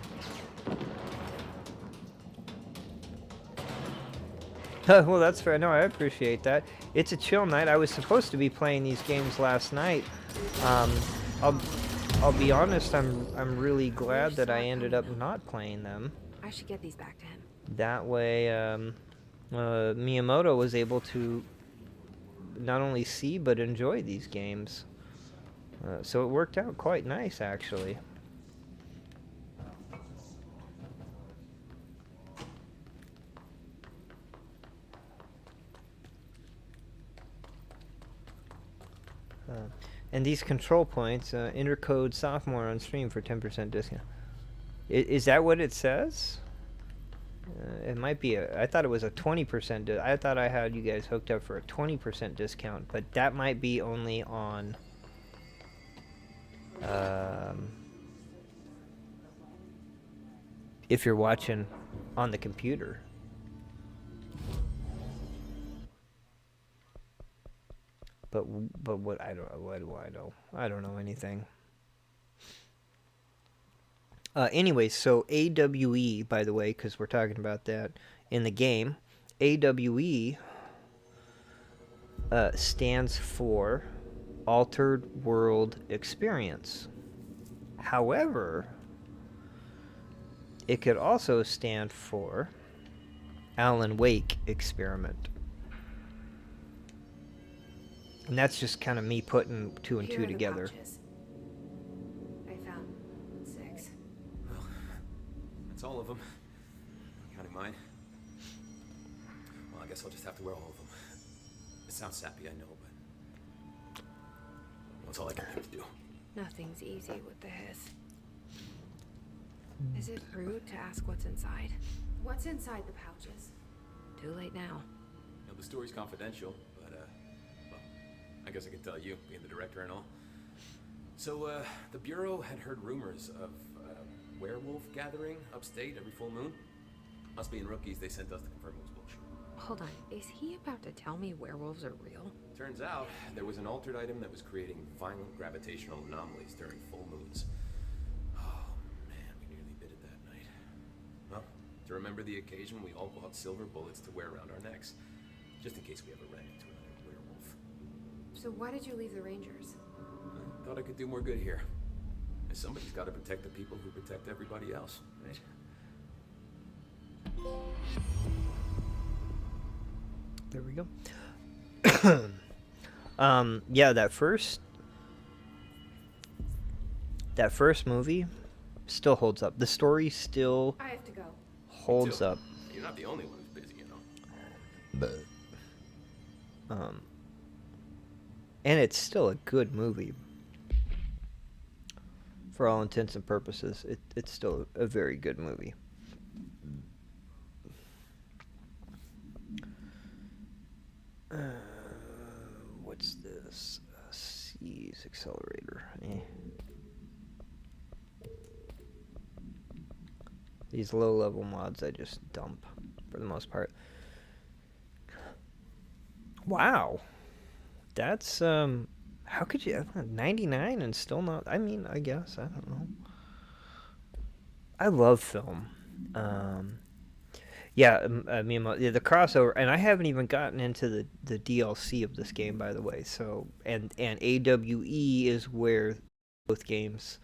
Well, that's fair. No, I appreciate that. It's a chill night. I was supposed to be playing these games last night. I'll be honest. I'm really glad that I ended up not playing them. I should get these back to him. That way, Miyamoto was able to not only see but enjoy these games. So it worked out quite nice, actually. And these control points, enter code sophomore on stream for 10% discount. Is that what it says? It might be I thought it was a 20%. I thought I had you guys hooked up for a 20% discount, but that might be only on if you're watching on the computer. But what I don't, what do I know? I don't know anything. Anyway, so AWE, by the way, because we're talking about that in the game, AWE stands for Altered World Experience. However, it could also stand for Alan Wake Experiment. And that's just kind of me putting two and two together. I found 6. Well, that's all of them. Counting mine. Well, I guess I'll just have to wear all of them. It sounds sappy, I know, but that's all I can think to do. Nothing's easy with the hiss. Is it rude to ask what's inside? What's inside the pouches? Too late now. You know, the story's confidential, but, well, I guess I could tell you, being the director and all. So, the Bureau had heard rumors of a werewolf gathering upstate every full moon. Us being rookies, they sent us to confirm it was bullshit. Hold on, is he about to tell me werewolves are real? Turns out, there was an altered item that was creating violent gravitational anomalies during full moons. Oh, man, we nearly bit it that night. Well, to remember the occasion, we all bought silver bullets to wear around our necks, just in case we ever ran into another werewolf. So why did you leave the Rangers? I thought I could do more good here. And somebody's got to protect the people who protect everybody else, right? There we go. Yeah, that first movie still holds up. The story still I have to go. holds up. You're not the only one who's busy, you know. But and it's still a good movie. For all intents and purposes, it's still a very good movie. What's this? C's accelerator. These low-level mods I just dump for the most part. Wow, that's how could you 99 and still not? I mean, I guess I don't know. I love film. Yeah, I mean, the crossover, and I haven't even gotten into the DLC of this game, by the way. So, and AWE is where both games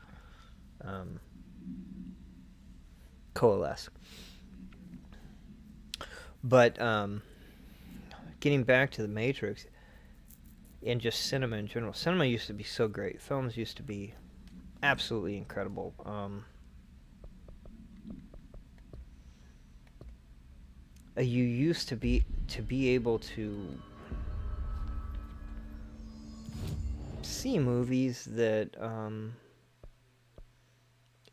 coalesce. But getting back to the Matrix and just cinema in general, cinema used to be so great. Films used to be absolutely incredible. You used to be able to see movies that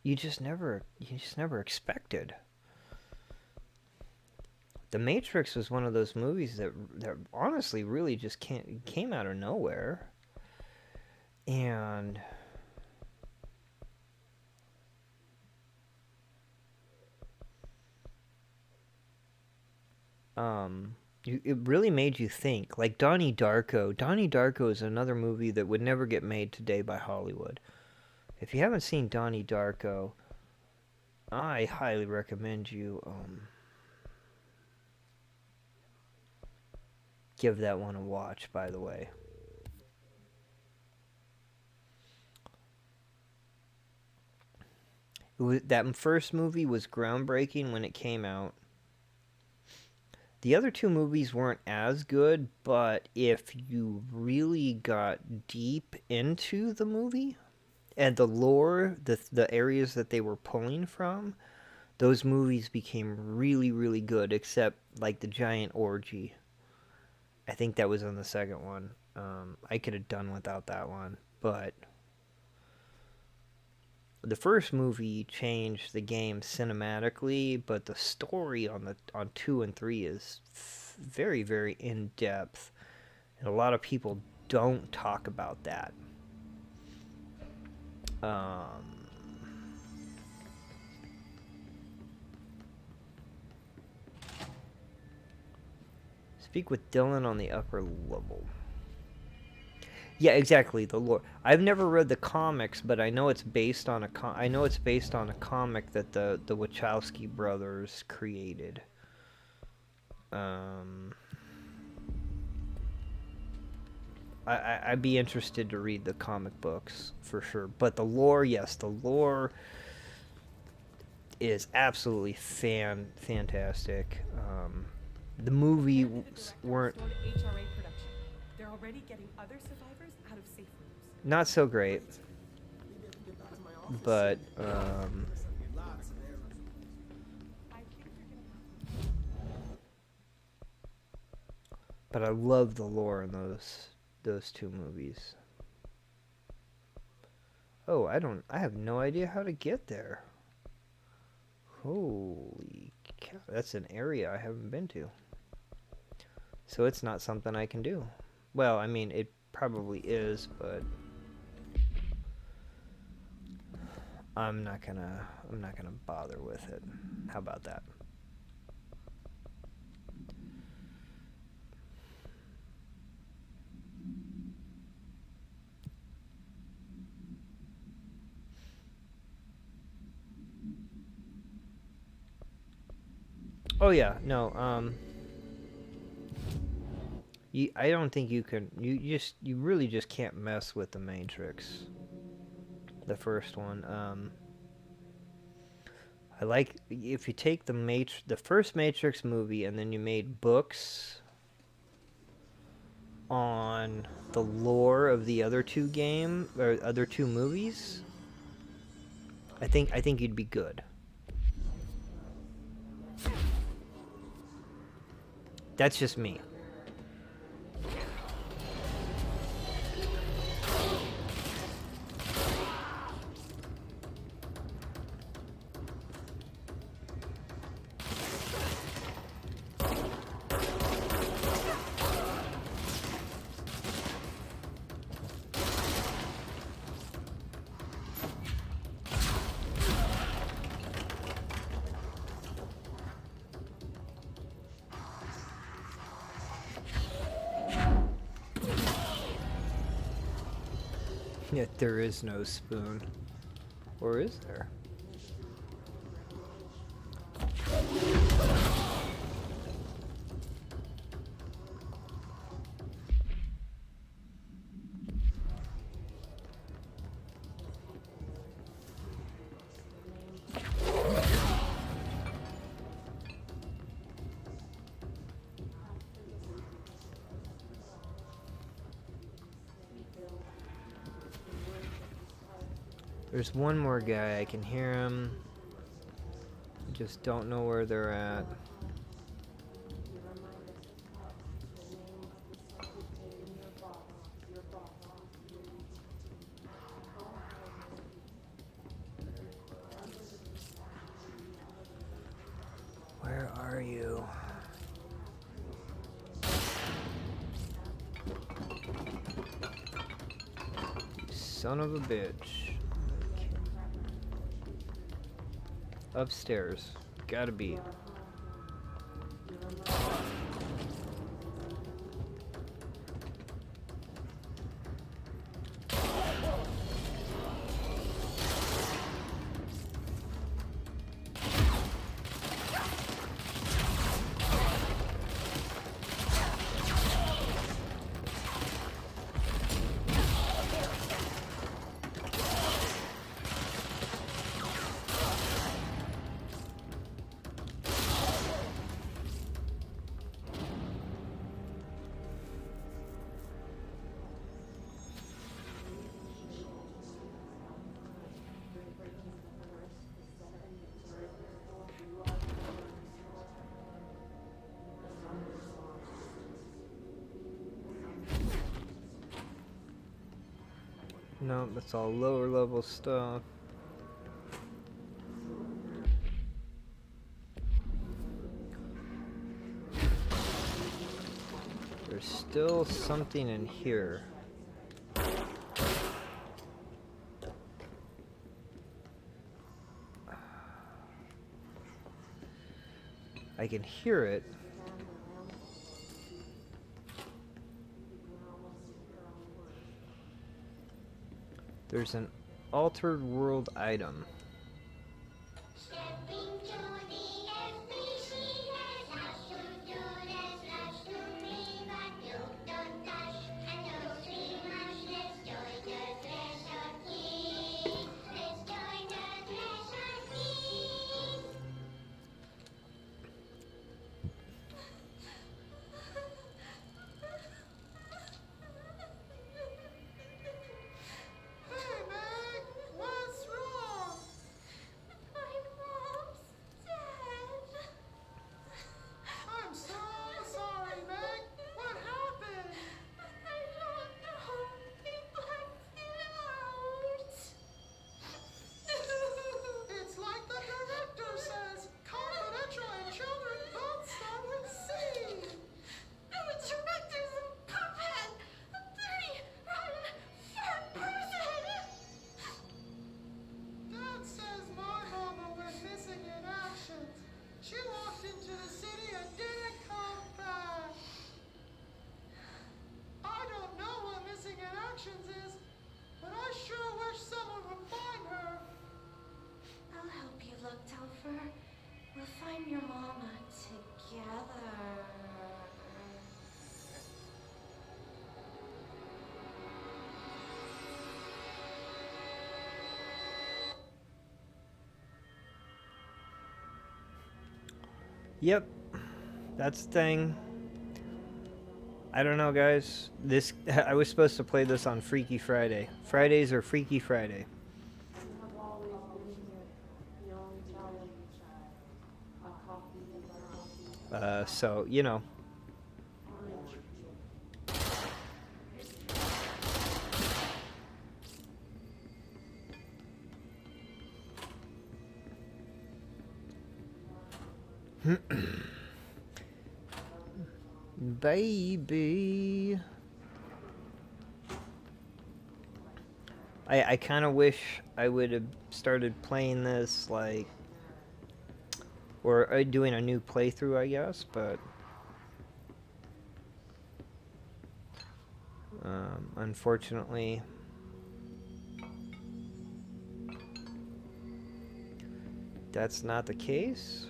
you just never expected. The Matrix was one of those movies that honestly really just came out of nowhere, and it really made you think. Like Donnie Darko. Donnie Darko is another movie that would never get made today by Hollywood. If you haven't seen Donnie Darko, I highly recommend you give that one a watch, by the way. That first movie was groundbreaking when it came out. The other two movies weren't as good, but if you really got deep into the movie and the lore, the areas that they were pulling from, those movies became really, really good, except like the giant orgy. I think that was on the second one. I could have done without that one, but the first movie changed the game cinematically, but the story on 2 and 3 is very, very in depth, and a lot of people don't talk about that. Speak with Dylan on the upper level. Yeah, exactly. The lore. I've never read the comics, but I know it's based on a comic that the Wachowski brothers created. I'd be interested to read the comic books for sure. But the lore, yes, the lore is absolutely fantastic. The movies weren't. They're already getting other survivors out of safe rooms. Not so great, but I love the lore in those two movies. Oh, I have no idea how to get there. Holy cow, that's an area I haven't been to. So it's not something I can do. Well, I mean, it probably is, but I'm not gonna bother with it. How about that? Oh yeah, no, I don't think you can. You really just can't mess with the Matrix. The first one. I like if you take the first Matrix movie and then you made books on the lore of the other two movies. I think you'd be good. That's just me. Yet there is no spoon. Or is there? There's one more guy. I can hear him. I just don't know where they're at. are you? Son of a bitch. Upstairs. Gotta be. No, that's all lower level stuff. There's still something in here. I can hear it. There's an altered world item. Yep, that's the thing. I don't know, guys. This I was supposed to play this on Freaky Friday. Fridays are Freaky Friday. So, you know. Baby. I kind of wish I would have started playing this, like, or doing a new playthrough, I guess, but unfortunately, that's not the case.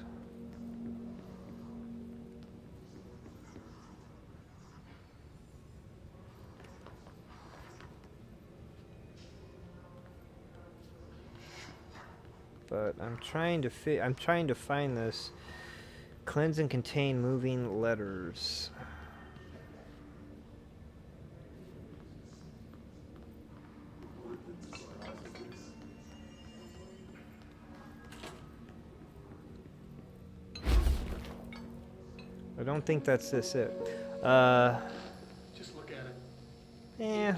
But I'm trying to find this. Cleanse and contain moving letters. I don't think that's this it. Just look at it.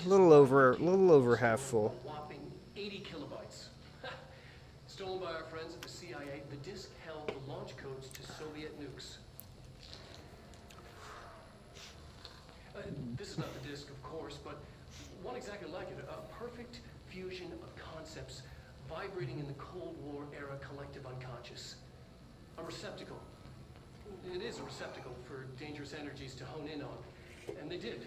A little over half full. Whopping 80 kilobytes. Stolen by our friends at the CIA, the disk held the launch codes to Soviet nukes. This is not the disk, of course, but one exactly like it. A perfect fusion of concepts vibrating in the Cold War era collective unconscious. A receptacle. It is a receptacle for dangerous energies to hone in on. And they did.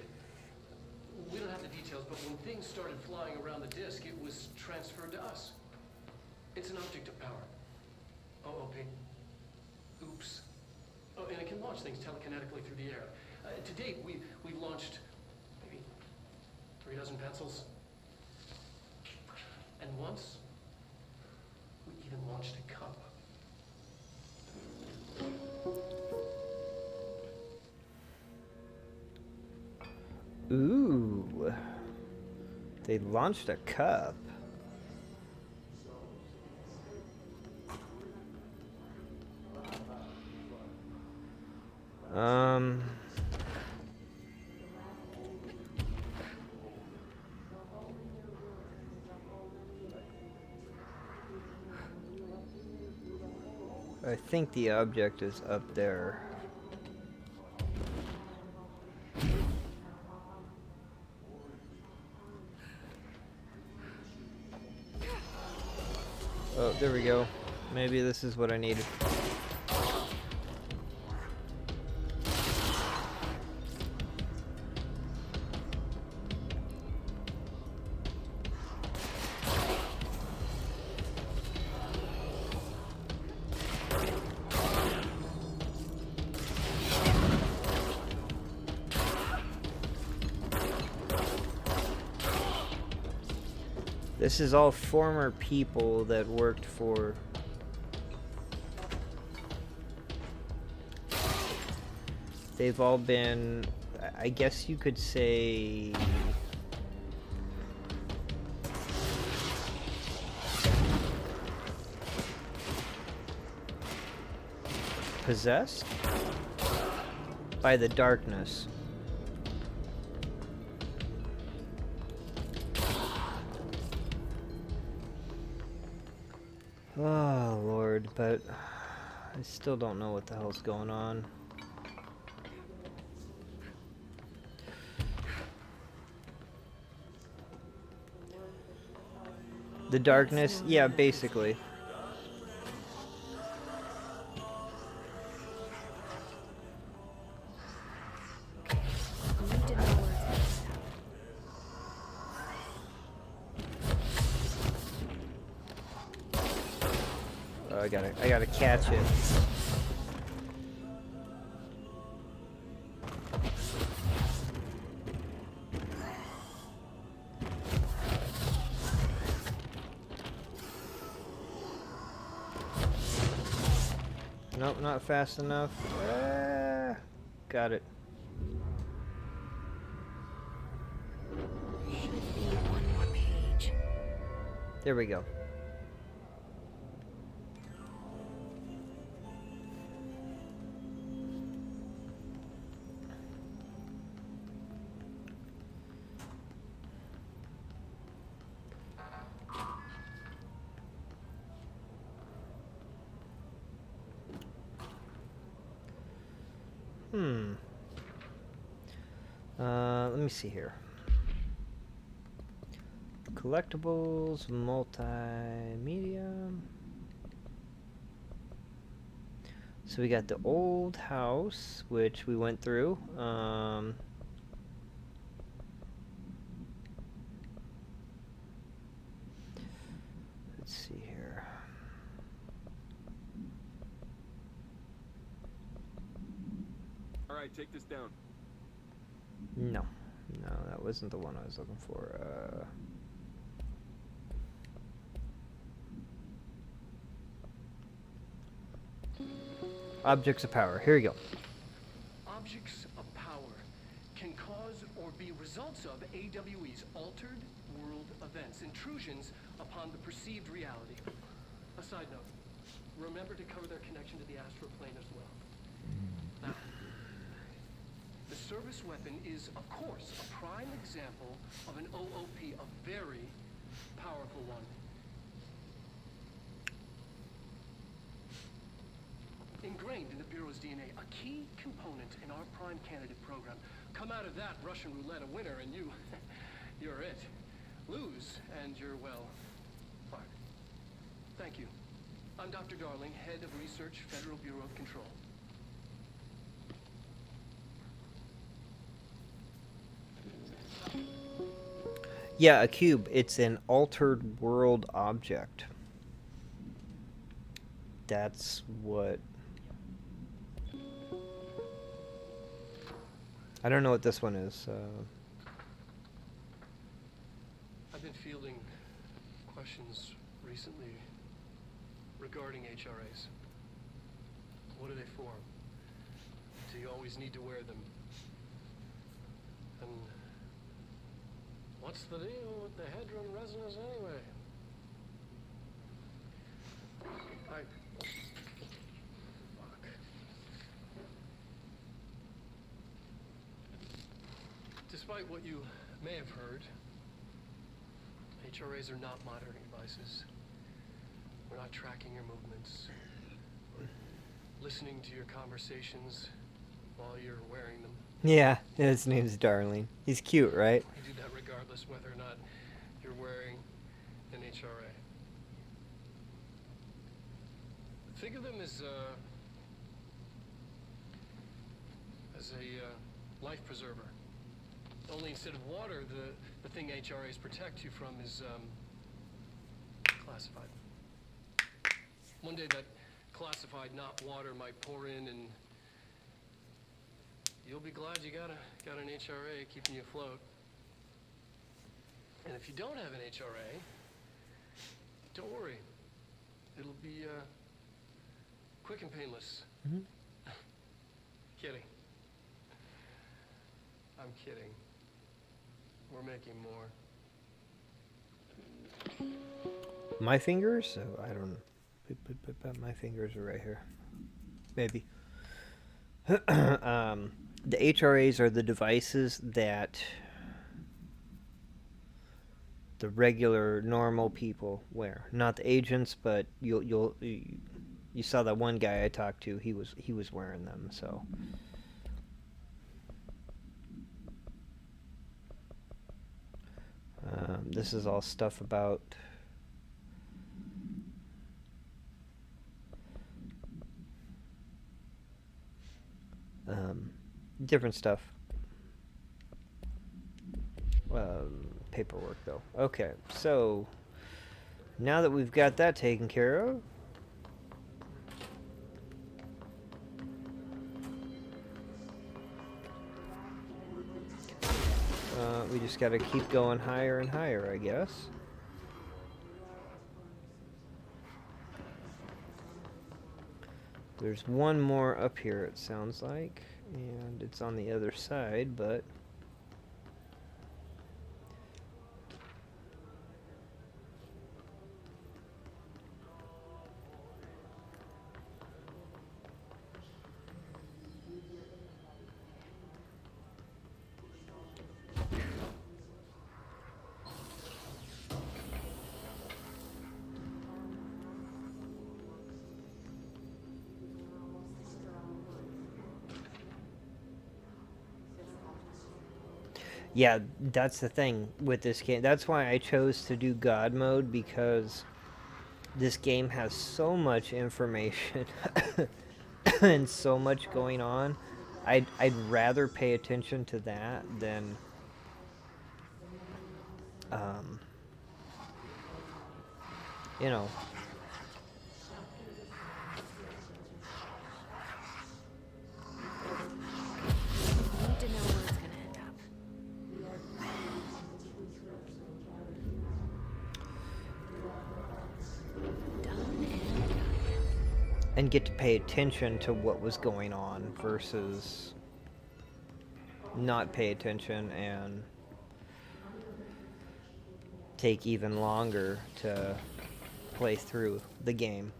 We don't have the details, but when things started flying around the disk, it was transferred to us. It's an object of power. OOP. Oops. Oh, and it can launch things telekinetically through the air. To date, we've launched maybe 3 dozen pencils. And once, we even launched a cup. Ooh. They launched a cup. I think the object is up there. Oh, there we go. Maybe this is what I needed. This is all former people that worked for... They've all been, I guess you could say... possessed by the darkness. Oh, Lord, but I still don't know what the hell's going on. The darkness? Yeah, basically. Oh, I gotta catch it. Nope, not fast enough. Got it. Should be one more page. There we go. Let me see here. Collectibles, multimedia. So we got the old house, which we went through. Let's see here. All right, take this down. No, that wasn't the one I was looking for. Objects of power. Here you go. Objects of power can cause or be results of AWE's altered world events, intrusions upon the perceived reality. A side note, remember to cover their connection to the astral plane as well. Now, the service weapon is, of course, a prime example of an OOP, a very powerful one. Marco's DNA, a key component in our prime candidate program. Come out of that Russian roulette a winner, and you're it. Lose, and you're, well, fired. Thank you. I'm Dr. Darling, head of research, Federal Bureau of Control. Yeah, a cube. It's an altered world object. That's what... I don't know what this one is. I've been fielding questions recently regarding HRAs. What are they for? Do you always need to wear them? And what's the deal with the Hedron resonance anyway? Fuck. Despite what you may have heard, HRAs are not monitoring devices. We're not tracking your movements. We're listening to your conversations while you're wearing them. Yeah, his name's Darling. He's cute, right? We do that regardless whether or not you're wearing an HRA. Think of them as a life preserver. Only instead of water, the thing HRAs protect you from is classified. One day that classified, not water, might pour in, and you'll be glad you got an HRA keeping you afloat. And if you don't have an HRA, don't worry. It'll be quick and painless. Mm-hmm. Kidding. I'm kidding. We're making more. My fingers? Oh, I don't know. My fingers are right here. Maybe. The HRAs are the devices that the regular, normal people wear. Not the agents, but you saw that one guy I talked to. He was wearing them. So. This is all stuff about different stuff. Paperwork, though. Okay, so now that we've got that taken care of, we just got to keep going higher and higher, I guess. There's one more up here, it sounds like, and it's on the other side, but... Yeah, that's the thing with this game. That's why I chose to do God mode, because this game has so much information and so much going on. I'd rather pay attention to that than you know. And get to pay attention to what was going on versus not pay attention and take even longer to play through the game.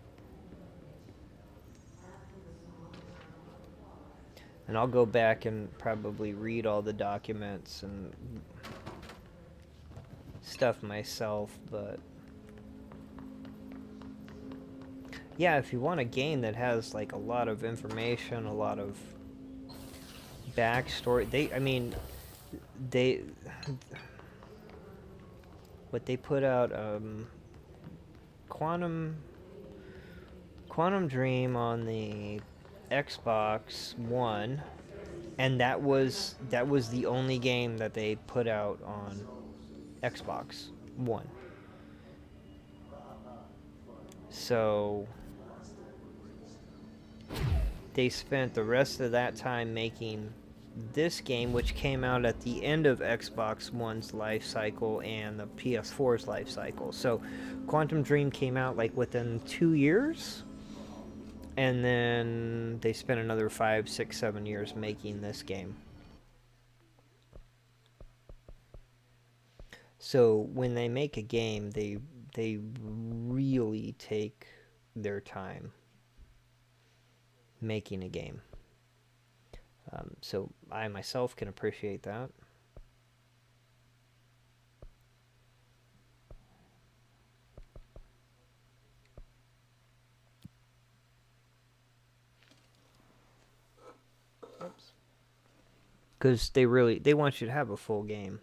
And I'll go back and probably read all the documents and stuff myself, but yeah, if you want a game that has like a lot of information, a lot of backstory, they what they put out, Quantum Dream on the Xbox One, and that was the only game that they put out on Xbox One. So they spent the rest of that time making this game, which came out at the end of Xbox One's life cycle and the PS4's life cycle. So Quantum Dream came out like within 2 years, and then they spent another 5, 6, 7 years making this game. So when they make a game, they really take their time making a game. So I myself can appreciate that. Because they want you to have a full game.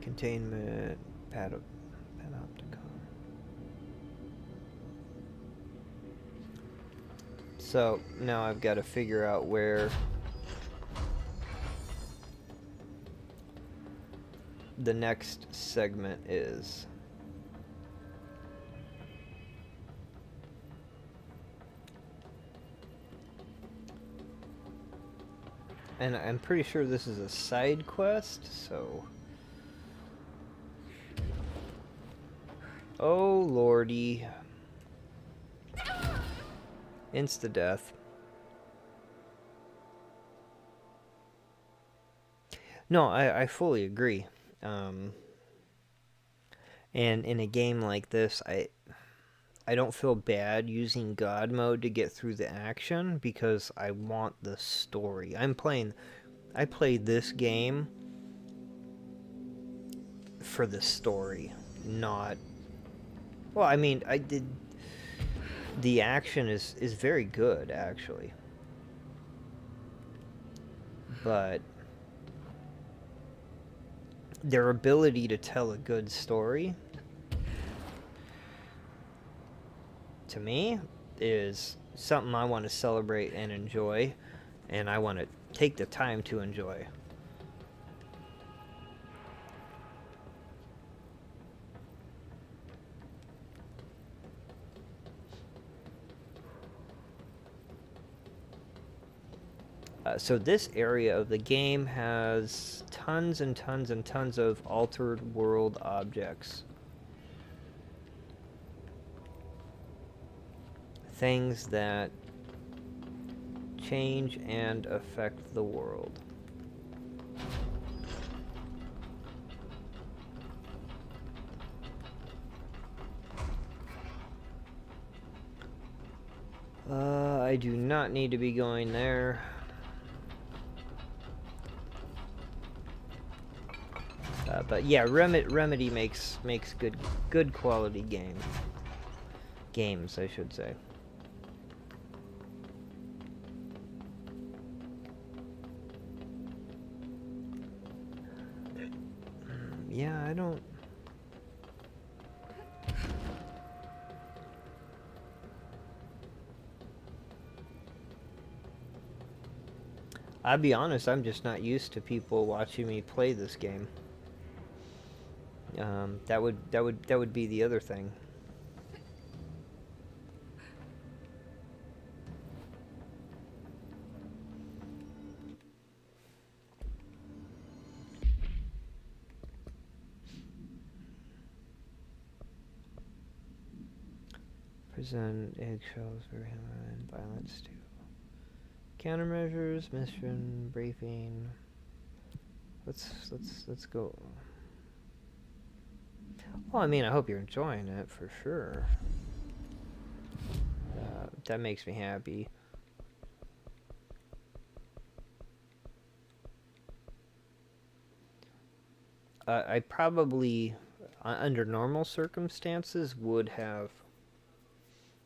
Containment, panopticon. So now I've got to figure out where the next segment is. And I'm pretty sure this is a side quest, so... Oh, lordy. Insta-death. No, I fully agree. And in a game like this, I don't feel bad using God mode to get through the action because I want the story. I played this game for the story, not... Well, I mean, the action is very good, actually. But their ability to tell a good story, to me, is something I want to celebrate and enjoy, and I want to take the time to enjoy. So this area of the game has tons and tons and tons of altered world objects. Things that change and affect the world. I do not need to be going there. But yeah, Remedy makes good quality games, I should say. Yeah, I don't... I'll be honest, I'm just not used to people watching me play this game. That would be the other thing. Present eggshells for him and violence too. Countermeasures, mission, briefing. Let's go. Well, I mean, I hope you're enjoying it for sure. That makes me happy. I probably, under normal circumstances, would have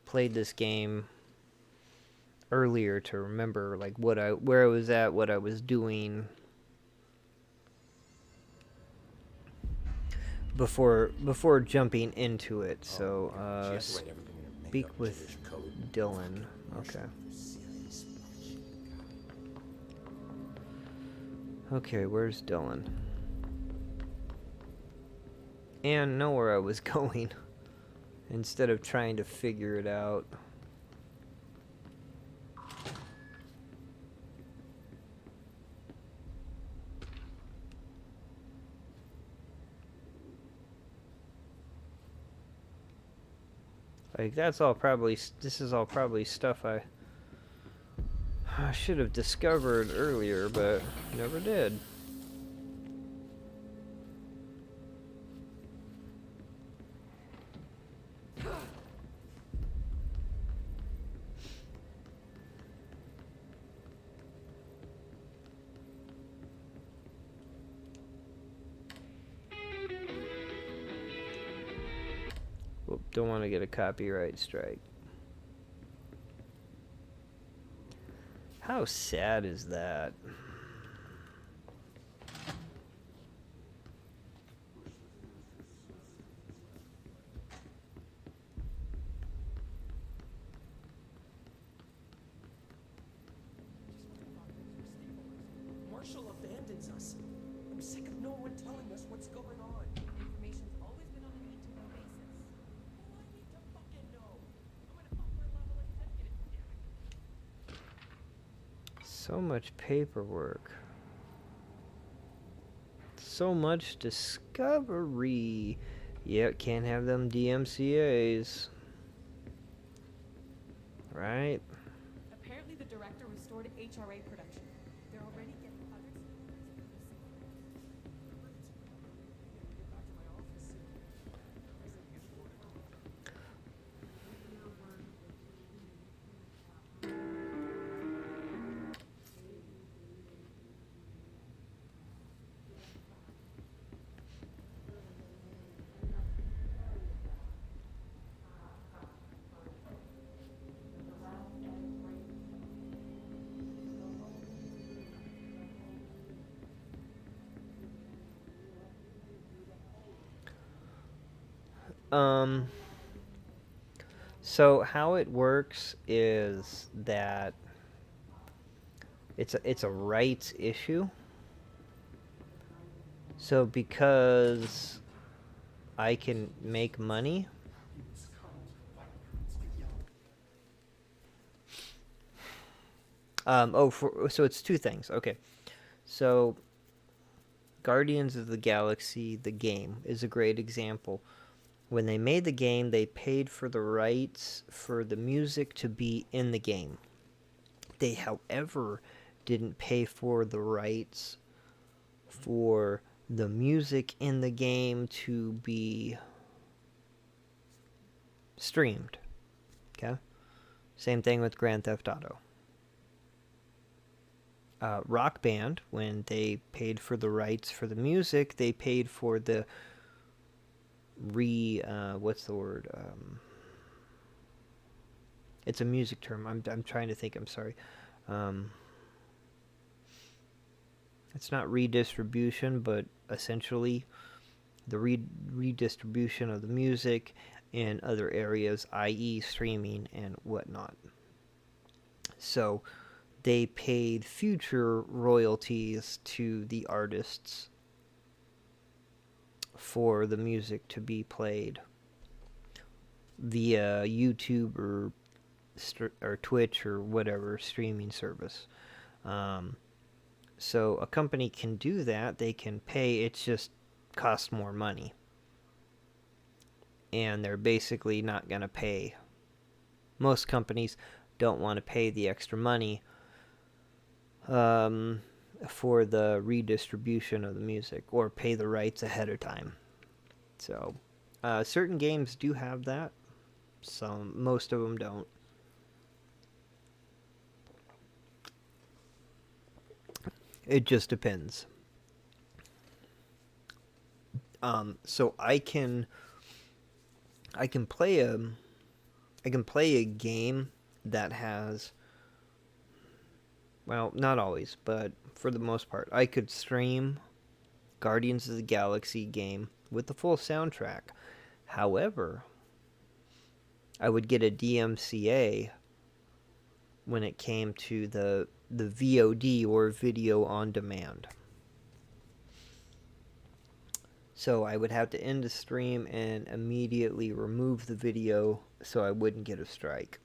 played this game earlier to remember like where I was at, what I was doing before jumping into it. So speak with Dylan. Okay. Okay, where's Dylan? And know where I was going instead of trying to figure it out. Like, this is all probably stuff I should have discovered earlier, but never did. Whoop, don't want to get a copyright strike. How sad is that? Marshall abandons us. I'm sick of no one telling us what's going on. Information's always been on a need-to-know basis. Well, I need to fucking know. I'm an upper-level executive, damn it. So much paperwork. So much discovery. Yep, can't have them DMCAs. Right? Apparently the director restored HRA production. They're already getting other So how it works is that it's a rights issue. So because I can make money, so it's two things. Okay. So Guardians of the Galaxy, the game, is a great example. When they made the game, they paid for the rights for the music to be in the game. They, however, didn't pay for the rights for the music in the game to be streamed. Okay? Same thing with Grand Theft Auto. Rock Band, when they paid for the rights for the music, they paid for the what's the word? It's a music term. I'm trying to think. I'm sorry. It's not redistribution, but essentially the redistribution of the music in other areas, i.e. streaming and whatnot. So they paid future royalties to the artists for the music to be played via YouTube or Twitch or whatever streaming service. So a company can do that. They can pay. It just costs more money. And they're basically not going to pay. Most companies don't want to pay the extra money for the redistribution of the music or pay the rights ahead of time. So certain games do have that. Most of them don't. It just depends. So I can play a game that has, well, not always, but for the most part, I could stream Guardians of the Galaxy game with the full soundtrack. However, I would get a DMCA when it came to the VOD, or video on demand. So I would have to end the stream and immediately remove the video so I wouldn't get a strike.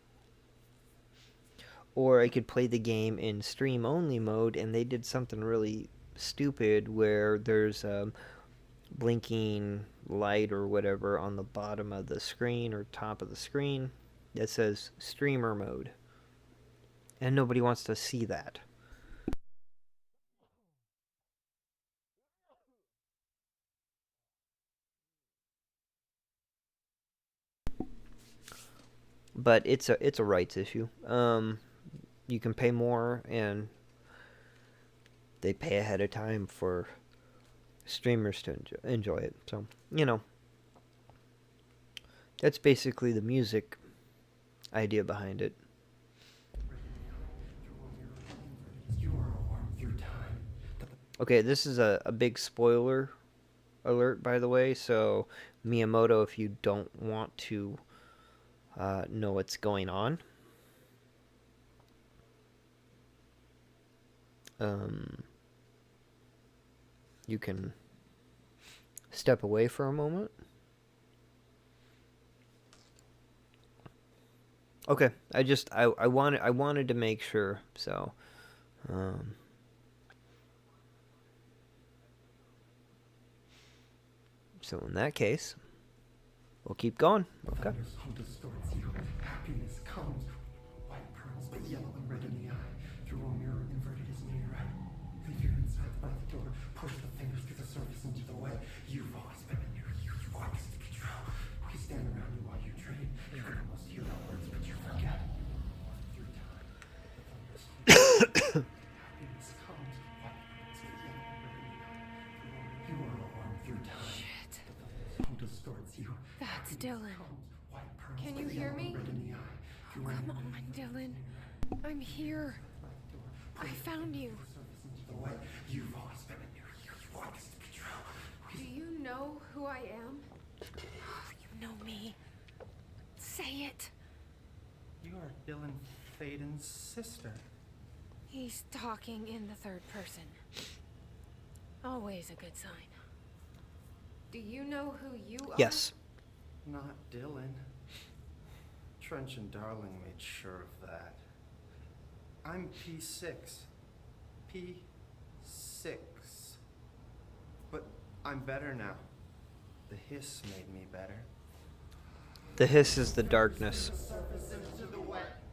Or I could play the game in stream only mode, and they did something really stupid where there's a blinking light or whatever on the bottom of the screen or top of the screen that says streamer mode. And nobody wants to see that. But it's a rights issue. You can pay more, and they pay ahead of time for streamers to enjoy it. So, you know, that's basically the music idea behind it. Okay, this is a big spoiler alert, by the way, so Miyamoto, if you don't want to know what's going on, you can step away for a moment. Okay, I wanted to make sure, so so in that case, we'll keep going. Okay. Happiness comes. White pearls, but yellow and red in the eye. Through a mirror inverted as me, right? Leave your insides by the door. Push the fingers through the surface into the way. You've always been in your youth. You've always to control. We stand around you while you dream. You can almost hear our words, but you forget. Through time. Happiness comes. White pearls, but yellow and red in the eye. You are a worm through time. Shit. Who distorts you? That's Dylan. Can you hear me? Oh, come on, Dylan. I'm here. I found you. You've always been in your youth. You want us to control. Do you know who I am? Oh, you know me. Say it. You are Dylan Faden's sister. He's talking in the third person. Always a good sign. Do you know who you are? Yes. Not Dylan. Trench and Darling made sure of that. I'm P6. P6. But I'm better now. The hiss made me better. The hiss is the darkness. Surface into the wet.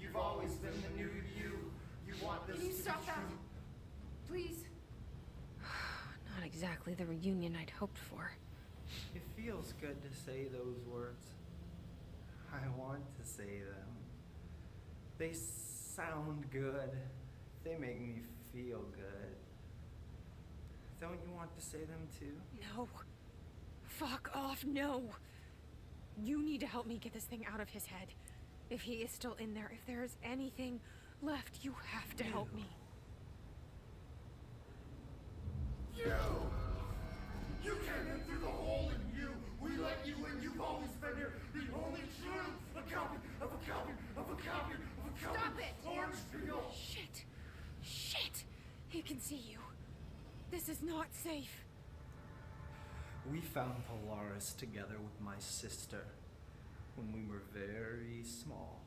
You've always been the new you. You want this. Can you stop that? Please. Not exactly the reunion I'd hoped for. It feels good to say those words. I want to say them. They sound good. They make me feel good. Don't you want to say them too? No. Fuck off, no. You need to help me get this thing out of his head. If he is still in there, if there is anything left, you have to help me. You came in through the hole in you. We let you in. You've always been here. The only truth. A copy of a copy of a copy of a copy. Stop it! Orange peel. Shit. Shit. He can see you. This is not safe. We found Polaris together with my sister when we were very small.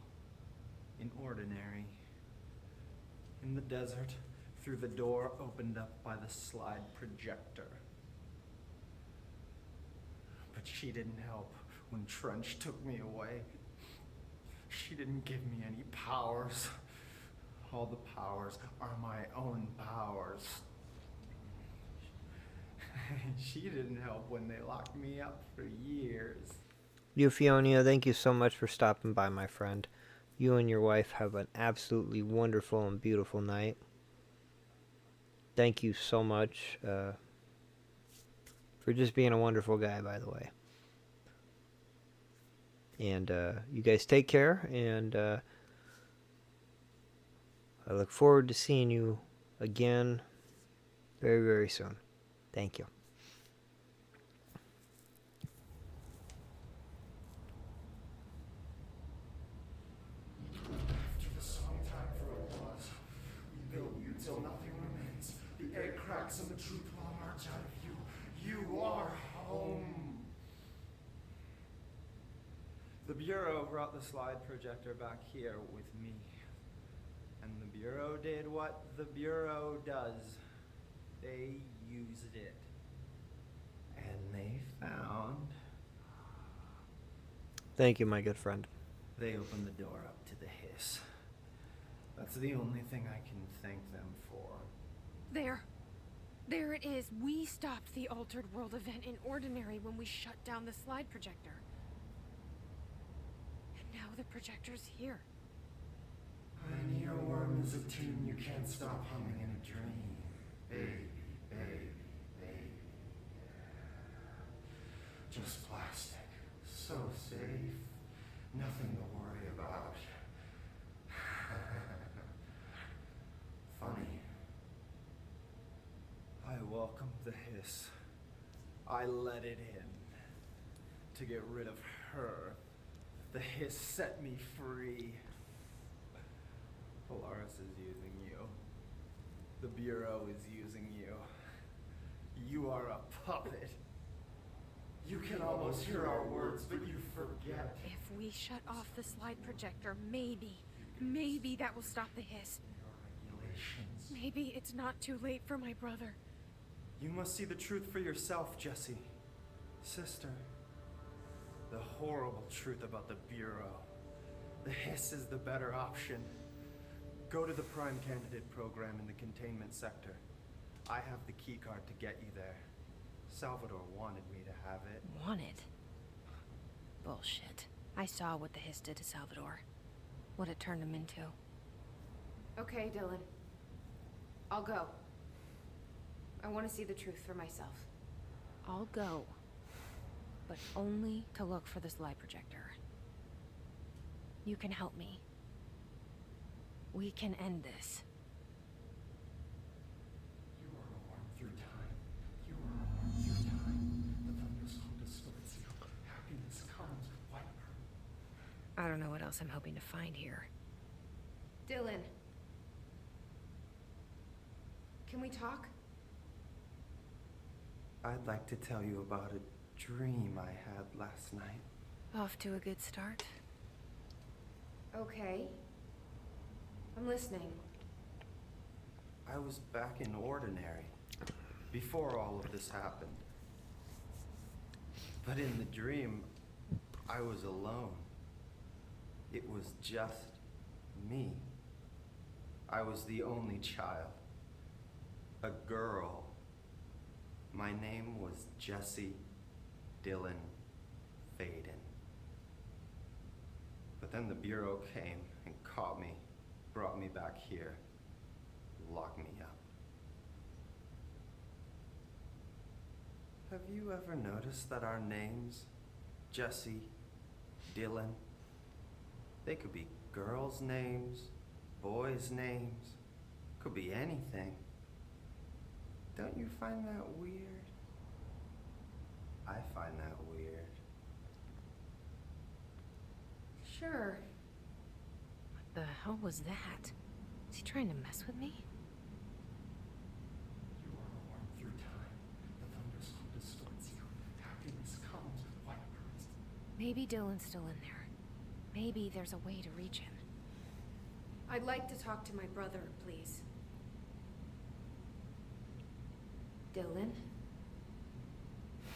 In ordinary. In the desert, through the door opened up by the slide projector. But she didn't help when Trench took me away. She didn't give me any powers. All the powers are my own powers. She didn't help when they locked me up for years. Euphonia, thank you so much for stopping by, my friend. You and your wife have an absolutely wonderful and beautiful night. thank you so much for just being a wonderful guy, by the way. And you guys take care, and I look forward to seeing you again very, very soon. Thank you. After the song time for applause, we build you till nothing remains. The egg cracks and the truth will march out of you. You are home. The Bureau brought the slide projector back here with me. And the Bureau did what the Bureau does. They used it. And they found... Thank you, my good friend. They opened the door up to the hiss. That's the only thing I can thank them for. There. There it is. We stopped the Altered World event in Ordinary when we shut down the slide projector. And now the projector's here. An earworm is a tune you can't stop humming in a dream. Baby, baby, baby. Just plastic. So safe. Nothing to worry about. Funny. I welcomed the hiss. I let it in. To get rid of her. The hiss set me free. Polaris is using you. The Bureau is using you. You are a puppet. You can almost hear our words, but you forget. If we shut off the slide projector, maybe that will stop the hiss. Regulations. Maybe it's not too late for my brother. You must see the truth for yourself, Jesse. Sister. The horrible truth about the Bureau. The hiss is the better option. Go to the Prime Candidate program in the containment sector. I have the keycard to get you there. Salvador wanted me to have it. Wanted? Bullshit. I saw what the hiss did to Salvador. What it turned him into. Okay, Dylan. I'll go. I want to see the truth for myself. I'll go. But only to look for the slide projector. You can help me. We can end this. You are a worm through time. You are a worm through time. The thunderstorm distorts you. Happiness comes with white pearl. I don't know what else I'm hoping to find here. Dylan. Can we talk? I'd like to tell you about a dream I had last night. Off to a good start. Okay. I'm listening. I was back in Ordinary, before all of this happened. But in the dream, I was alone. It was just me. I was the only child. A girl. My name was Jesse Dylan Faden. But then the Bureau came and caught me, brought me back here, locked me up. Have you ever noticed that our names, Jesse, Dylan, they could be girls' names, boys' names, could be anything. Don't you find that weird? I find that weird. Sure. What the hell was that? Is he trying to mess with me? You are a worm through time. The thunderstorm distorts you. Happiness comes with white pearls. Maybe Dylan's still in there. Maybe there's a way to reach him. I'd like to talk to my brother, please. Dylan?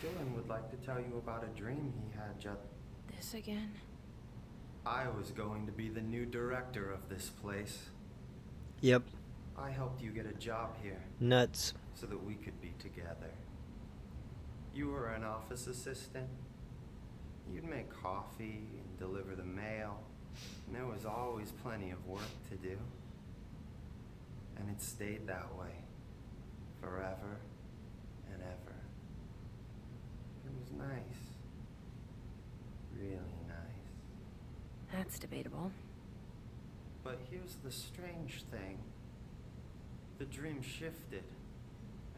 Dylan would like to tell you about a dream he had just... This again? I was going to be the new director of this place. Yep. I helped you get a job here. Nuts. So that we could be together. You were an office assistant. You'd make coffee and deliver the mail. And there was always plenty of work to do. And it stayed that way. forever and ever. It was nice. Really nice. That's debatable. But here's the strange thing. The dream shifted,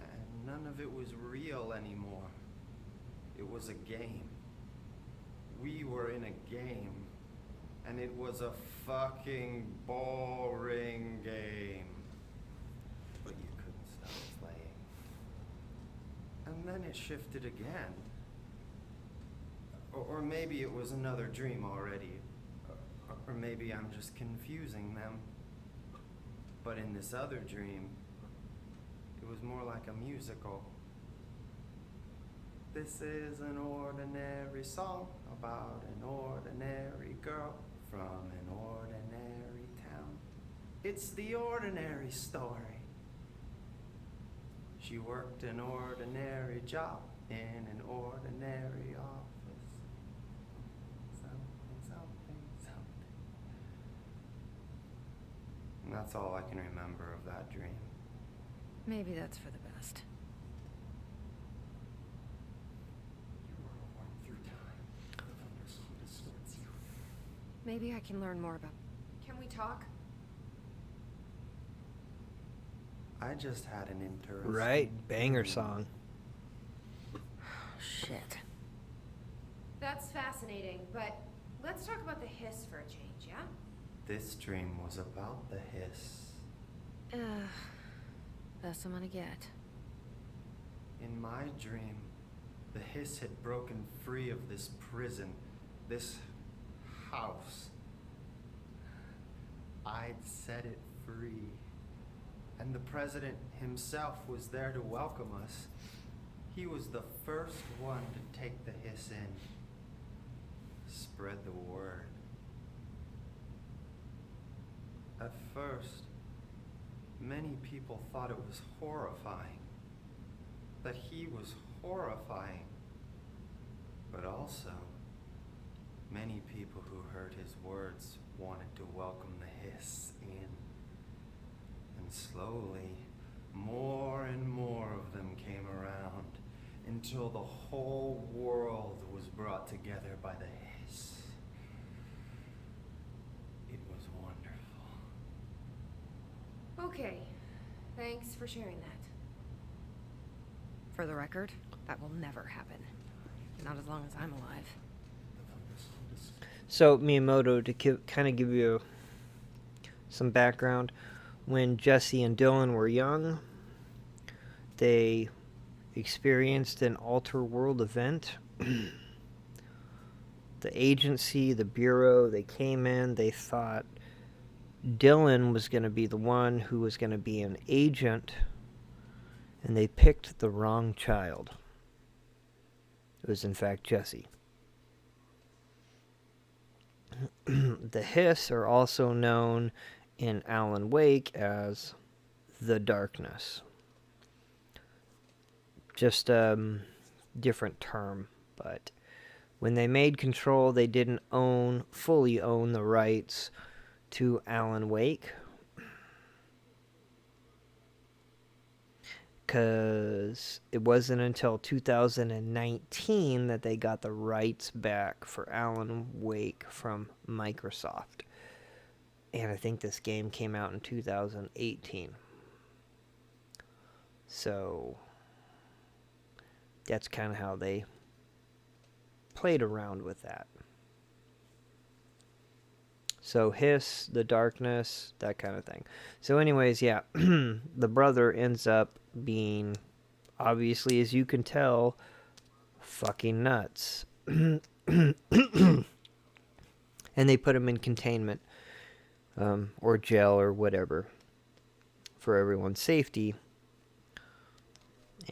and none of it was real anymore. It was a game. We were in a game, and it was a fucking boring game. But you couldn't stop playing. And then it shifted again. Or maybe it was another dream already. Or maybe I'm just confusing them. But in this other dream, it was more like a musical. This is an ordinary song about an ordinary girl from an ordinary town. It's the ordinary story. She worked an ordinary job in an ordinary office. Something, something, something. And that's all I can remember of that dream. Maybe that's for the best. Maybe I can learn more about... Can we talk? I just had an interesting... Right? Banger song. Shit. That's fascinating, but let's talk about the hiss for a change, yeah? This dream was about the hiss. Best I'm gonna get. In my dream, the hiss had broken free of this prison, this house. I'd set it free. And the president himself was there to welcome us. He was the first one to take the hiss in. Spread the word. At first, many people thought it was horrifying. That he was horrifying. But also, many people who heard his words wanted to welcome the hiss in. And slowly, more and more of them came around until the whole world was brought together by the hiss. It was wonderful. Okay. Thanks for sharing that. For the record, that will never happen. Not as long as I'm alive. So, Miyamoto, to kind of give you some background, when Jesse and Dylan were young, they experienced an alter-world event. The agency, the Bureau, they came in, they thought Dylan was going to be the one who was going to be an agent, and they picked the wrong child. It was, in fact, Jesse. The Hiss are also known in Alan Wake as the Darkness. Just a different term, but when they made Control, they didn't fully own the rights to Alan Wake, because it wasn't until 2019 that they got the rights back for Alan Wake from Microsoft. And I think this game came out in 2018. So that's kind of how they played around with that. So Hiss, the Darkness, that kind of thing. So anyways, yeah, the brother ends up being, obviously, as you can tell, fucking nuts. And they put him in containment, or jail, or whatever, for everyone's safety.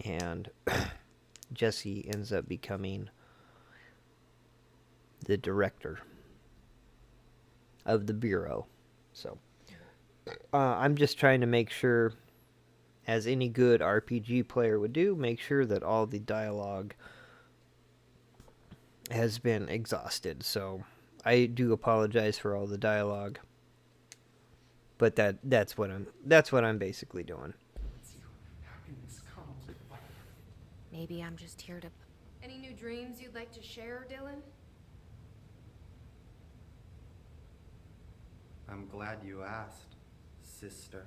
And Jesse ends up becoming the director of the Bureau. So I'm just trying to make sure, as any good RPG player would do, make sure that all the dialogue has been exhausted. So I do apologize for all the dialogue, but that's what I'm basically doing. Happiness Maybe I'm just here to... Any new dreams you'd like to share, Dylan? I'm glad you asked, sister.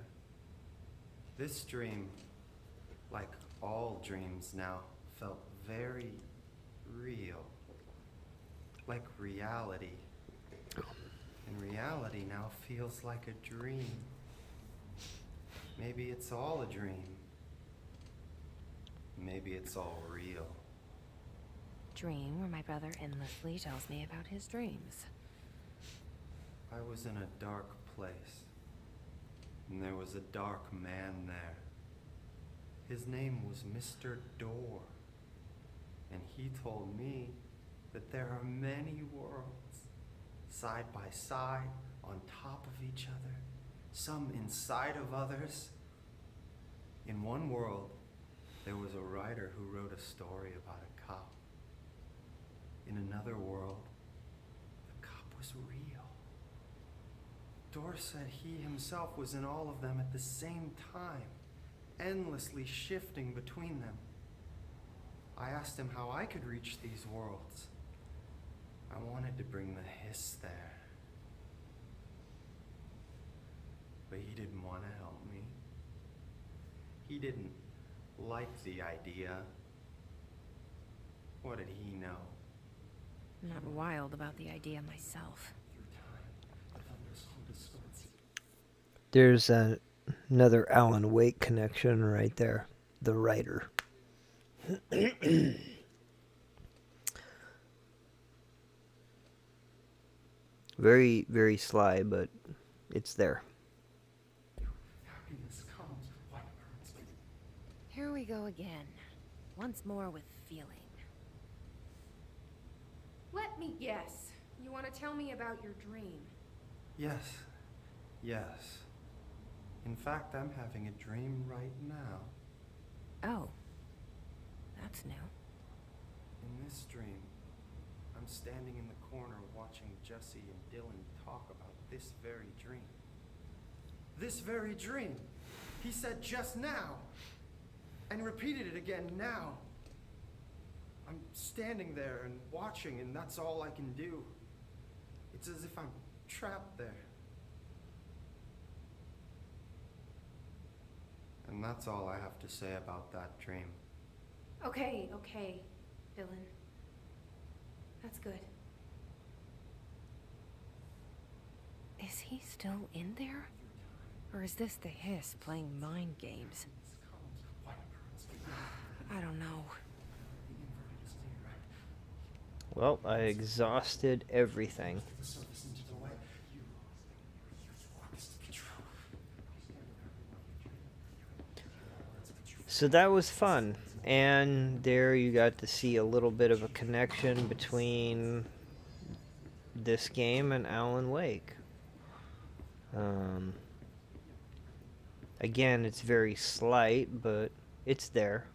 This dream, like all dreams now, felt very real. Like reality. And reality now feels like a dream. Maybe it's all a dream. Maybe it's all real. Dream where my brother endlessly tells me about his dreams. I was in a dark place, and there was a dark man there. His name was Mr. Door, and he told me that there are many worlds, side by side, on top of each other, some inside of others. In one world, there was a writer who wrote a story about a cop. In another world, the cop was real. Door said he himself was in all of them at the same time, endlessly shifting between them. I asked him how I could reach these worlds. I wanted to bring the hiss there. But he didn't want to help me. He didn't like the idea. What did he know? I'm not wild about the idea myself. There's another Alan Wake connection right there. The writer. Very, very sly, but it's there. Here we go again. Once more with feeling. Let me guess. You want to tell me about your dream? Yes. Yes. In fact, I'm having a dream right now. Oh. That's new. In this dream, I'm standing in the corner watching Jesse and Dylan talk about this very dream. This very dream! He said just now! And repeated it again now. I'm standing there and watching, and that's all I can do. It's as if I'm trapped there. And that's all I have to say about that dream. Okay, Dylan. That's good. Is he still in there? Or is this the hiss playing mind games? I don't know. Well, I exhausted everything. So that was fun. And there you got to see a little bit of a connection between this game and Alan Wake. Again, it's very slight, but it's there.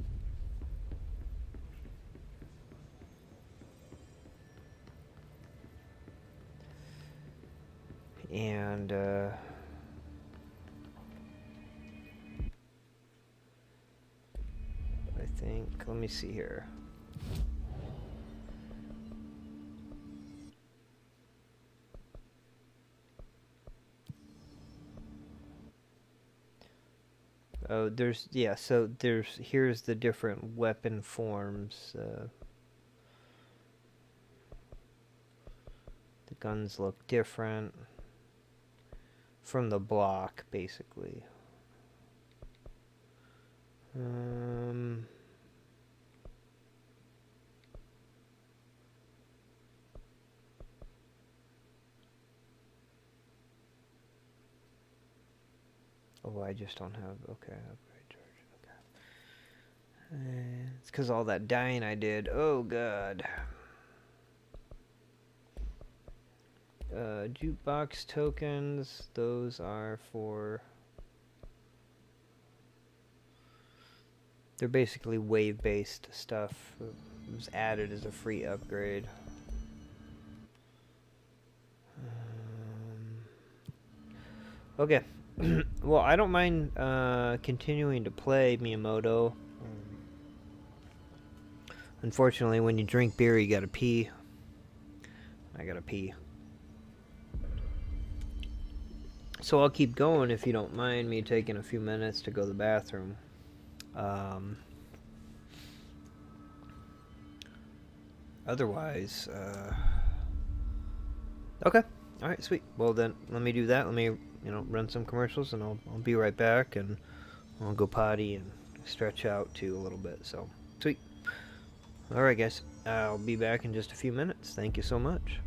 And I think, let me see here. Oh, there's, yeah, so here's the different weapon forms. The guns look different from the block, basically. Oh, I just don't have, okay, upgrade charge, okay. It's because all that dying I did. Oh, God. Jukebox tokens, those are for... They're basically wave-based stuff. It was added as a free upgrade. Okay. Well, I don't mind continuing to play Miyamoto. Unfortunately, when you drink beer, you gotta pee. I gotta pee. So I'll keep going if you don't mind me taking a few minutes to go to the bathroom. Otherwise, okay. Alright, sweet. Well then, let me do that. Let me, run some commercials, and I'll be right back, and I'll go potty and stretch out too a little bit. So, sweet. Alright guys, I'll be back in just a few minutes. Thank you so much.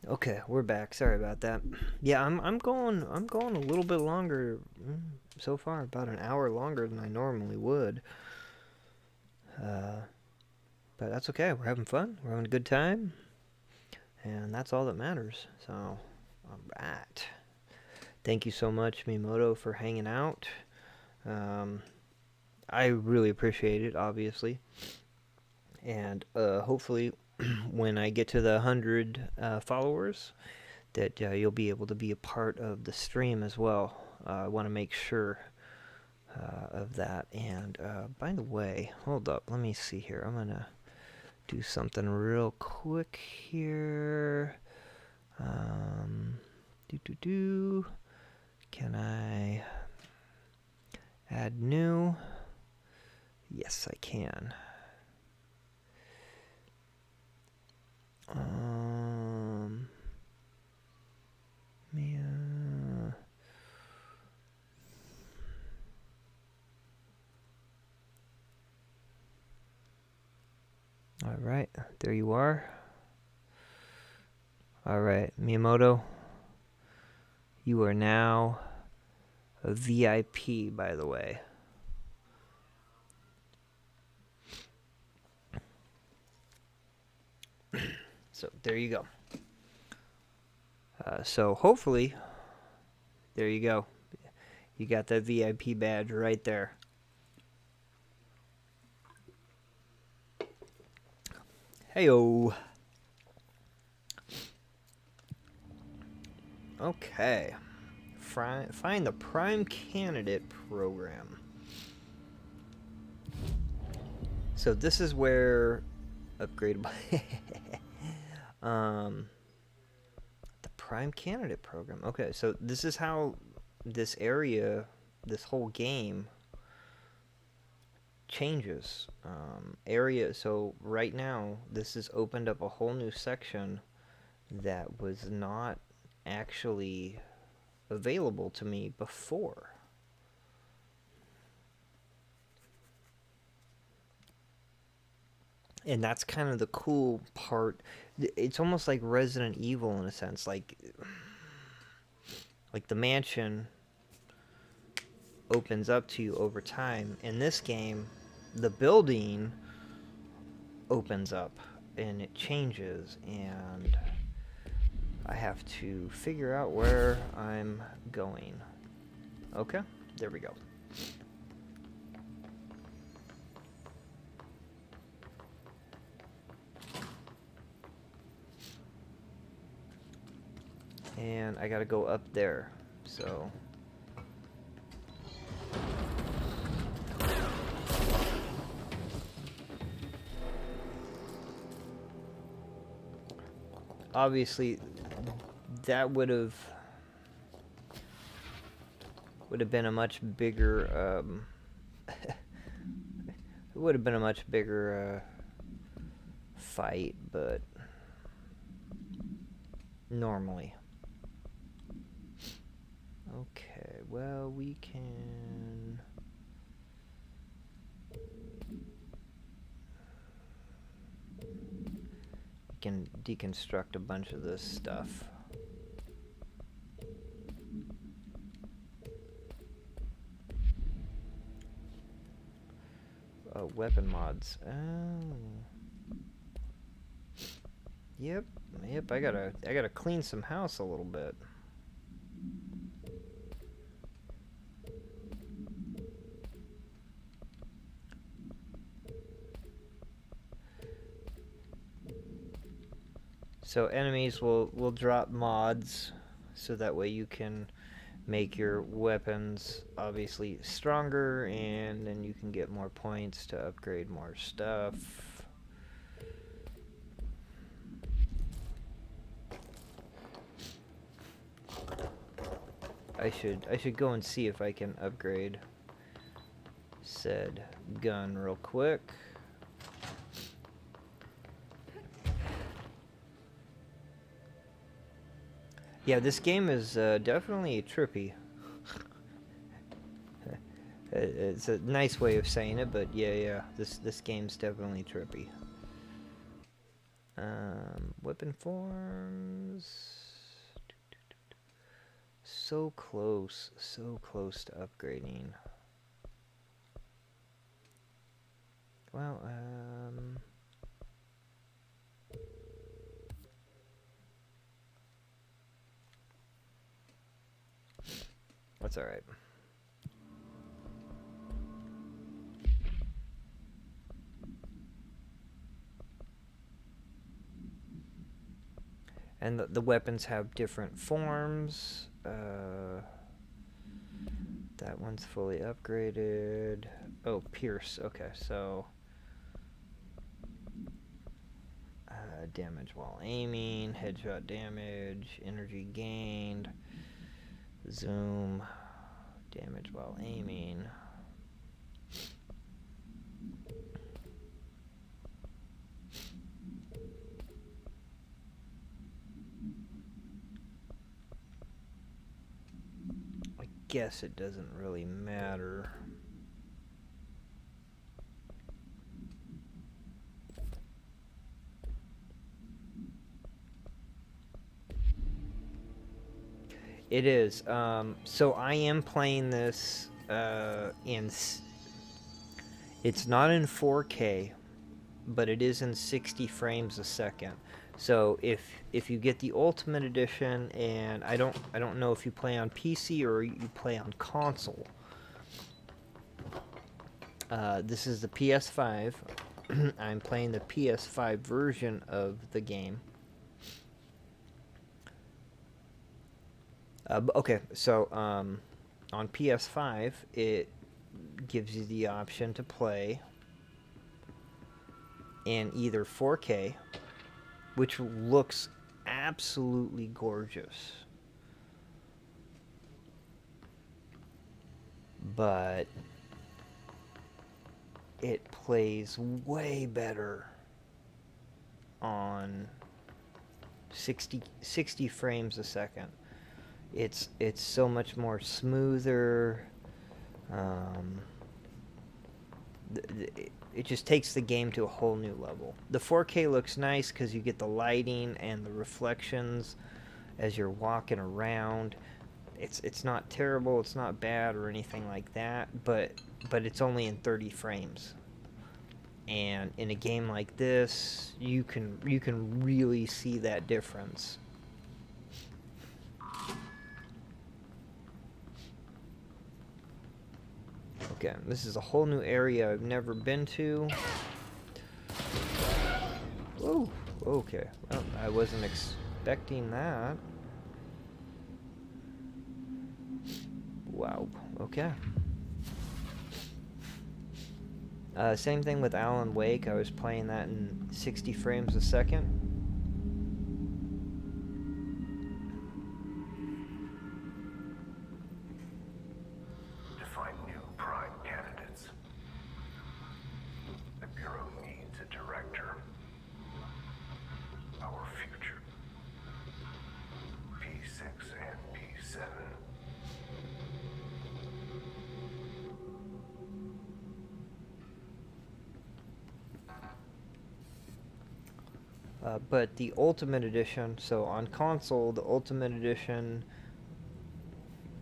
Okay, we're back. Sorry about that. Yeah, I'm going a little bit longer so far, about an hour longer than I normally would. But that's okay. We're having fun. We're having a good time. And that's all that matters. So, all right. Thank you so much, Miyamoto, for hanging out. I really appreciate it, obviously. And hopefully, when I get to the 100 followers, that you'll be able to be a part of the stream as well. I want to make sure of that. And by the way, hold up. Let me see here. I'm going to do something real quick here. Can I add new? Yes, I can. Yeah. All right, there you are. All right, Miyamoto, you are now a VIP, by the way. So there you go. So hopefully, there you go. You got that VIP badge right there. Heyo. Okay. Find the prime candidate program. So this is where upgradable. The prime candidate program. Okay, so this is how this area, this whole game changes. So right now, this has opened up a whole new section that was not actually available to me before. And that's kind of the cool part. It's almost like Resident Evil in a sense. Like the mansion opens up to you over time. In this game, the building opens up and it changes, and I have to figure out where I'm going. Okay, there we go. And I gotta go up there, so... Obviously, that would have been a much bigger, it would have been a much bigger, fight, but normally. Okay, well, we can... can deconstruct a bunch of this stuff. Weapon mods. Oh. Yep, I gotta clean some house a little bit. So enemies will drop mods, so that way you can make your weapons obviously stronger, and then you can get more points to upgrade more stuff. I should go and see if I can upgrade said gun real quick. Yeah, this game is definitely trippy. It's a nice way of saying it, but yeah, this game's definitely trippy. Weapon forms. So close to upgrading. Well, that's all right. And the weapons have different forms. That one's fully upgraded. Oh, Pierce. Okay, so damage while aiming, headshot damage, energy gained, zoom, damage while aiming. I guess it doesn't really matter. It is. So I am playing this it's not in 4K, but it is in 60 frames a second. So if you get the Ultimate Edition, and I don't know if you play on PC or you play on console. This is the PS5. I'm playing the PS5 version of the game. Okay, so on PS5, it gives you the option to play in either 4K, which looks absolutely gorgeous, but it plays way better on 60 frames a second. It's so much more smoother. It just takes the game to a whole new level. The 4K looks nice because you get the lighting and the reflections as you're walking around. It's not terrible, it's not bad or anything like that, but it's only in 30 frames. And in a game like this, you can really see that difference. Okay, this is a whole new area I've never been to. Oh, okay. Well, I wasn't expecting that. Wow, okay. Same thing with Alan Wake. I was playing that in 60 frames a second. But the Ultimate Edition, so on console, the Ultimate Edition,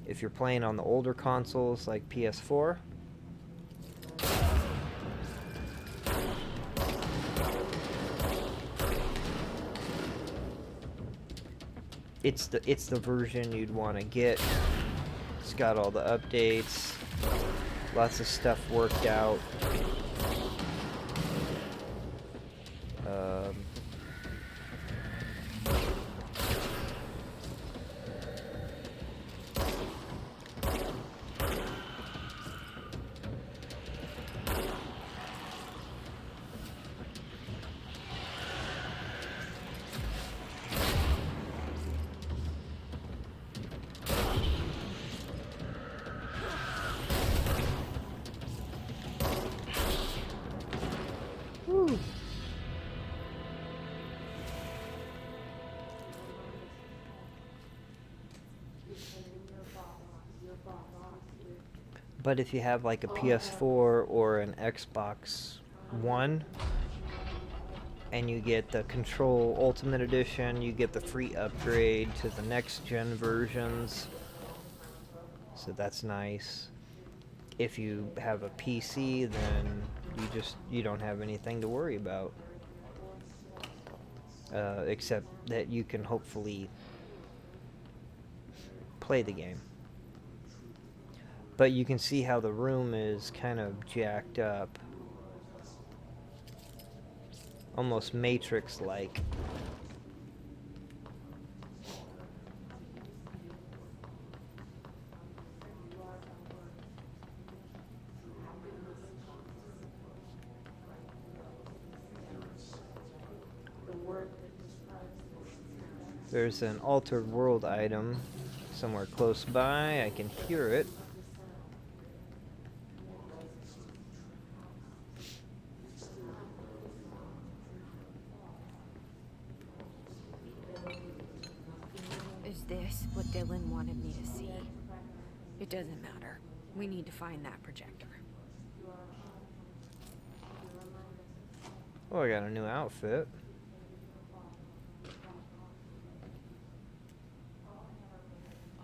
if you're playing on the older consoles like PS4, it's the version you'd want to get. It's got all the updates, lots of stuff worked out. But if you have like a PS4 or an Xbox One and you get the Control Ultimate Edition. You get the free upgrade to the next gen versions, so that's nice. If you have a PC, then you don't have anything to worry about, except that you can hopefully play the game. But you can see how the room is kind of jacked up, almost Matrix-like. There's an altered world item somewhere close by. I can hear it. Is this what Dylan wanted me to see? It doesn't matter. We need to find that projector. Oh, I got a new outfit.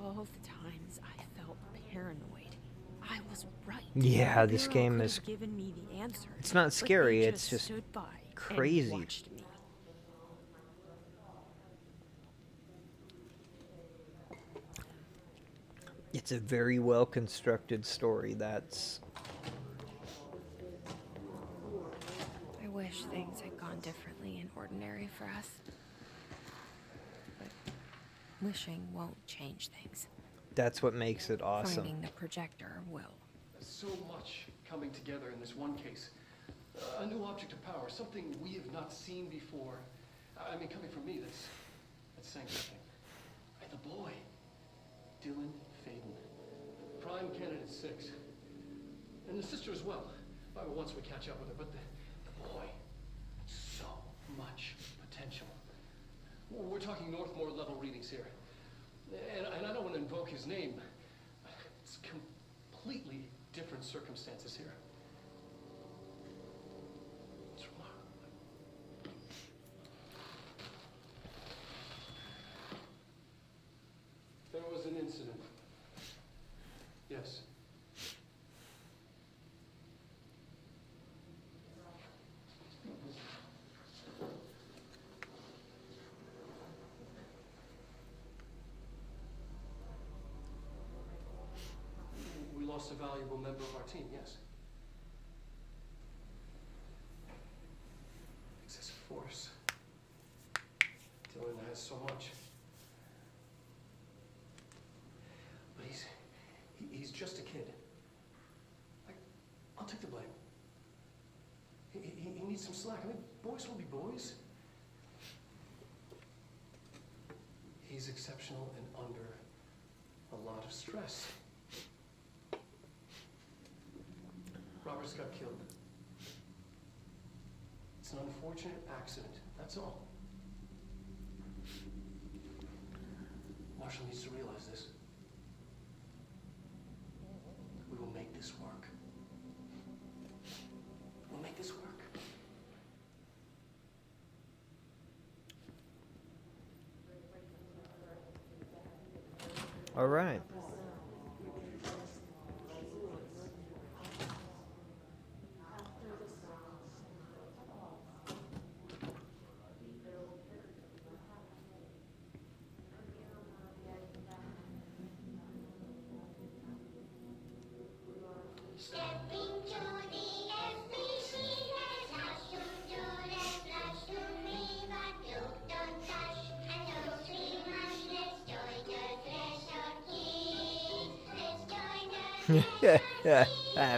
All the times I felt paranoid, I was right. Yeah, The this Bureau game could is... have given me the answer, It's not but scary, they it's just stood by crazy. And watched me. It's a very well constructed story. That's... I wish things had gone differently and ordinary for us. But wishing won't change things. That's what makes it awesome. Finding the projector will. There's so much coming together in this one case. A new object of power, something we have not seen before. I mean, coming from me, that's saying something. And the boy, Dylan Faden, prime candidate 6, and the sister as well. Once we catch up with her, but the boy, so much potential. We're talking Northmore level readings here, and I don't want to invoke his name. It's completely different circumstances here. What's wrong? There was an incident. Yes. We lost a valuable member of our team, yes. Excessive force. Dylan has so much. But he's just a kid. I'll take the blame. He needs some slack. I mean, boys will be boys. He's exceptional and under a lot of stress. Robert's got killed. It's an unfortunate accident, that's all. Marshall needs to realize this. We will make this work. We'll make this work. All right.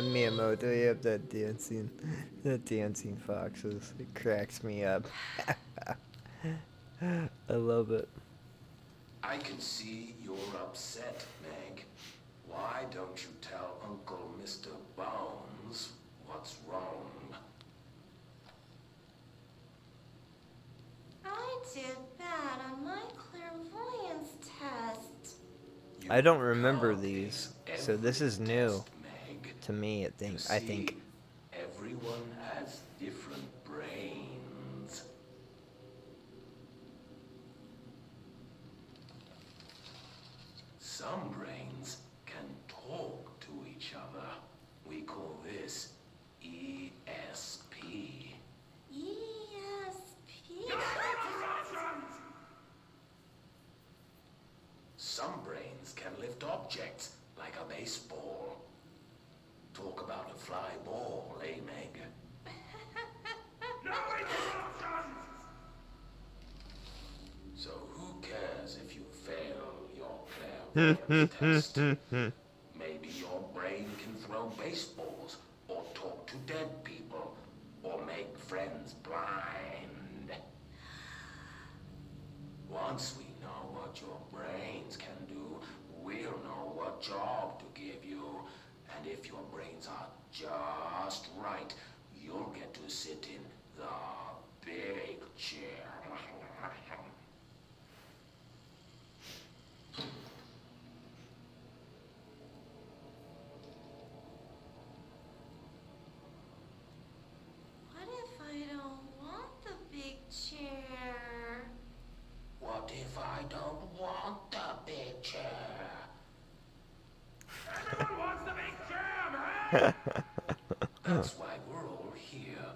Miyamoto, you have that dancing foxes. It cracks me up. I love it. I can see you're upset, Meg. Why don't you tell Uncle Mr. Bones what's wrong? I did bad on my clairvoyance test. I don't remember these, so this is new to me. I think. Everyone has different brains. Some brains can talk to each other. We call this ESP. Some brains can lift objects like a baseball. Talk about a fly ball, eh, Meg? No interruptions! So who cares if you fail your clairvoyance test? Maybe your brain can throw baseballs, or talk to dead people, or make friends blind. Once we know what your brains can do, we'll know what job to give you. And if your brains are just right, you'll get to sit in the big chair. What if I don't want the big chair? What if I don't want the big chair? Everyone wants the big chair, man! That's why we're all here.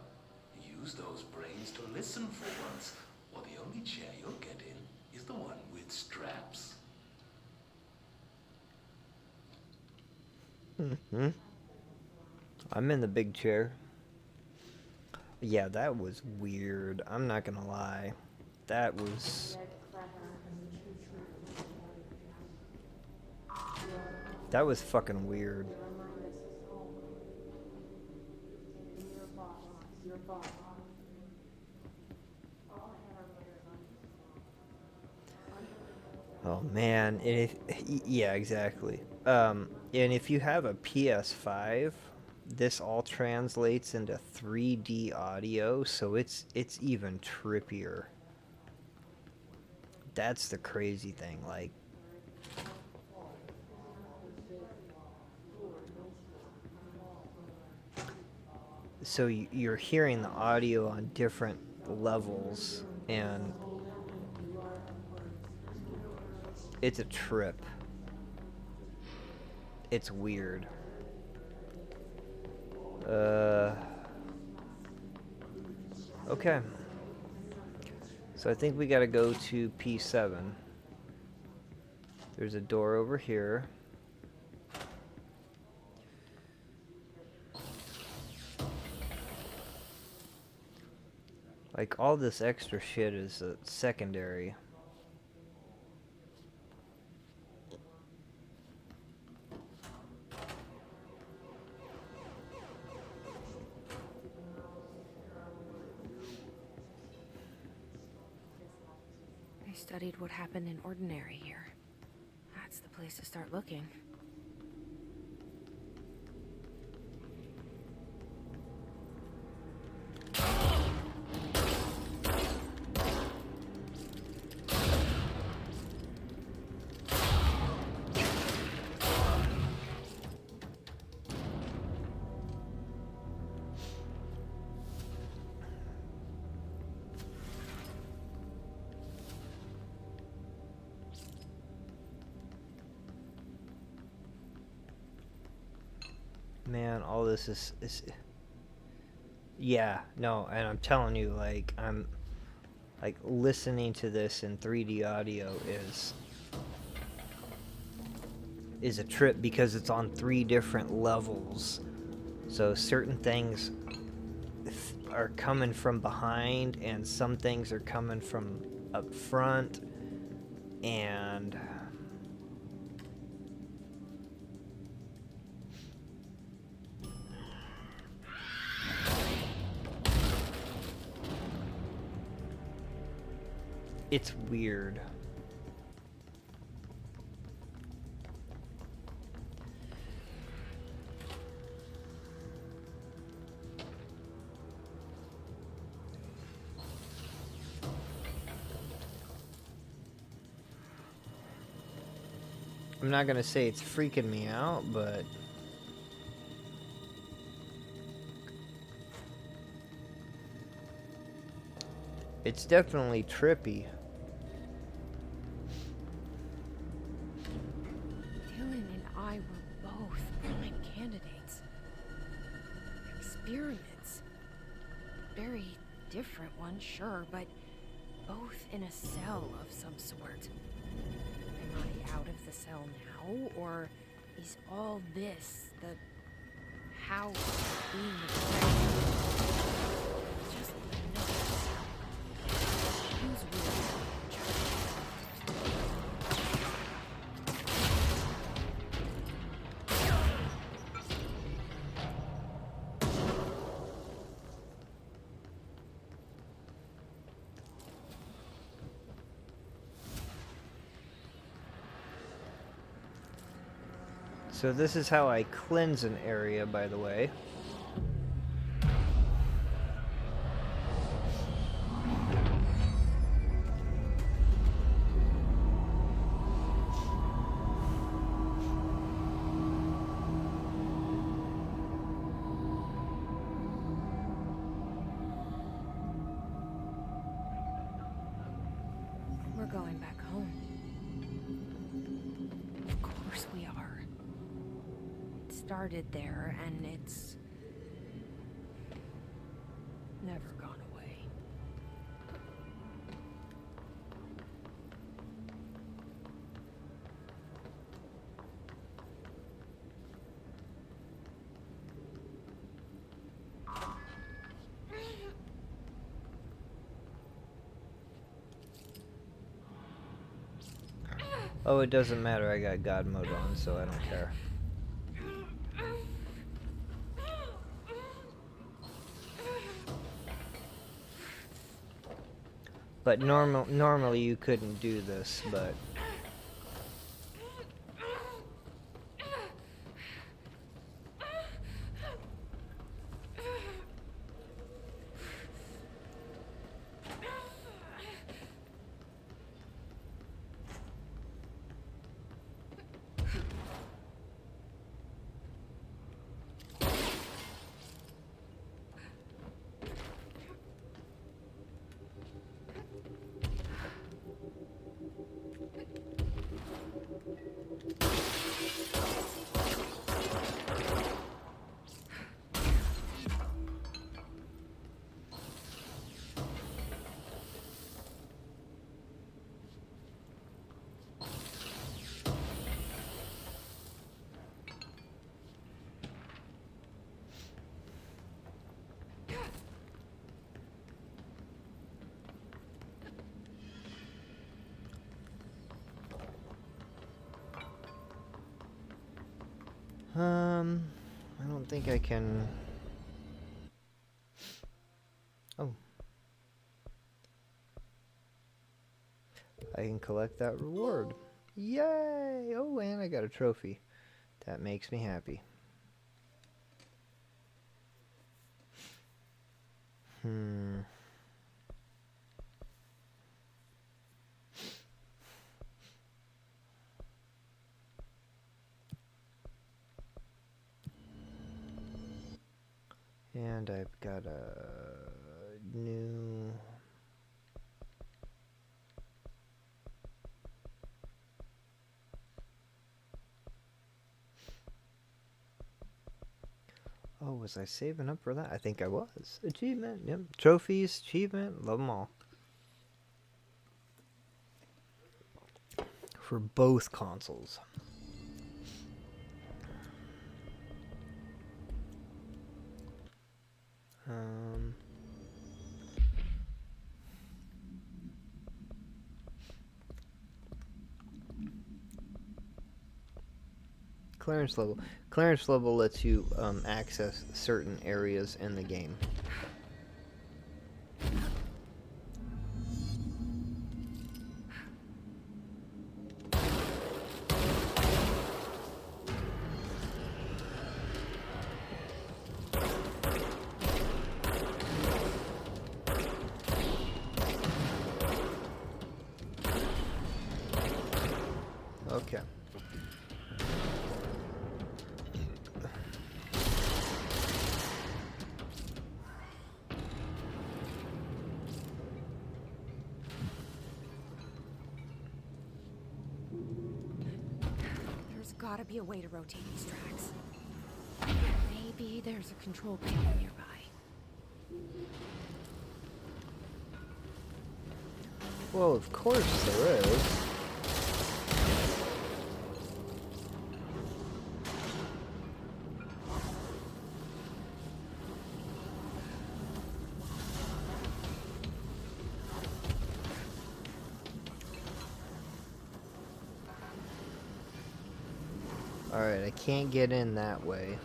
Use those brains to listen for once, or the only chair you'll get in is the one with straps. I'm in the big chair. Yeah, that was weird. I'm not gonna lie. That was... That was fucking weird. Oh man, and if, yeah, exactly. And if you have a PS5, this all translates into 3D audio, so it's even trippier. That's the crazy thing, like. So you're hearing the audio on different levels, and it's a trip. It's weird. Okay. So I think we gotta go to P7. There's a door over here. Like, all this extra shit is secondary. I studied what happened in Ordinary here. That's the place to start looking. Man, all this is yeah, no, and I'm telling you, like, I'm like listening to this in 3D audio is a trip because it's on 3 different levels. So certain things are coming from behind and some things are coming from up front, and it's weird. I'm not gonna say it's freaking me out, but it's definitely trippy. both prime candidates. Experiments. Very different ones, sure, but both in a cell of some sort. Am I out of the cell now, or is all this the house being just nuts? Who's really in charge? So this is how I cleanse an area, by the way. We're going back home. Of course we are. It started there, and it's never gone away. Oh, it doesn't matter. I got God mode on, so I don't care. But normally you couldn't do this, but... I don't think I can... Oh. I can collect that reward. Yay! Oh, and I got a trophy. That makes me happy. And I've got a new... Oh, was I saving up for that? I think I was. Achievement, yep. Trophies, achievement, love them all. For both consoles. Clearance level. Clearance level lets you access certain areas in the game. Okay. gotta be a way to rotate these tracks. Maybe there's a control panel nearby. Well, of course there is. Alright, I can't get in that way.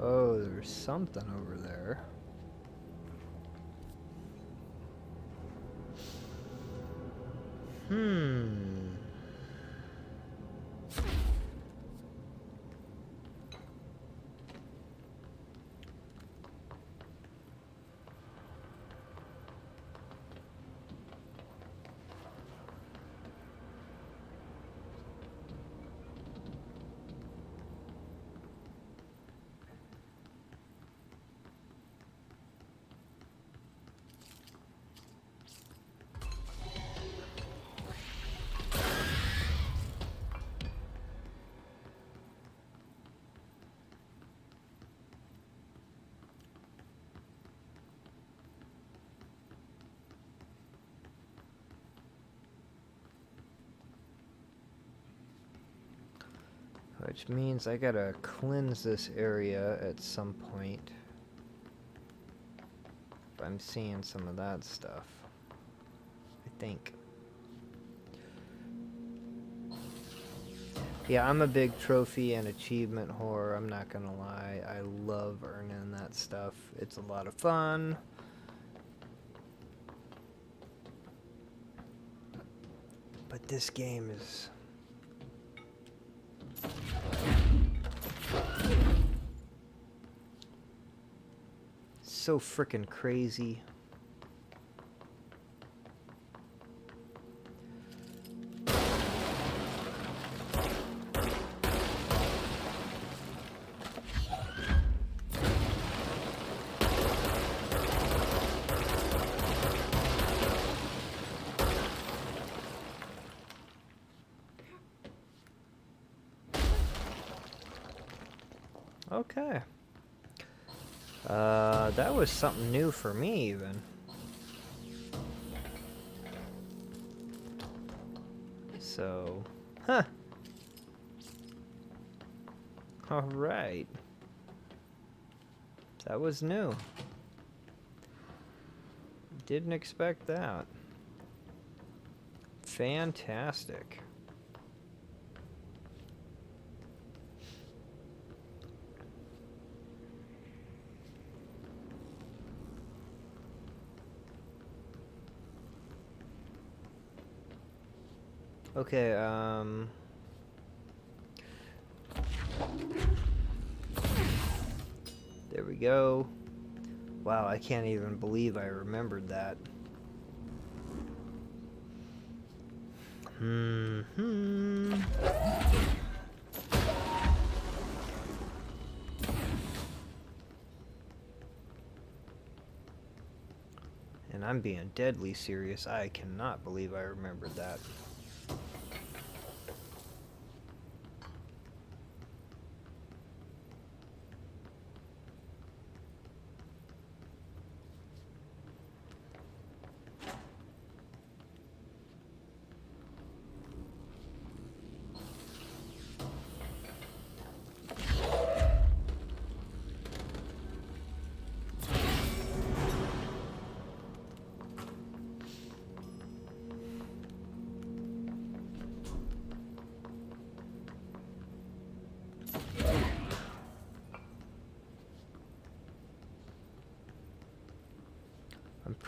Oh, there's something over there. Which means I gotta cleanse this area at some point. If I'm seeing some of that stuff. I think. Yeah, I'm a big trophy and achievement whore, I'm not gonna lie. I love earning that stuff. It's a lot of fun. But this game is... so frickin' crazy. Okay. That was something new for me, even. So, huh. Alright. That was new. Didn't expect that. Fantastic. Okay, there we go. Wow, I can't even believe I remembered that. And I'm being deadly serious. I cannot believe I remembered that.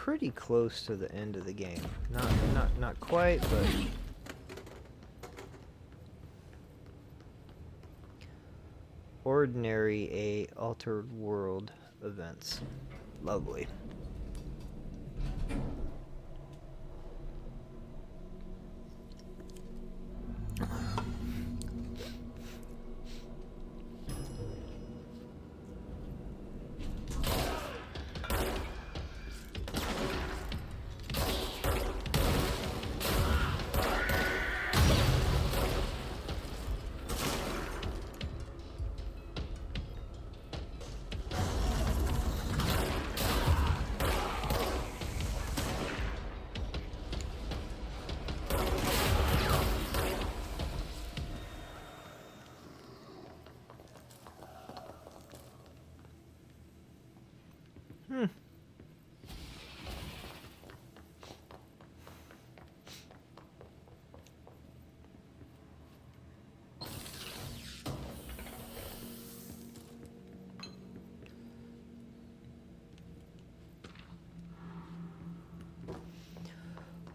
pretty close to the end of the game. Not quite, but ordinary A altered world events. Lovely.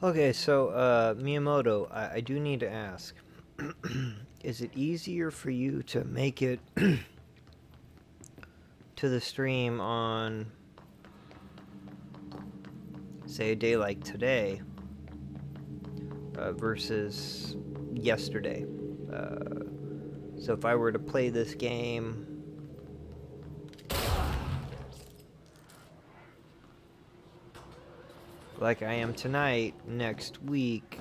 Okay, so Miyamoto, I do need to ask, is it easier for you to make it to the stream on, say, a day like today versus yesterday? So if I were to play this game like I am tonight, next week,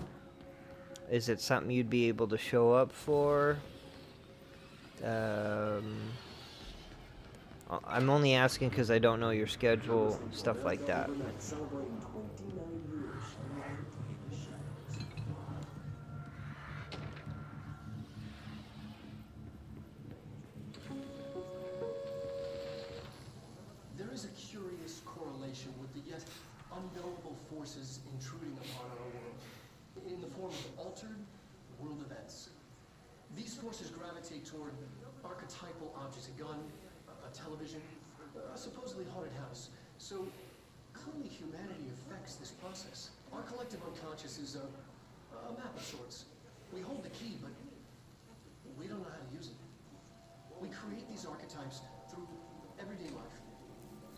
is it something you'd be able to show up for? I'm only asking because I don't know your schedule, stuff like that. There is a curious correlation with the yet unknowable forces intruding upon our world, in the form of altered world events. These forces gravitate toward archetypal objects, a gun, a television, a supposedly haunted house. So clearly humanity affects this process. Our collective unconscious is a map of sorts. We hold the key, but we don't know how to use it. We create these archetypes through everyday life.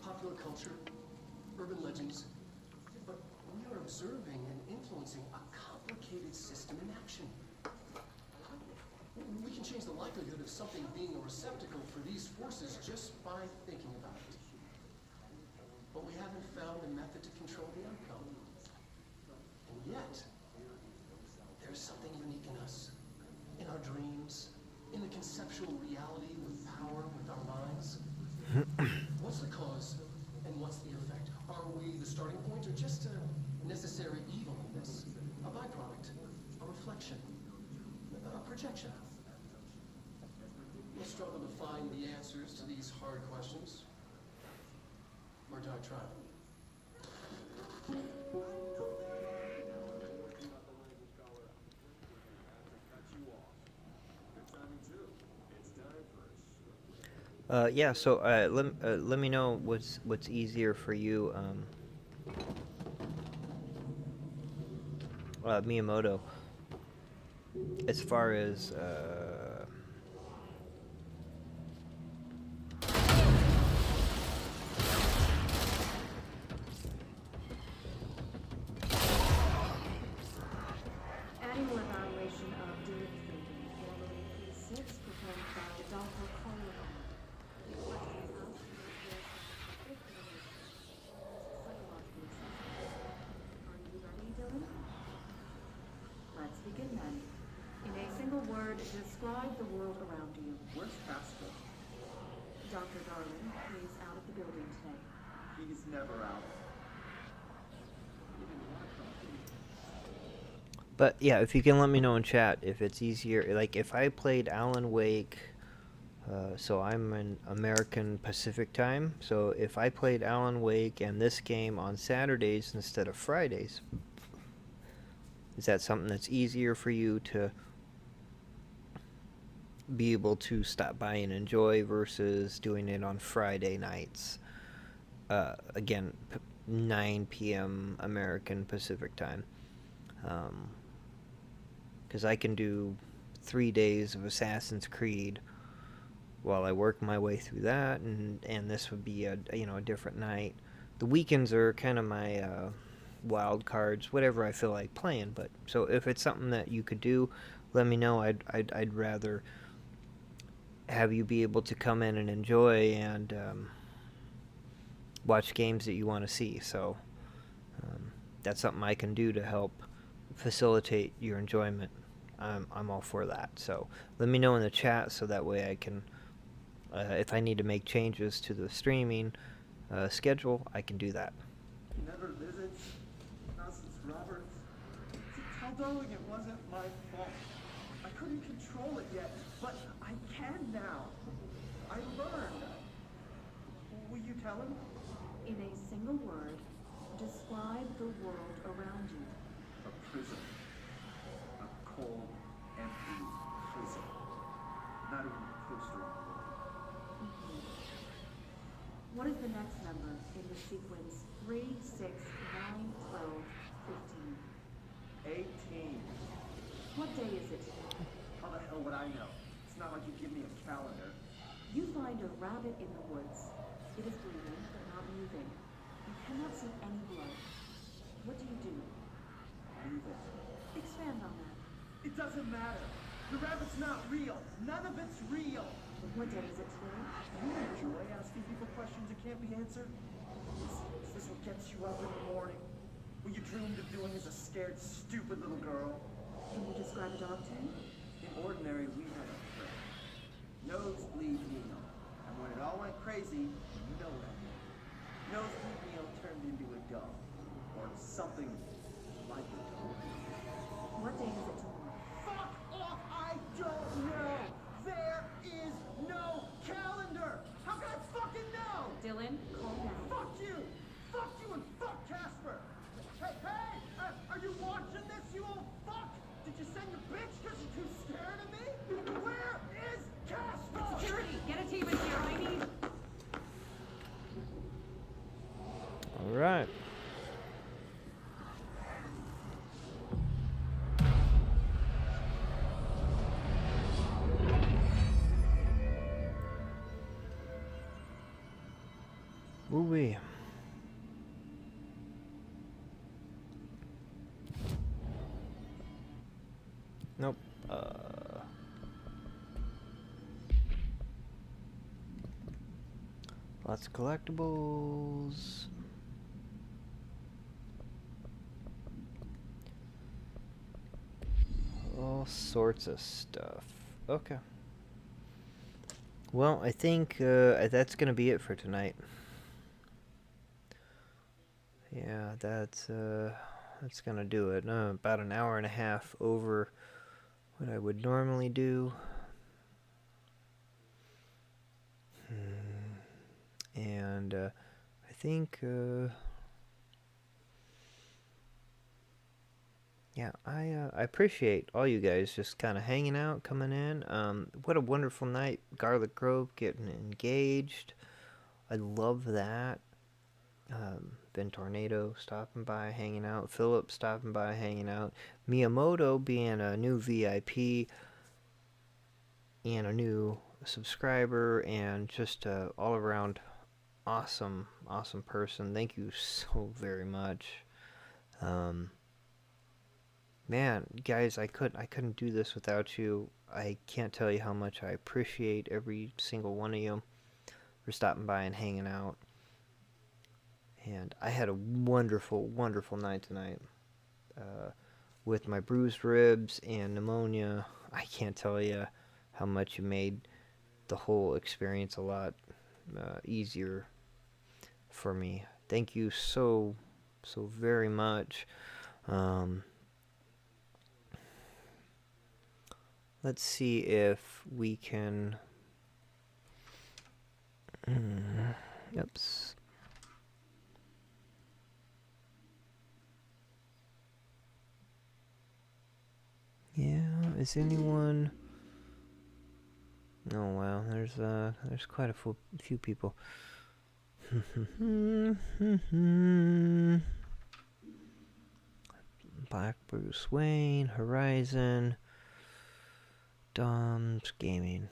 Popular culture, urban legends, but we are observing and influencing a complicated system in action. We can change the likelihood of something being a receptacle for these forces just by thinking about it. But we haven't found a method to control the outcome. And yet, there's something unique in us, in our dreams, in the conceptual reality with power with our minds. What's the cause and what's the effect? Are we the starting point or just a necessary evil in this? A byproduct, a reflection, a projection? We'll struggle to find the answers to these hard questions. Or do I try? Yeah, so let me know what's easier for you, Miyamoto, as far as Annual evaluation of Judith Thinking, formerly P6, performed by Dr. Colin. The question asked is psychological assessment. Are you ready, Dylan? Let's begin then. In a single word, describe the world around you. Where's Casper? Dr. Darling, he's out of the building today. He's never out. But yeah, if you can let me know in chat if it's easier, like if I played Alan Wake, so I'm in American Pacific time, so if I played Alan Wake and this game on Saturdays instead of Fridays, is that something that's easier for you to be able to stop by and enjoy versus doing it on Friday nights? Again, 9 p.m. American Pacific time. Because I can do 3 days of Assassin's Creed while I work my way through that, and this would be a different night. The weekends are kind of my wild cards, whatever I feel like playing. But so if it's something that you could do, let me know. I'd rather have you be able to come in and enjoy and watch games that you want to see. So that's something I can do to help facilitate your enjoyment. I'm all for that. So let me know in the chat so that way I can, if I need to make changes to the streaming schedule, I can do that. He never visits. Not since Roberts. Tell Darling it wasn't my fault. I couldn't control it yet, but I can now. I learned. Will you tell him? In a single word, describe the world around you. A prison. A cold, empty prison. Not even a poster on the wall. What is the next number in the sequence 3, 6, 9, 12, 15? 18. What day is it? How the hell would I know? It's not like you give me a calendar. You find a rabbit in the woods. It is breathing, but not moving. You cannot see any blood. What do you do? Leave it. Expand on that. It doesn't matter. The rabbit's not real. None of it's real. What day is it today? You enjoy asking people questions that can't be answered? Is this what gets you up in the morning? What you dreamed of doing as a scared, stupid little girl? Can you describe a dog to me? In ordinary, we had a friend. Nosebleed Neil. And when it all went crazy, you know what I mean. Nosebleed Neil turned into a dog. Or something like a dog. What day is it tomorrow? Fuck off! I don't know! There is no calendar! How can I fucking know? Dylan, calm down. Fuck you! Fuck you and fuck Casper! Hey! Are you watching this, you old fuck? Did you send your bitch because you're too scared of me? Where is Casper? Security, get a team in here. I need... All right. Woo-wee. Nope. Lots of collectibles. All sorts of stuff. Okay. Well, I think that's gonna be it for tonight. Yeah, that's gonna do it. About an hour and a half over what I would normally do. And I think yeah, I appreciate all you guys just kind of hanging out, coming in. What a wonderful night. Garlic Grove getting engaged. I love that. Ben Tornado stopping by, hanging out. Philip stopping by, hanging out. Miyamoto being a new VIP and a new subscriber and just all around awesome person. Thank you so very much. Man, guys, I couldn't do this without you. I can't tell you how much I appreciate every single one of you for stopping by and hanging out. And I had a wonderful night tonight. With my bruised ribs and pneumonia, I can't tell you how much you made the whole experience a lot easier for me. Thank you so very much. Let's see if we can... Oops. Yeah, is anyone... Oh wow, there's quite a few people. Black Bruce Wayne, Horizon, Dom's Gaming.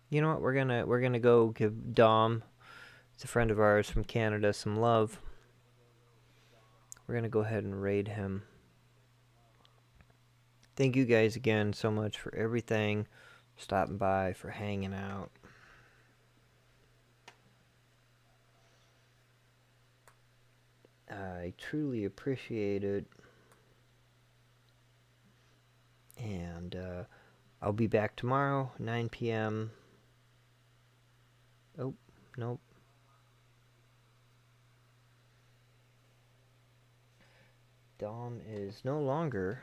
You know what? We're gonna go give Dom, it's a friend of ours from Canada, some love. We're gonna go ahead and raid him. Thank you guys again so much for everything, stopping by, for hanging out. I truly appreciate it. And I'll be back tomorrow, 9 p.m. Oh, nope. Dom is no longer...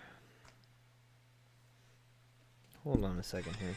Hold on a second here.